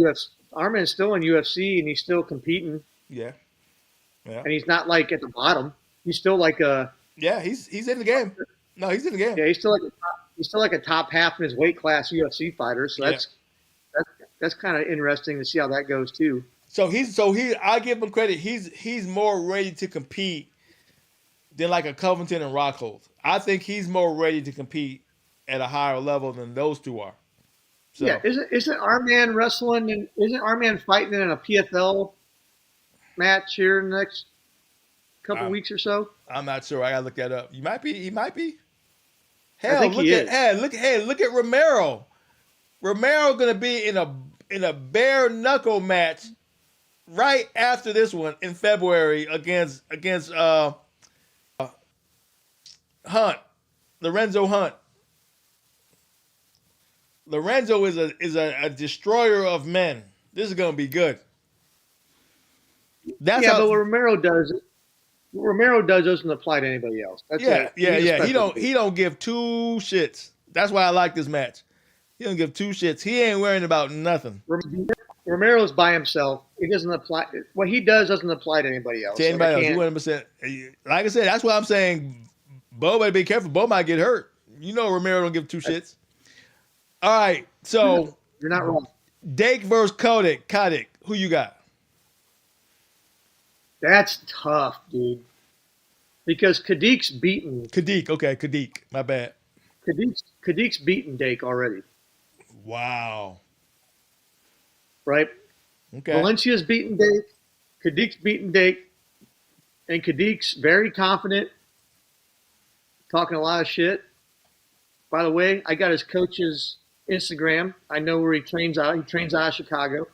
UFC, and he's still competing. Yeah. Yeah. And he's not like at the bottom. He's still like a Yeah, he's in the game. No, he's in the game. yeah. He's still like a top half in his weight class UFC fighter. So that's kind of interesting to see how that goes too. So I give him credit. He's more ready to compete than like a Covington and Rockhold. I think he's more ready to compete at a higher level than those two are. So, yeah, isn't Arman wrestling and isn't Arman fighting in a PFL match here in the next couple weeks or so? I'm not sure. I gotta look that up. He might be. I Hell, think he is. look at Romero. Romero gonna be in a bare knuckle match right after this one in February against Hunt, Lorenzo Hunt. Lorenzo is a destroyer of men. This is gonna be good. That's yeah, how, but what Romero does. What Romero does doesn't apply to anybody else. That's yeah. He special don't give two shits. That's why I like this match. He don't give two shits. He ain't worrying about nothing. Romero's by himself. It doesn't apply. What he does doesn't apply to anybody else. To anybody else, 100%. Like I said, that's why I'm saying, Bo better be careful. Bo might get hurt. You know, Romero don't give two shits. All right, so You're not wrong. Dake versus Kodik. Who you got? That's tough, dude. Because Kadik's beaten. Kadik. My bad. Kadik's beaten Dake already, Wow. right? Okay. Valencia's beaten Dake. Kadik's beaten Dake. And Kadik's very confident, talking a lot of shit. By the way, I got his coach's Instagram. I know where he trains out. He trains out of Chicago.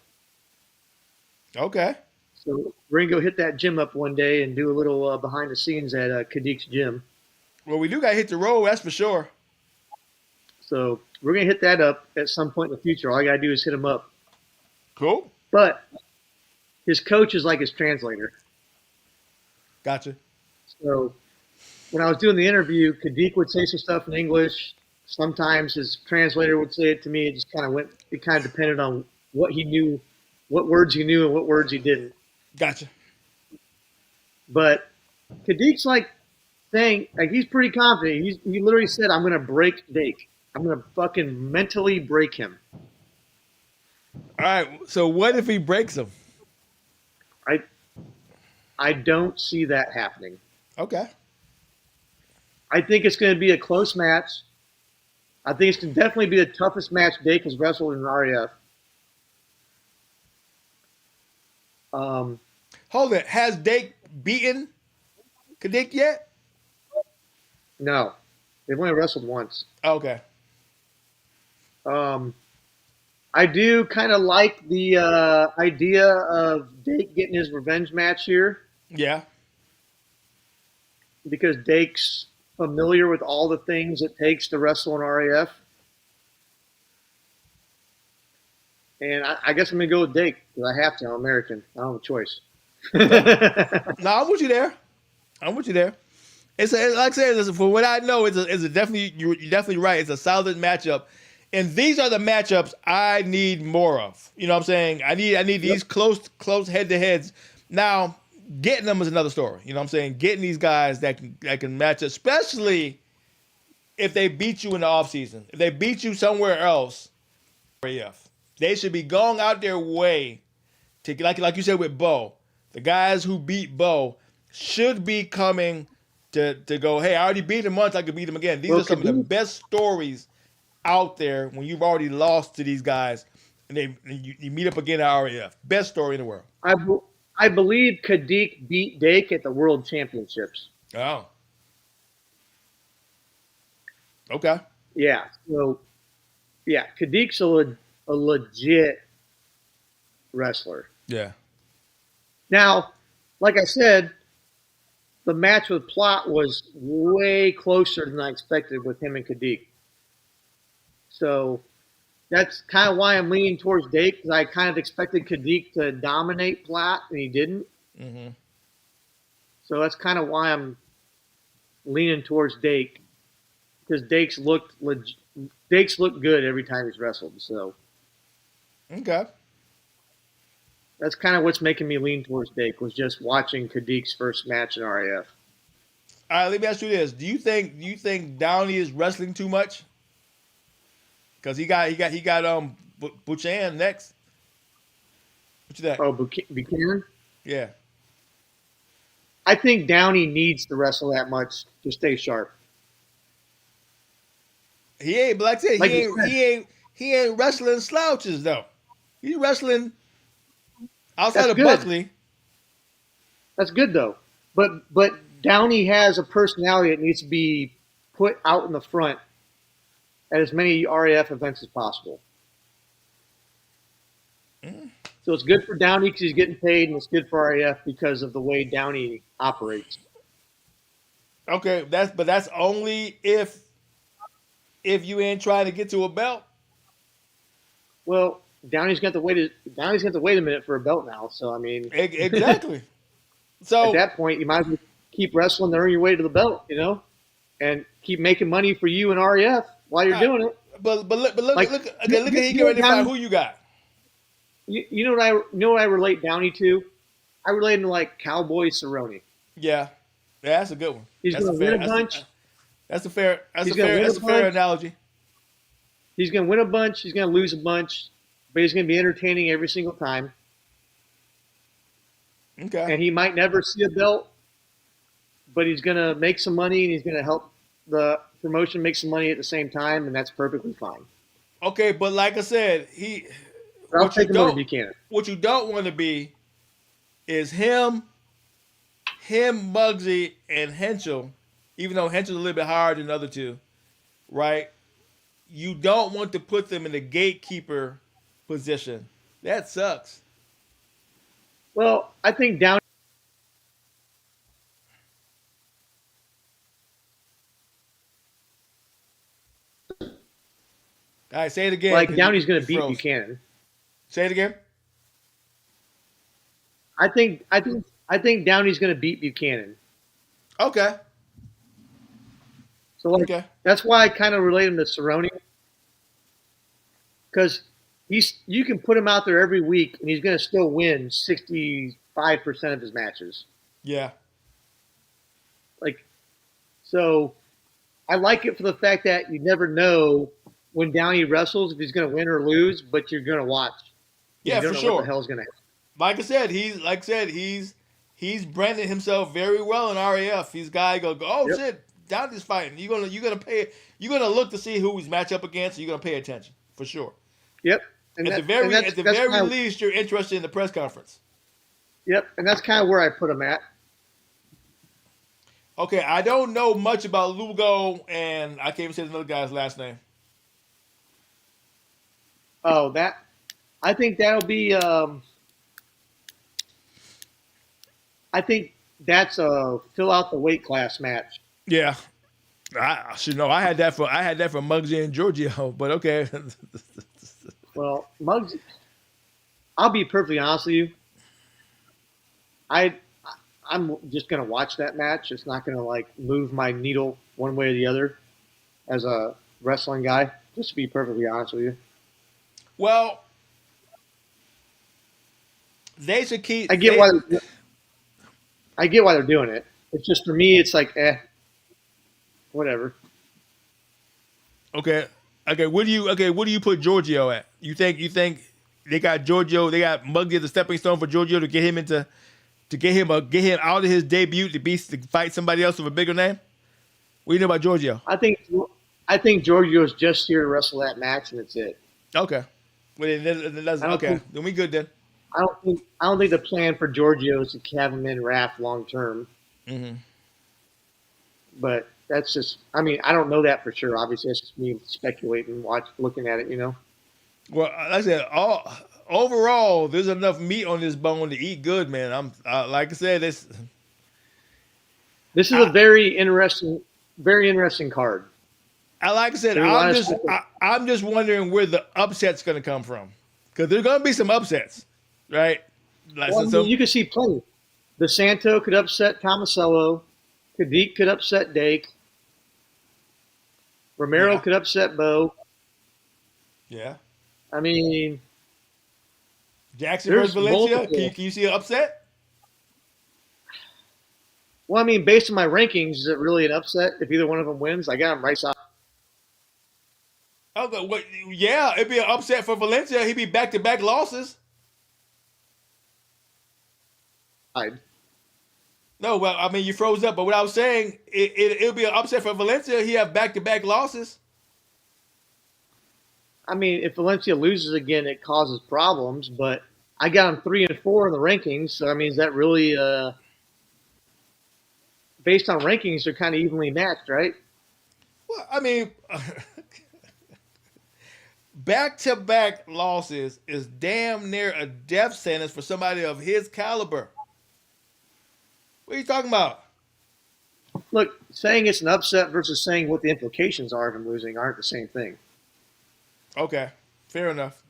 Okay. So we're going to go hit that gym up one day and do a little behind the scenes at Kadik's gym. Well, we do got to hit the road, that's for sure. So we're going to hit that up at some point in the future. All I got to do is hit him up. Cool. But his coach is like his translator. Gotcha. So when I was doing the interview, Kadik would say some stuff in English. Sometimes his translator would say it to me. It just kind of depended on what he knew, what words he knew and what words he didn't. Gotcha. But Kadik's like saying, like, he's pretty confident. He literally said, I'm going to break Dake. I'm going to fucking mentally break him. All right. So what if he breaks him? I don't see that happening. Okay. I think it's going to be a close match. I think it's going to definitely be the toughest match Dake has wrestled in REF. Hold it. Has Dake beaten Kadik yet? No. They've only wrestled once. Okay. I do kind of like the idea of Dake getting his revenge match here Yeah. because Dake's familiar with all the things it takes to wrestle in RAF. And I guess I'm going to go with Dake because I have to. I'm American. I don't have a choice. No, I'm with you there. Like I said, for what I know, it's a definitely you're definitely right. It's a solid matchup, and these are the matchups I need more of. You know what I'm saying? I need Yep. these close head to heads. Now, getting them is another story. You know what I'm saying? Getting these guys that can match, especially if they beat you in the offseason. If they beat you somewhere else, RAF, they should be going out their way to like you said with Bo. The guys who beat Bo should be coming to go, hey, I already beat him once, I could beat him again. These Well, are some of the Khabib, best stories out there when you've already lost to these guys and you meet up again at RAF. Best story in the world. I, be- I believe Kadik beat Dake at the World Championships. Oh. Okay. Yeah. So, yeah, Kadik's a legit wrestler. Yeah. Now, like I said, the match with Plot was way closer than I expected with him and Kadik. So that's kind of why I'm leaning towards Dake, because I kind of expected Kadik to dominate Platt, and he didn't. Mm-hmm. So that's kind of why I'm leaning towards Dake, because Dake's looked good every time he's wrestled. So Okay. that's kind of what's making me lean towards Dake, was just watching Kadik's first match in RAF. All right, let me ask you this: Do you think Downey is wrestling too much? Because he got Buchan next. What you think? Oh, Buchanan? Yeah. I think Downey needs to wrestle that much to stay sharp. He ain't, but like I said, Like he ain't wrestling slouches though. He's wrestling outside That's of good. Buckley. That's good though. But Downey has a personality that needs to be put out in the front at as many RAF events as possible. So it's good for Downey because he's getting paid, and it's good for RAF because of the way Downey operates. Okay, that's only if you ain't trying to get to a belt. Well, Downey's got to wait a minute for a belt now. So I mean, Exactly. So at that point, you might as well keep wrestling to earn your way to the belt, and keep making money for you and RAF while you're doing it. But look Like, at he get ready to Downey- find who you got. You know what I relate Downey to? I relate him to like Cowboy Cerrone. Yeah, that's a good one. He's That's going to win a bunch. That's a fair He's gonna win a fair bunch. analogy. He's going to win a bunch. He's going to lose a bunch, but he's going to be entertaining every single time. Okay. And he might never see a belt, but he's going to make some money, and he's going to help the promotion make some money at the same time, and that's perfectly fine. Okay, but like I said, But I'll what you take him over don't Buchanan. what you don't want to be is him, Muggsy, and Henschel. Even though Henchel's a little bit higher than the other two, right? You don't want to put them in the gatekeeper position. That sucks. Well, I think Downey. All right, say it again. Like 'cause Downey's going you to beat froze. Buchanan. Say it again. I think Downey's going to beat Buchanan. Okay. So like, Okay. that's why I kind of relate him to Cerrone, because you can put him out there every week and he's going to still win 65% of his matches. Yeah. Like, so I like it for the fact that you never know when Downey wrestles if he's going to win or lose, but you're going to watch. Yeah, you don't for know sure. What the hell's going to happen? Like I said, he's branded himself very well in RAF. He's guy go, oh Yep. shit, Downey's fighting. You're gonna look to see who he's match up against. And you're gonna pay attention for sure. Yep. And At the very least, you're interested in the press conference. Yep, and that's kind of where I put him at. Okay, I don't know much about Lugo, and I can't even say another guy's last name. Oh, I think that'll be. I think that's a fill out the weight class match. Yeah, I should know. I had that for Muggsy and Giorgio, but okay. Well, Muggs, I'll be perfectly honest with you. I I'm just gonna watch that match. It's not gonna like move my needle one way or the other as a wrestling guy. Just to be perfectly honest with you, Well, they should keep. I get why I get why they're doing it. It's just for me, it's like whatever. Okay. Okay. What do you put Giorgio at? You think they got Giorgio? They got Muggsy as a stepping stone for Giorgio to get him into to get him out of his debut to fight somebody else with a bigger name. What do you know about Giorgio? I think Giorgio is just here to wrestle that match, and it's it. Okay. Well, okay. Then we good then. I don't think the plan for Giorgio is to have him in RAF long term. Mm-hmm. But that's just, I mean, I don't know that for sure. Obviously, it's just me speculating, looking at it, you know. Well, like I said, overall, there's enough meat on this bone to eat good, man. Like I said, This is a very interesting card. Like I said, I'm just wondering where the upset's going to come from, because there's going to be some upsets, right? Like, Well, I mean, you can see plenty. DeSanto could upset Tomasello. Kadik could upset Dake. Romero could upset Bo. Yeah. I mean, Jackson versus Valencia. Can you see an upset? Well, I mean, based on my rankings, is it really an upset if either one of them wins? I got them right side. Okay, well, yeah, it'd be an upset for Valencia. He'd be back-to-back losses. No, well, I mean, you froze up, but what I was saying, it'll be an upset for Valencia. He have back-to-back losses. I mean, if Valencia loses again, it causes problems, but I got him 3 and 4 in the rankings. So, I mean, is that really based on rankings, they're kind of evenly matched, right? Well, I mean, back-to-back losses is damn near a death sentence for somebody of his caliber. What are you talking about? Look, saying it's an upset versus saying what the implications are of him losing aren't the same thing. Okay, fair enough.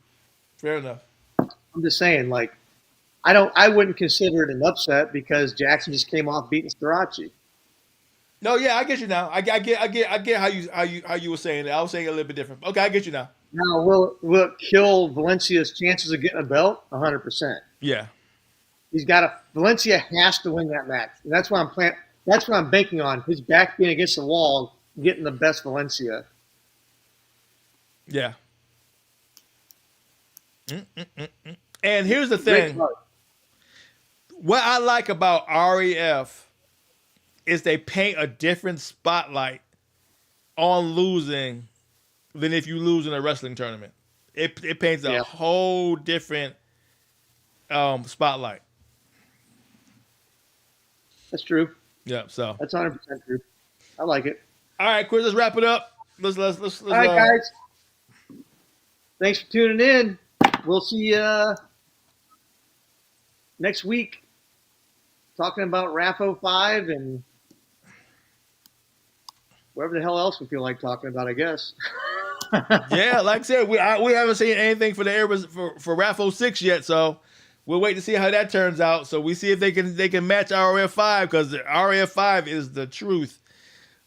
Fair enough. I'm just saying, like, I wouldn't consider it an upset because Jackson just came off beating Starachi. No, yeah, I get you now. I get how you were saying it. I was saying it a little bit different. Okay, I get you now. Now, will it kill Valencia's chances of getting a belt? 100%. Yeah. Valencia has to win that match. And that's what I'm banking on. His back being against the wall, getting the best Valencia. Yeah. And here's the thing. What I like about REF is they paint a different spotlight on losing than if you lose in a wrestling tournament. It paints a whole different spotlight. That's true. Yeah, so that's 100% true. I like it. All right, Chris, let's wrap it up. Let's all right, guys. Thanks for tuning in. We'll see you next week talking about RAF 05 and whatever the hell else we feel like talking about, I guess. Yeah, like I said, we haven't seen anything for the Airbus for RAF 06 yet, so we'll wait to see how that turns out. So we see if they can match RF 5, because RF 5 is the truth.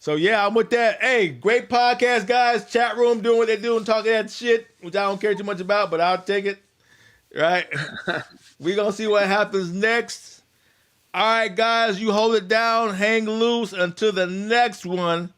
So yeah, I'm with that. Hey, great podcast, guys. Chat room doing what they're doing, talking that shit, which I don't care too much about, but I'll take it. Right? We're gonna see what happens next. All right, guys, you hold it down, hang loose until the next one.